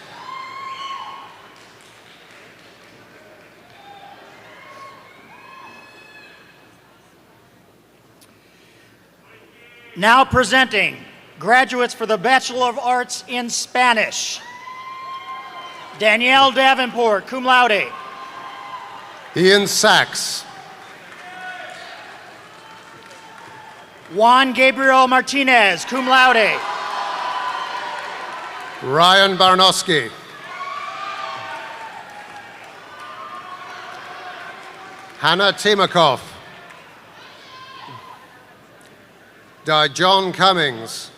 Now presenting graduates for the Bachelor of Arts in Spanish. Danielle Davenport, cum laude. Ian Sachs. Juan Gabriel Martinez, cum laude. Ryan Barnowski. Hannah Timakov. John Cummings.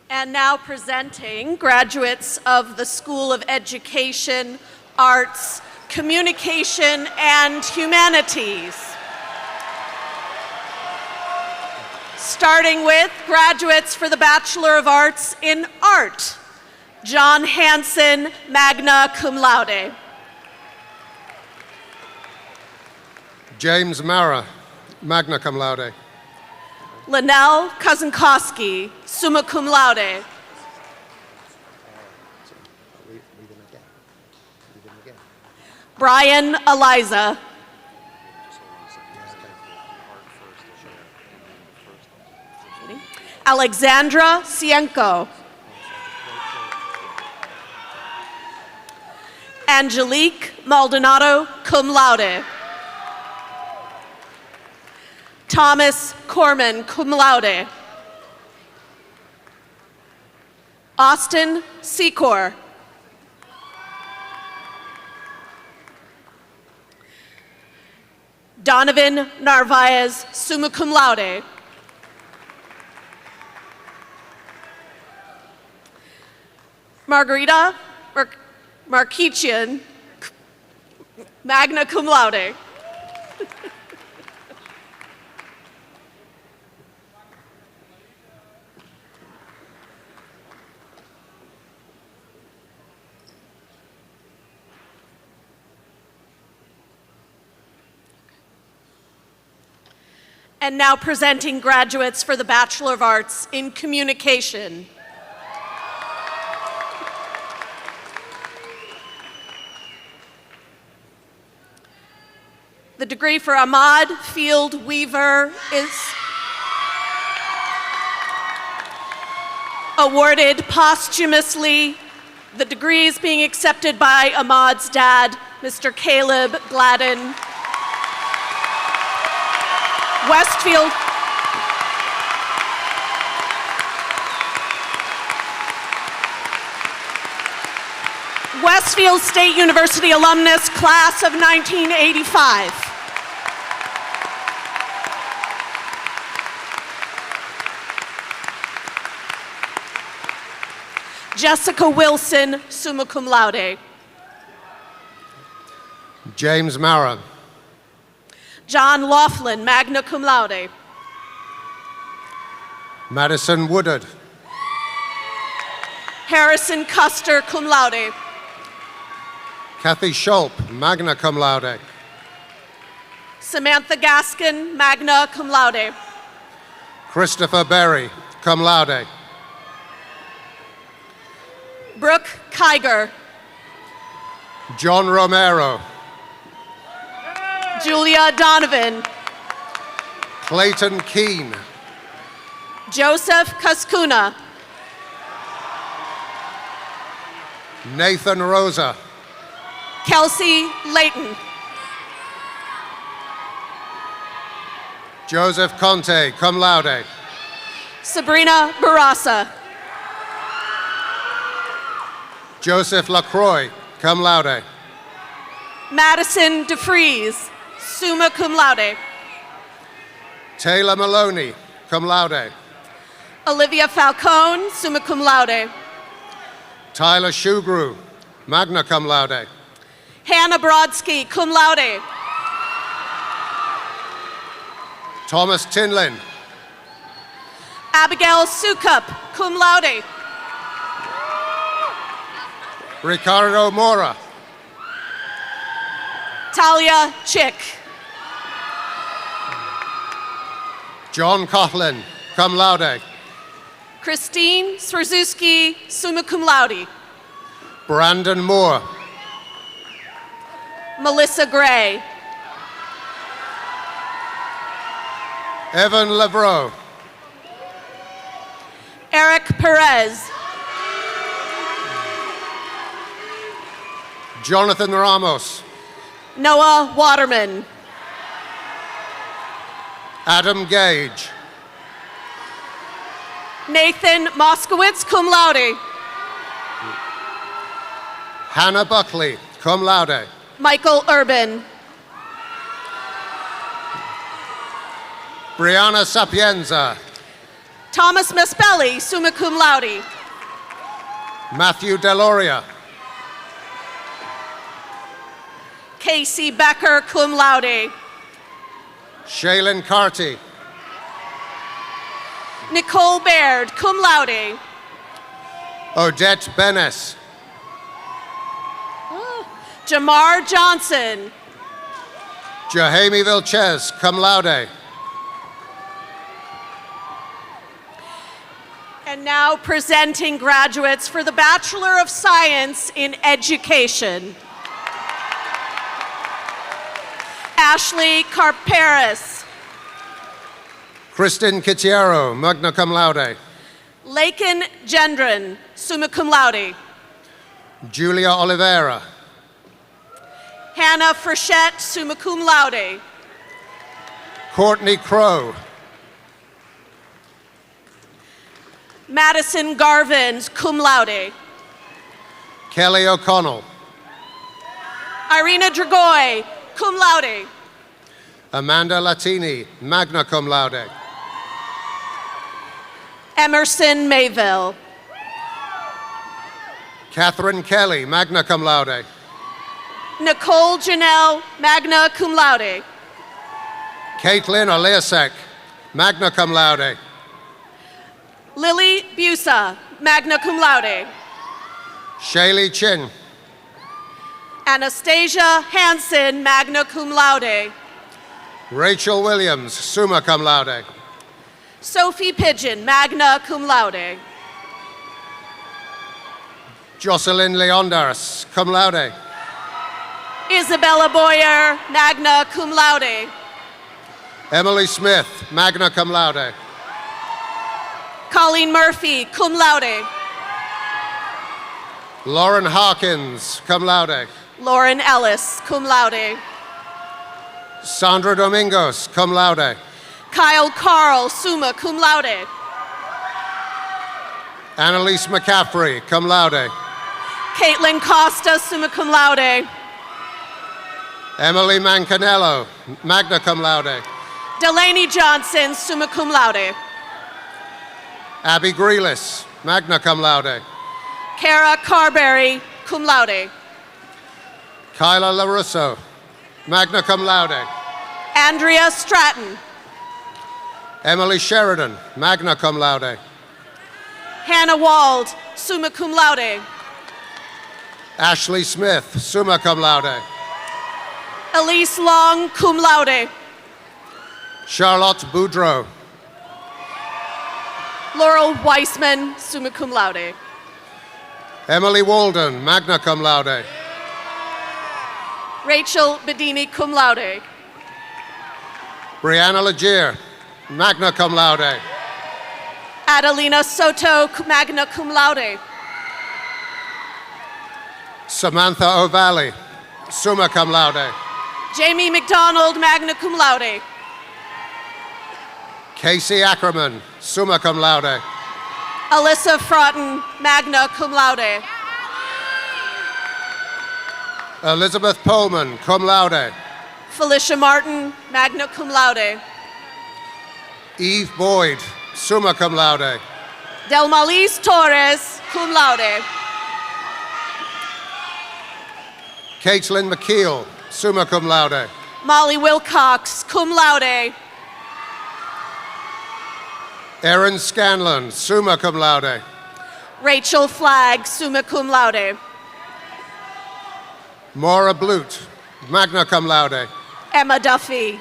And now presenting graduates of the School of Education, Arts, Communication, and Humanities. Starting with graduates for the Bachelor of Arts in Art, John Hansen, magna cum laude. James Mara, magna cum laude. Linnell Kazankowski, summa cum laude. Brian Eliza. Alexandra Cienko. Angelique Maldonado, cum laude. Thomas Corman, cum laude. Austin Secor. Donovan Narvaez, summa cum laude. Margarita Markichian, magna cum laude. And now presenting graduates for the Bachelor of Arts in Communication. The degree for Ahmad Field Weaver is awarded posthumously. The degree is being accepted by Ahmad's dad, Mr. Caleb Gladden. Westfield. Westfield State University alumnus, class of 1985. Jessica Wilson, summa cum laude. James Mara. John Laughlin, magna cum laude. Madison Woodard. Harrison Custer, cum laude. Kathy Schulp, magna cum laude. Samantha Gaskin, magna cum laude. Christopher Berry, cum laude. Brooke Kiger. John Romero. Julia Donovan. Clayton Keene. Joseph Kaskuna. Nathan Rosa. Kelsey Layton. Joseph Conte, cum laude. Sabrina Barasa. Joseph Lacroix, cum laude. Madison DeFries, summa cum laude. Taylor Maloney, cum laude. Olivia Falcone, summa cum laude. Tyler Shugru, magna cum laude. Hannah Brodsky, cum laude. Thomas Tinlin, Abigail Sukup, cum laude. Ricardo Mora, Talia Chick. John Coughlin, cum laude. Christine Swarzewski, summa cum laude. Brandon Moore, Melissa Gray. Evan Levrow, Eric Perez. Jonathan Ramos, Noah Waterman. Adam Gage, Nathan Moskowitz, cum laude. Hannah Buckley, cum laude. Michael Urban. Brianna Sapienza, Thomas Mespelli, summa cum laude. Matthew Deloria, Casey Becker, cum laude. Shaylin Carty, Nicole Baird, cum laude. Odette Benes, Jamar Johnson. Jahemi Vilches, cum laude. And now presenting graduates for the Bachelor of Science in Education. Ashley Carperis. Kristen Kitiero, magna cum laude. Lakin Gendron, summa cum laude. Julia Oliveira, Hannah Frechette, summa cum laude. Courtney Crow, Madison Garvin, cum laude. Kelly O'Connell, Irina Dragoy, cum laude. Amanda Latini, magna cum laude. Emerson Mayville. Catherine Kelly, magna cum laude. Nicole Janelle, magna cum laude. Caitlin Oleasek, magna cum laude. Lily Busa, magna cum laude. Shaylee Chin, Anastasia Hansen, magna cum laude. Rachel Williams, summa cum laude. Sophie Pigeon, magna cum laude. Jocelyn Leondars, cum laude. Isabella Boyer, magna cum laude. Emily Smith, magna cum laude. Colleen Murphy, cum laude. Lauren Hawkins, cum laude. Lauren Ellis, cum laude. Sandra Domingos, cum laude. Kyle Carl, summa cum laude. Annalise McCaffrey, cum laude. Caitlin Costa, summa cum laude. Emily Mancanello, magna cum laude. Delaney Johnson, summa cum laude. Abby Grealis, magna cum laude. Kara Carberry, cum laude. Kyla LaRusso, magna cum laude. Andrea Stratton. Emily Sheridan, magna cum laude. Hannah Wald, summa cum laude. Ashley Smith, summa cum laude. Elise Long, cum laude. Charlotte Boudreau, Laurel Weissman, summa cum laude. Emily Walden, magna cum laude. Rachel Bedini, cum laude. Brianna Legier, magna cum laude. Adelina Soto, magna cum laude. Samantha O'Valley, summa cum laude. Jamie McDonald, magna cum laude. Casey Ackerman, summa cum laude. Alyssa Fraughton, magna cum laude. Elizabeth Pullman, cum laude. Felicia Martin, magna cum laude. Eve Boyd, summa cum laude. Delmalise Torres, cum laude. Caitlin McKeel, summa cum laude. Molly Wilcox, cum laude. Erin Scanlon, summa cum laude. Rachel Flagg, summa cum laude. Maura Blute, magna cum laude. Emma Duffy.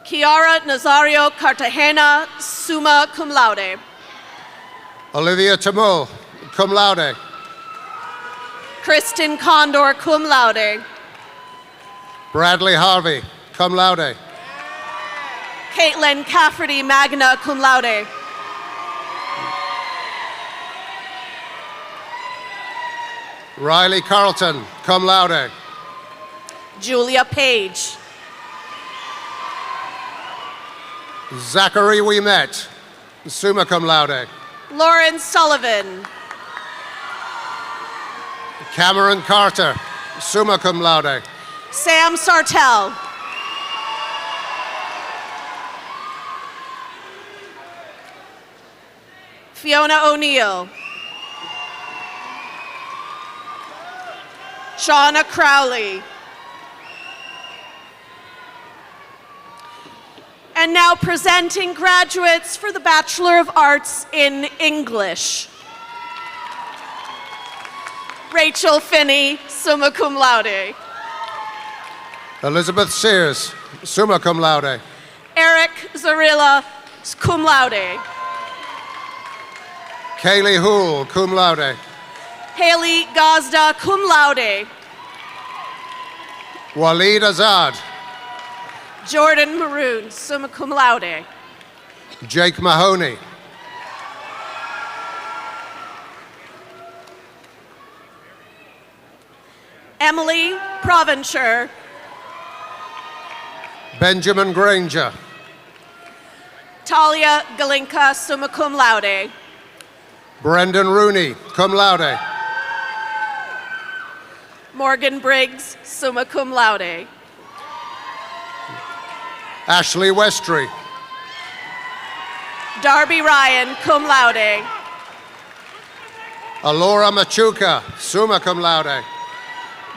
Kiara Nazario Cartagena, summa cum laude. Olivia Tamul, cum laude. Kristen Condor, cum laude. Bradley Harvey, cum laude. Caitlin Cafferty, magna cum laude. Riley Carlton, cum laude. Julia Page. Zachary Ouimet, summa cum laude. Lauren Sullivan. Cameron Carter, summa cum laude. Sam Sartell. Fiona O'Neill. Shauna Crowley. And now presenting graduates for the Bachelor of Arts in English. Rachel Finney, summa cum laude. Elizabeth Sears, summa cum laude. Eric Zarilla, cum laude. Kaylee Houle, cum laude. Haley Gazda, cum laude. Waleed Azad. Jordan Maroon, summa cum laude. Jake Mahoney. Emily Provencher. Benjamin Granger. Talia Galinka, summa cum laude. Brendan Rooney, cum laude. Morgan Briggs, summa cum laude. Ashley Westry. Darby Ryan, cum laude. Alora Machuca, summa cum laude.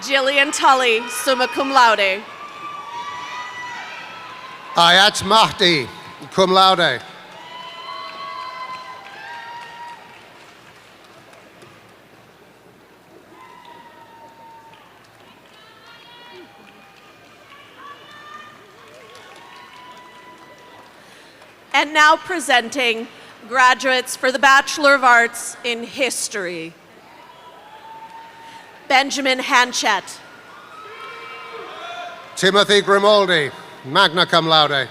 Jillian Tully, summa cum laude. Ayat Mahdi, cum laude. And now presenting graduates for the Bachelor of Arts in History. Benjamin Hanchett. Timothy Grimaldi, magna cum laude.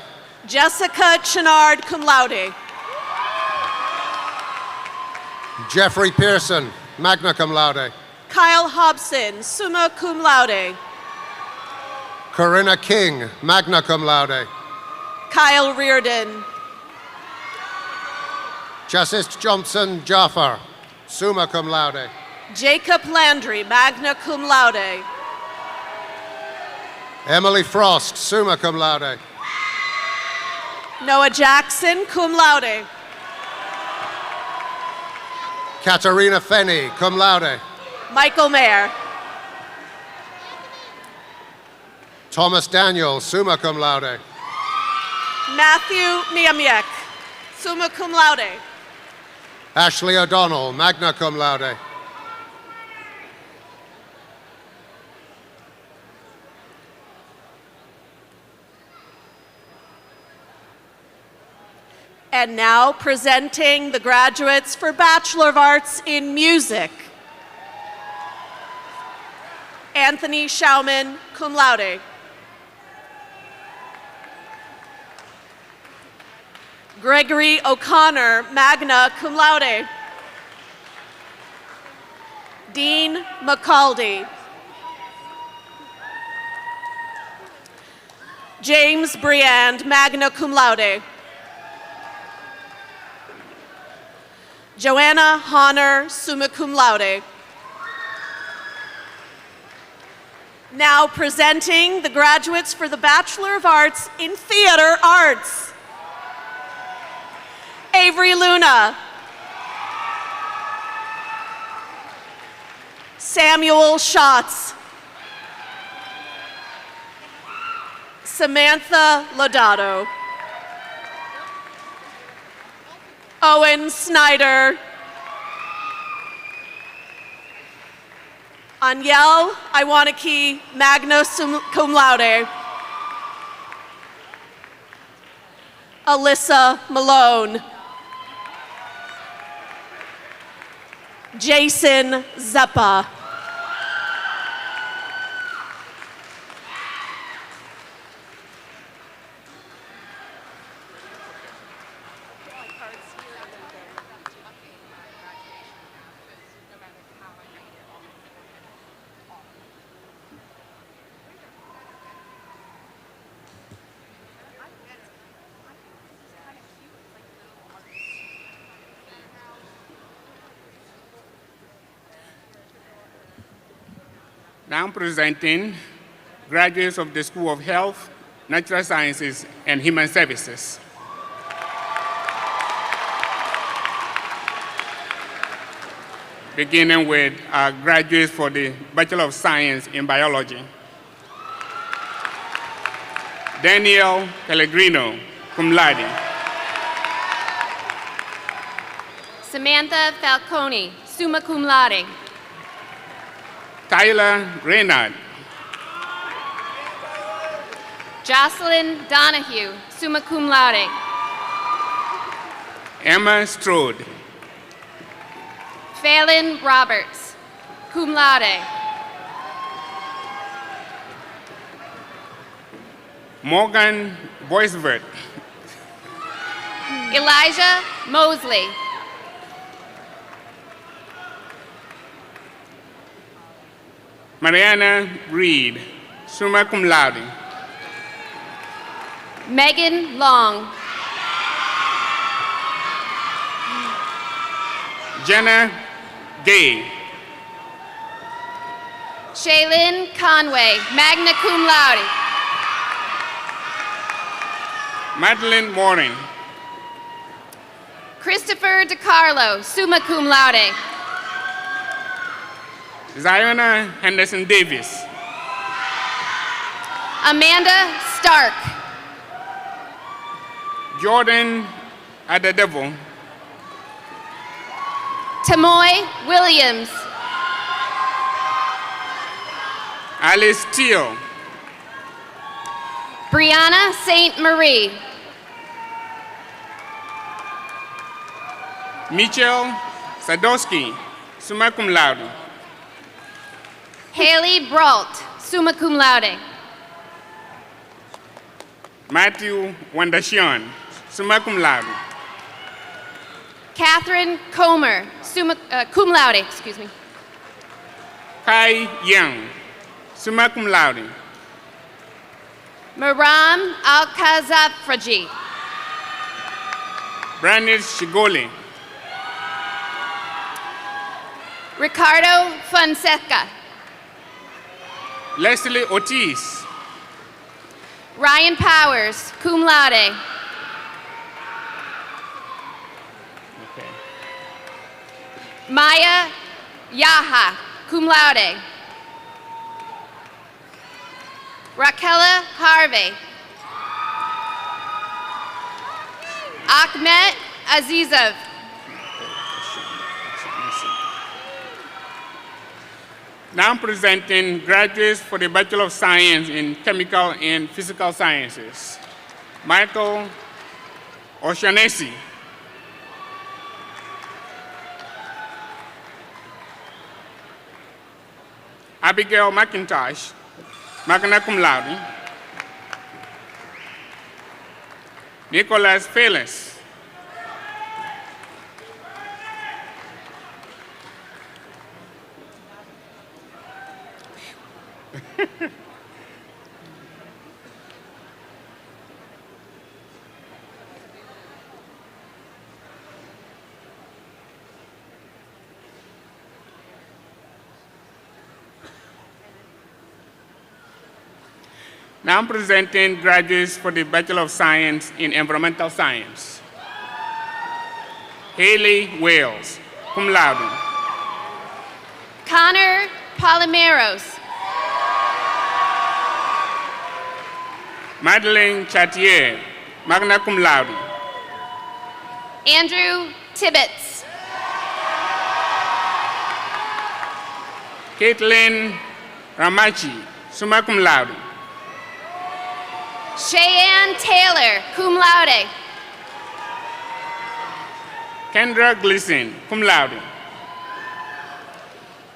Jessica Chenard, cum laude. Jeffrey Pearson, magna cum laude. Kyle Hobson, summa cum laude. Corinna King, magna cum laude. Kyle Reardon. Justice Johnson Jaffer, summa cum laude. Jacob Landry, magna cum laude. Emily Frost, summa cum laude. Noah Jackson, cum laude. Katarina Fenney, cum laude. Michael Mayer. Thomas Daniel, summa cum laude. Matthew Miamiek, summa cum laude. Ashley O'Donnell, magna cum laude. And now presenting the graduates for Bachelor of Arts in Music. Anthony Schauman, cum laude. Gregory O'Connor, magna cum laude. Dean McCaldy. James Briand, magna cum laude. Joanna Honor, summa cum laude. Now presenting the graduates for the Bachelor of Arts in Theater Arts. Avery Luna. Samuel Schatz. Samantha Lodato. Owen Snyder. Anyel Iwaniki, magna cum laude. Alyssa Malone. Jason Zeppa. Now I'm presenting graduates of the School of Health, Natural Sciences, and Human Services. Beginning with graduates for the Bachelor of Science in Biology. Daniel Pellegrino, cum laude. Samantha Falcone, summa cum laude. Tyler Reynard. Jocelyn Donahue, summa cum laude. Emma Strode. Phelan Roberts, cum laude. Morgan Boisvert. Elijah Mosley. Mariana Reed, summa cum laude. Megan Long. Jenna Gay. Shaylin Conway, magna cum laude. Madeline Warren. Christopher DiCarlo, summa cum laude. Ziona Henderson Davis. Amanda Stark. Jordan Adedevo. Tamoy Williams. Alice Teal. Brianna St. Marie. Mitchell Sadowski, summa cum laude. Haley Brault, summa cum laude. Matthew Wandashian, summa cum laude. Catherine Comer, cum laude, excuse me. Kai Young, summa cum laude. Maram Alcazafraji. Brandis Shigoli. Ricardo Fonseca. Leslie Ortiz. Ryan Powers, cum laude. Okay. Maya Yaha, cum laude. Raquela Harvey. Ahmed Azizov. Now I'm presenting graduates for the Bachelor of Science in Chemical and Physical Sciences. Michael Oshanesi. Abigail McIntosh, magna cum laude. Nicholas Felis. Now I'm presenting graduates for the Bachelor of Science in Environmental Science. Haley Wales, cum laude. Connor Palomeros. Madeline Chatier, magna cum laude. Andrew Tibbetts. Caitlin Ramachi, summa cum laude. Cheyenne Taylor, cum laude. Kendra Gleason, cum laude.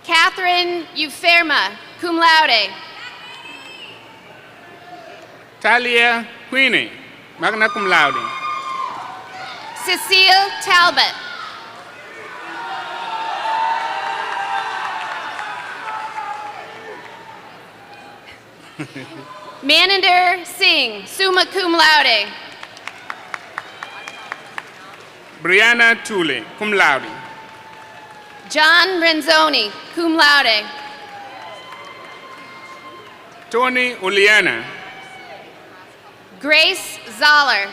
Catherine Uferma, cum laude. Talia Queenie, magna cum laude. Cecile Talbot. Maninder Singh, summa cum laude. Brianna Thule, cum laude. John Renzoni, cum laude. Tony Uliana, Grace Zoller.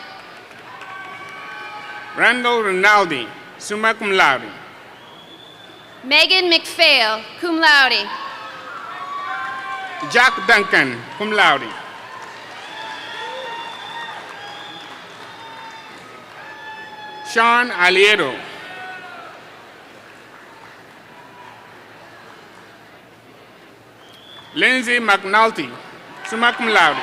Randall Rinaldi, summa cum laude. Megan McPhail, cum laude. Jack Duncan, cum laude. Sean Aliero. Lindsay McNulty, summa cum laude.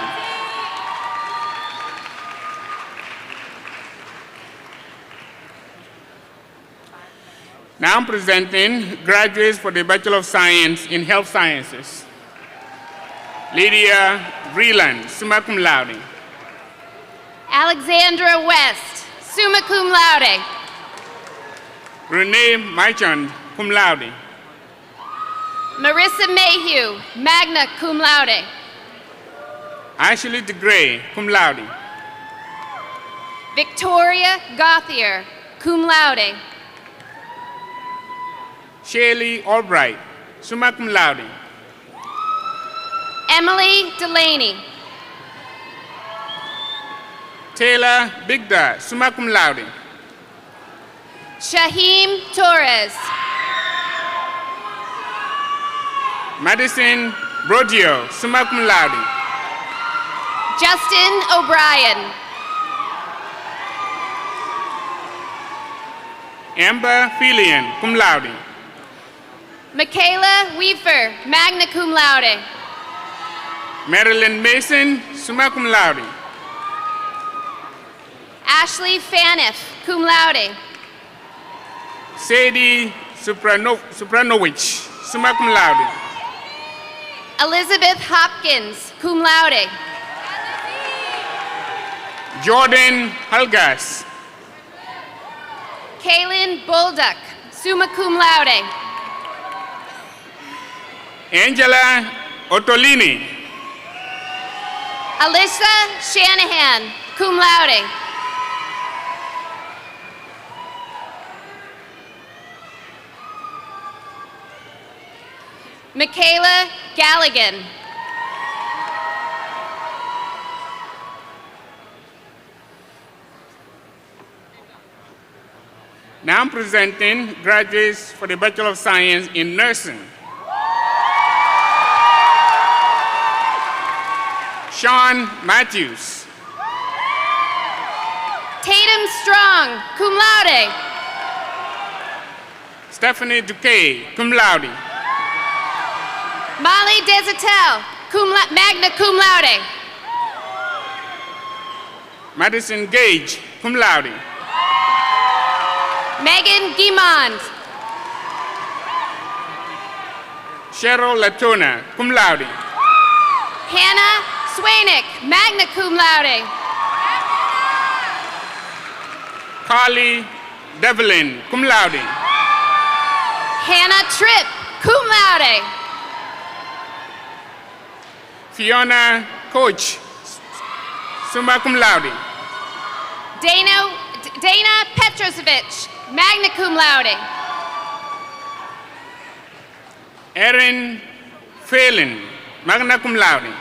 Now I'm presenting graduates for the Bachelor of Science in Health Sciences. Lydia Vreeland, summa cum laude. Alexandra West, summa cum laude. Renee Maichand, cum laude. Marissa Mayhew, magna cum laude. Ashley DeGray, cum laude. Victoria Gauthier, cum laude. Shaylee Albright, summa cum laude. Emily Delaney. Taylor Bigda, summa cum laude. Shaheem Torres. Madison Brodio, summa cum laude. Justin O'Brien. Amber Filian, cum laude. Michaela Weaver, magna cum laude. Marilyn Mason, summa cum laude. Ashley Faniff, cum laude. Sadie Supranovich, summa cum laude. Elizabeth Hopkins, cum laude. Jordan Halgas. Kaylin Bolduck, summa cum laude. Angela Ottolini. Alyssa Shanahan, cum laude. Michaela Galligan. Now I'm presenting graduates for the Bachelor of Science in Nursing. Sean Matthews. Tatum Strong, cum laude. Stephanie Duque, cum laude. Molly Desatel, magna cum laude. Madison Gage, cum laude. Megan Guimond. Cheryl Latona, cum laude. Hannah Swanick, magna cum laude. Carly Devlin, cum laude. Hannah Tripp, cum laude. Fiona Coach, summa cum laude. Dana Petrosevich, magna cum laude. Erin Phelan, magna cum laude.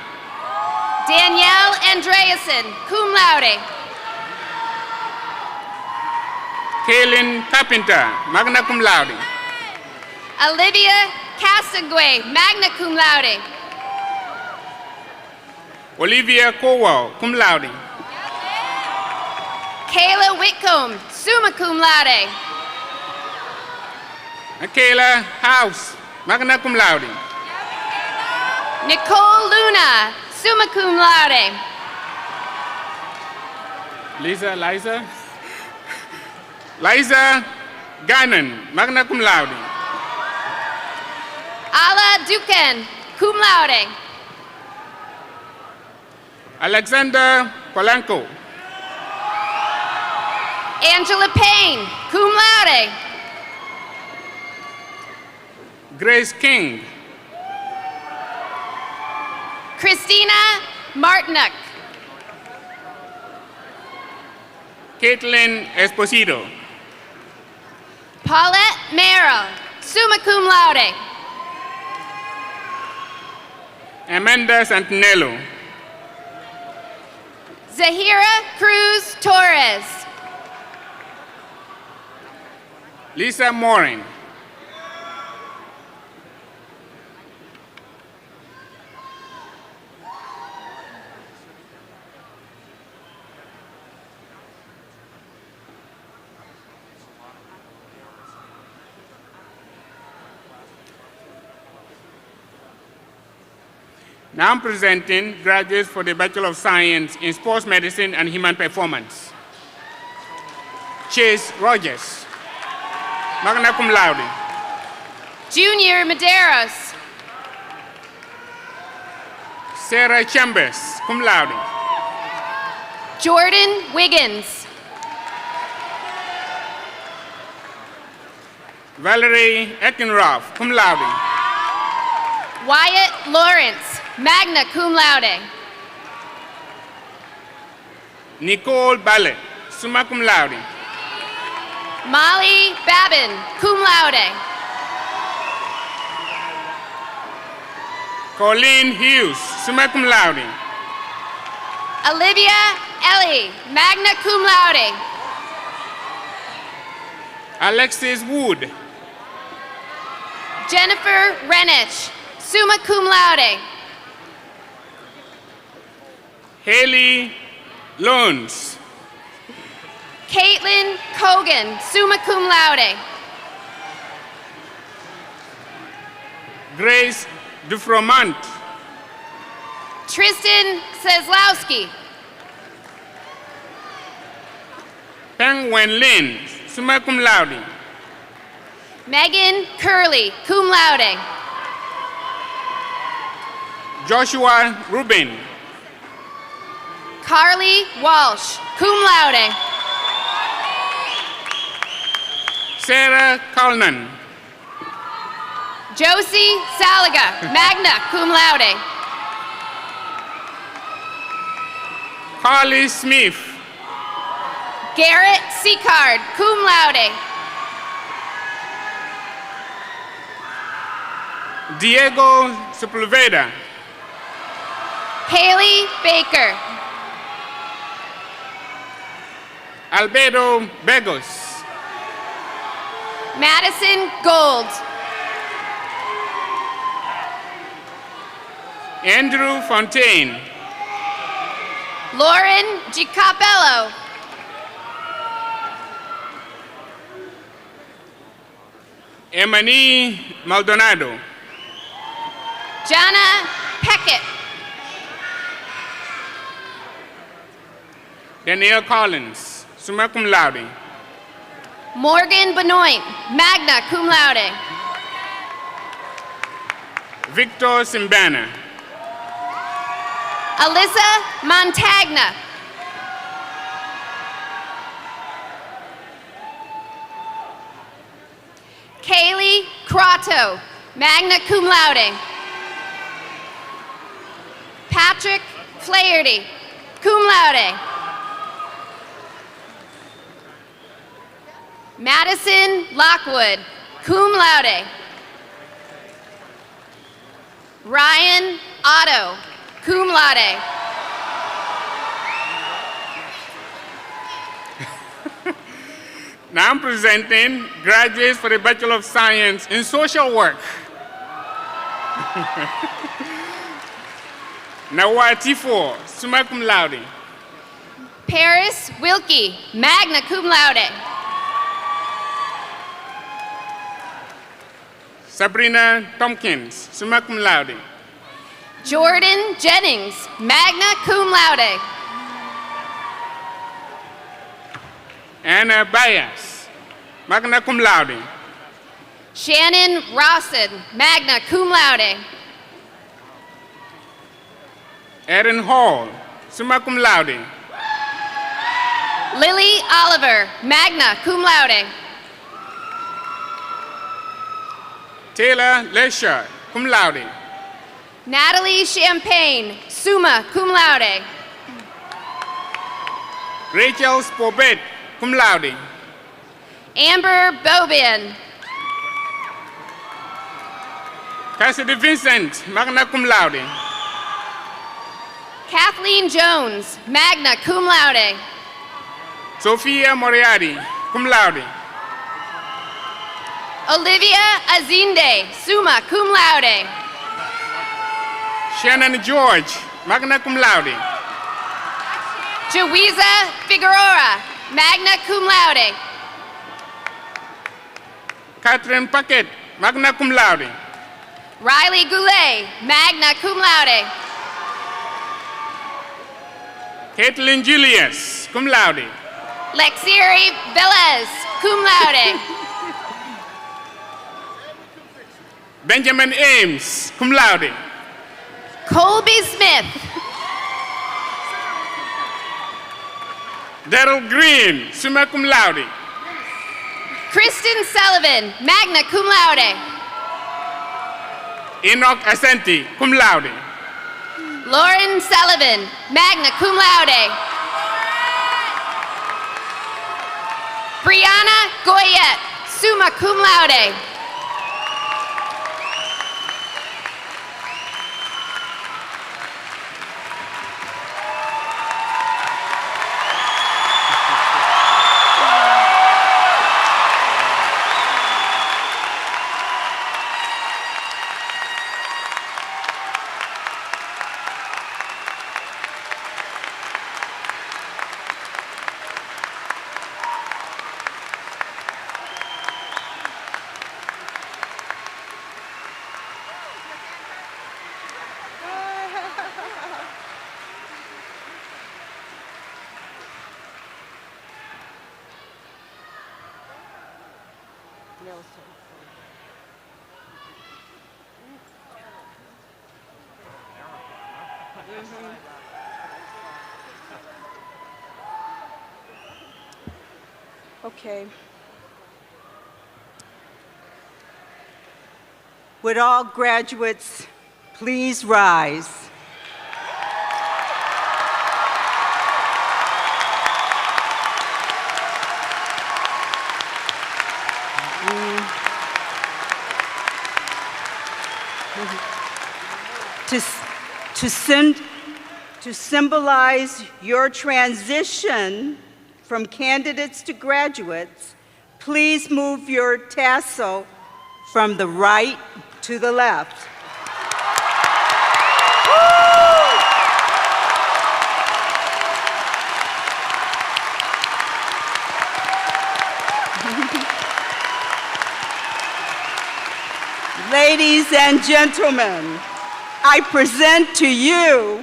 Danielle Andreasen, cum laude. Kaylin Carpenter, magna cum laude. Olivia Casagway, magna cum laude. Olivia Cowell, cum laude. Kayla Whitcomb, summa cum laude. Michaela House, magna cum laude. Nicole Luna, summa cum laude. Liza Gannon, magna cum laude. Ala Duken, cum laude. Alexander Polanco. Angela Payne, cum laude. Grace King. Christina Martinuk. Caitlin Esposito. Paulette Merrill, summa cum laude. Amanda Santinello. Zahira Cruz Torres. Lisa Morin. Now I'm presenting graduates for the Bachelor of Science in Sports Medicine and Human Performance. Chase Rogers, magna cum laude. Junior Medeiros. Sarah Chambers, cum laude. Jordan Wiggins. Valerie Eckenroth, cum laude. Wyatt Lawrence, magna cum laude. Nicole Ballet, summa cum laude. Molly Babin, cum laude. Colleen Hughes, summa cum laude. Olivia Ellie, magna cum laude. Alexis Wood. Jennifer Renich, summa cum laude. Haley Loans. Caitlin Cogan, summa cum laude. Grace Dufromont. Tristan Seslowski. Peng Wen Lin, summa cum laude. Megan Curley, cum laude. Joshua Rubin. Carly Walsh, cum laude. Sarah Cullinan. Josie Salaga, magna cum laude. Carly Smith. Garrett Sicard, cum laude. Diego Sepulveda. Haley Baker. Albedo Begos. Madison Gold. Andrew Fontaine. Lauren Gicapello. Emani Maldonado. Jana Peckett. Danielle Collins, summa cum laude. Morgan Benoit, magna cum laude. Victor Simbana. Alyssa Montagna. Kaylee Crato, magna cum laude. Patrick Flaherty, cum laude. Madison Lockwood, cum laude. Ryan Otto, cum laude. Now I'm presenting graduates for the Bachelor of Science in Social Work. Nawati 4, summa cum laude. Paris Wilkie, magna cum laude. Sabrina Tompkins, summa cum laude. Jordan Jennings, magna cum laude. Anna Bias, magna cum laude. Shannon Rawson, magna cum laude. Erin Hall, summa cum laude. Lily Oliver, magna cum laude. Taylor Lesher, cum laude. Natalie Champagne, summa cum laude. Rachel Spobet, cum laude. Amber Bobin, Cassidy Vincent, magna cum laude. Kathleen Jones, magna cum laude. Sophia Moriarty, cum laude. Olivia Azinde, summa cum laude. Shannon George, magna cum laude. Joiza Figueroa, magna cum laude. Catherine Paquette, magna cum laude. Riley Goulet, magna cum laude. Caitlin Julius, cum laude. Lexiri Velez, cum laude. Benjamin Ames, cum laude. Colby Smith, Daryl Green, summa cum laude. Kristen Sullivan, magna cum laude. Enoch Asenti, cum laude. Lauren Sullivan, magna cum laude. Brianna Goyette, summa cum laude. Okay. Would all graduates please rise? To symbolize your transition from candidates to graduates, please move your tassel from the right to the left. Ladies and gentlemen, I present to you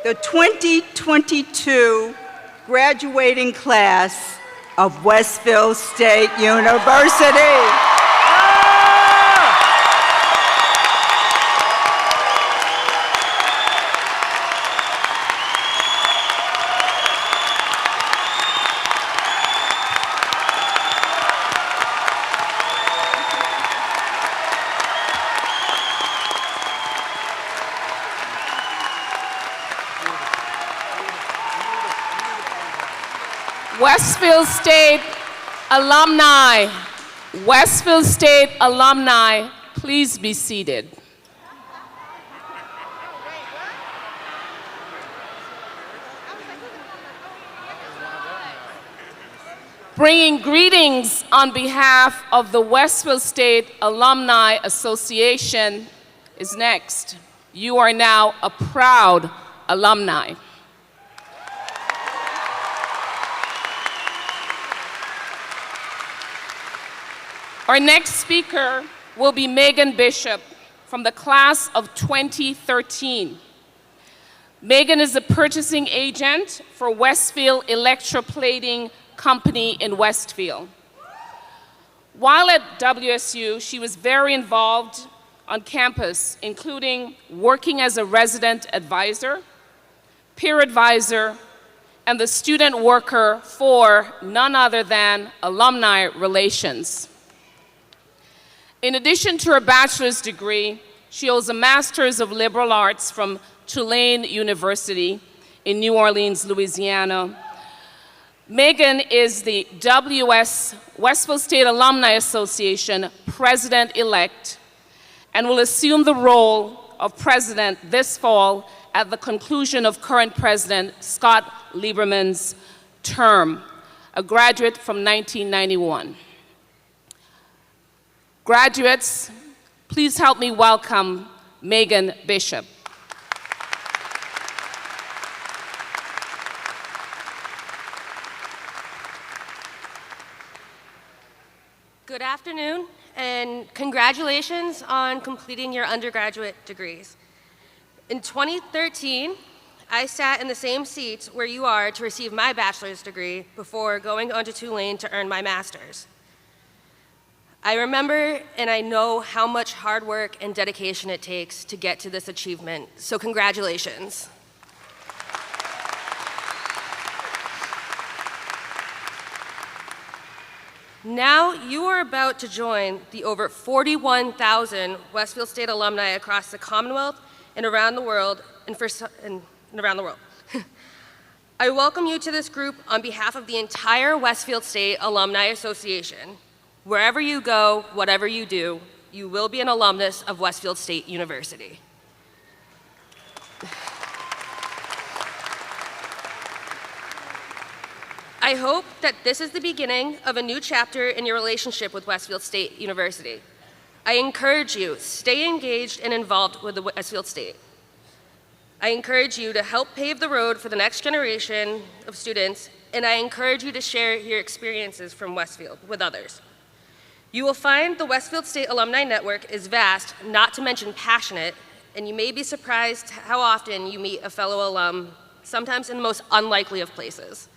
the 2022 graduating class of Westfield State University. Westfield State alumni, please be seated. Bringing greetings on behalf of the Westfield State Alumni Association is next. You are now a proud alumni. Our next speaker will be Megan Bishop from the class of 2013. Megan is a purchasing agent for Westfield Electroplating Company in Westfield. While at WSU, she was very involved on campus, including working as a resident advisor, peer advisor, and the student worker for none other than alumni relations. In addition to her bachelor's degree, she holds a master's of liberal arts from Tulane University in New Orleans, Louisiana. Megan is the Westfield State Alumni Association president-elect and will assume the role of president this fall at the conclusion of current president Scott Lieberman's term, a graduate from 1991. Graduates, please help me welcome Megan Bishop. Good afternoon, and congratulations on completing your undergraduate degrees. In 2013, I sat in the same seat where you are to receive my bachelor's degree before going on to Tulane to earn my master's. I remember and I know how much hard work and dedication it takes to get to this achievement, so congratulations. Now you are about to join the over 41,000 Westfield State alumni across the Commonwealth and around the world, I welcome you to this group on behalf of the entire Westfield State Alumni Association. Wherever you go, whatever you do, you will be an alumnus of Westfield State University. I hope that this is the beginning of a new chapter in your relationship with Westfield State University. I encourage you, stay engaged and involved with the Westfield State. I encourage you to help pave the road for the next generation of students, and I encourage you to share your experiences from Westfield with others. You will find the Westfield State Alumni Network is vast, not to mention passionate, and you may be surprised how often you meet a fellow alum, sometimes in the most unlikely of places.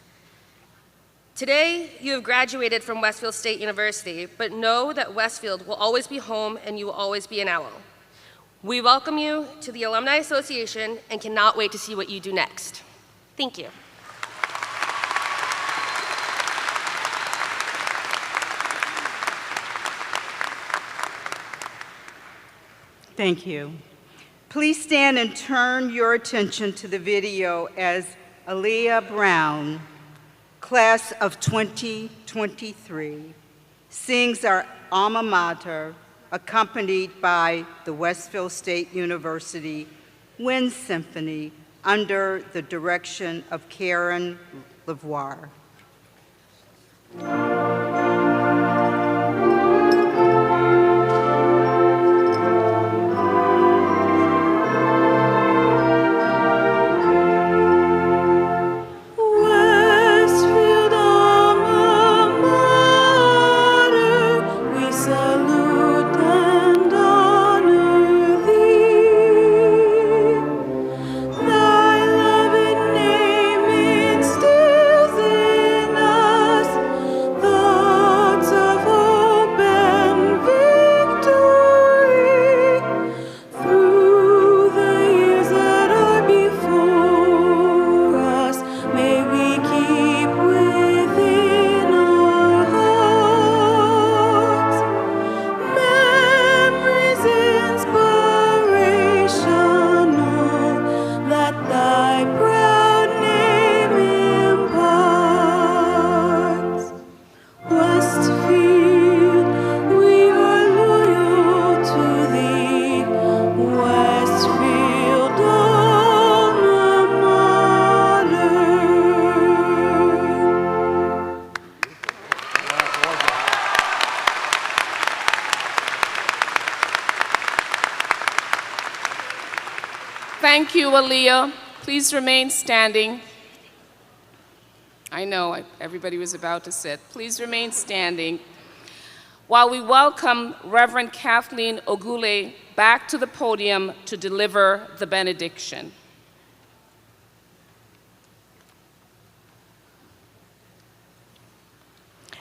Today, you have graduated from Westfield State University, but know that Westfield will always be home and you will always be an owl. We welcome you to the Alumni Association and cannot wait to see what you do next. Thank you. Thank you. Please stand and turn your attention to the video as Aaliyah Brown, class of 2023, sings our alma mater, accompanied by the Westfield State University Wind Symphony under the direction of Karen Lavoie. The Thank you, Aaliyah. Please remain standing. I know, everybody was about to sit. Please remain standing while we welcome Reverend Kathleen Ogule back to the podium to deliver the benediction.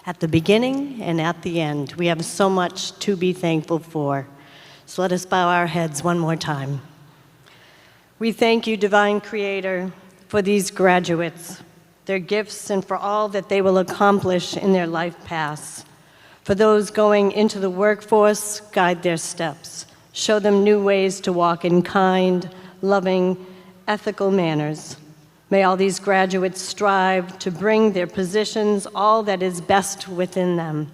At the beginning and at the end, we have so much to be thankful for. So let us bow our heads one more time. We thank you, Divine Creator, for these graduates, their gifts, and for all that they will accomplish in their life paths. For those going into the workforce, guide their steps. Show them new ways to walk in kind, loving, ethical manners. May all these graduates strive to bring their positions all that is best within them.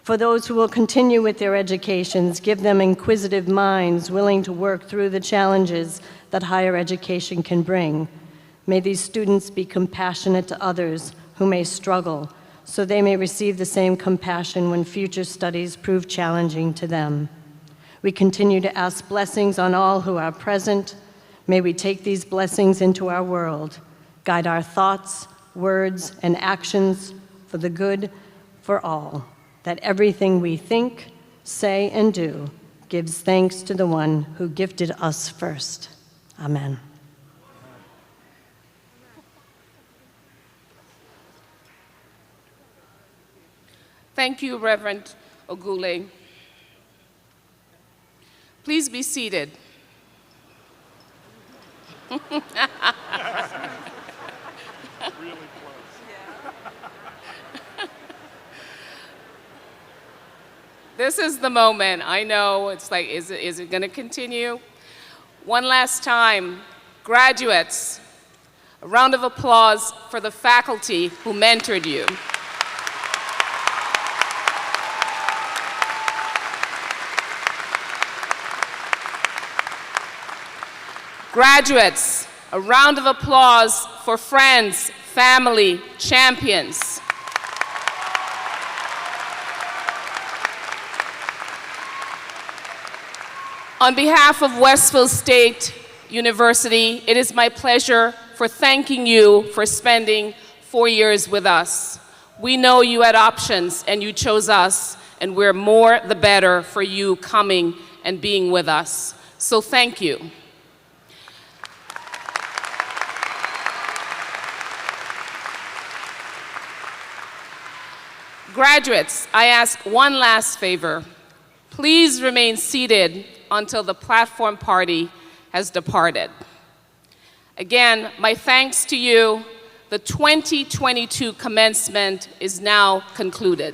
For those who will continue with their educations, give them inquisitive minds willing to work through the challenges that higher education can bring. May these students be compassionate to others who may struggle, so they may receive the same compassion when future studies prove challenging to them. We continue to ask blessings on all who are present. May we take these blessings into our world, guide our thoughts, words, and actions for the good for all, that everything we think, say, and do gives thanks to the one who gifted us first. Amen. Thank you, Reverend Ogule. Please be seated. This is the moment. I know, it's like, is it going to continue? One last time, graduates, a round of applause for the faculty who mentored you. Graduates, a round of applause for friends, family, champions. On behalf of Westfield State University, it is my pleasure for thanking you for spending 4 years with us. We know you had options and you chose us, and we're more the better for you coming and being with us. So thank you. Graduates, I ask one last favor. Please remain seated until the platform party has departed. Again, my thanks to you. The 2022 commencement is now concluded.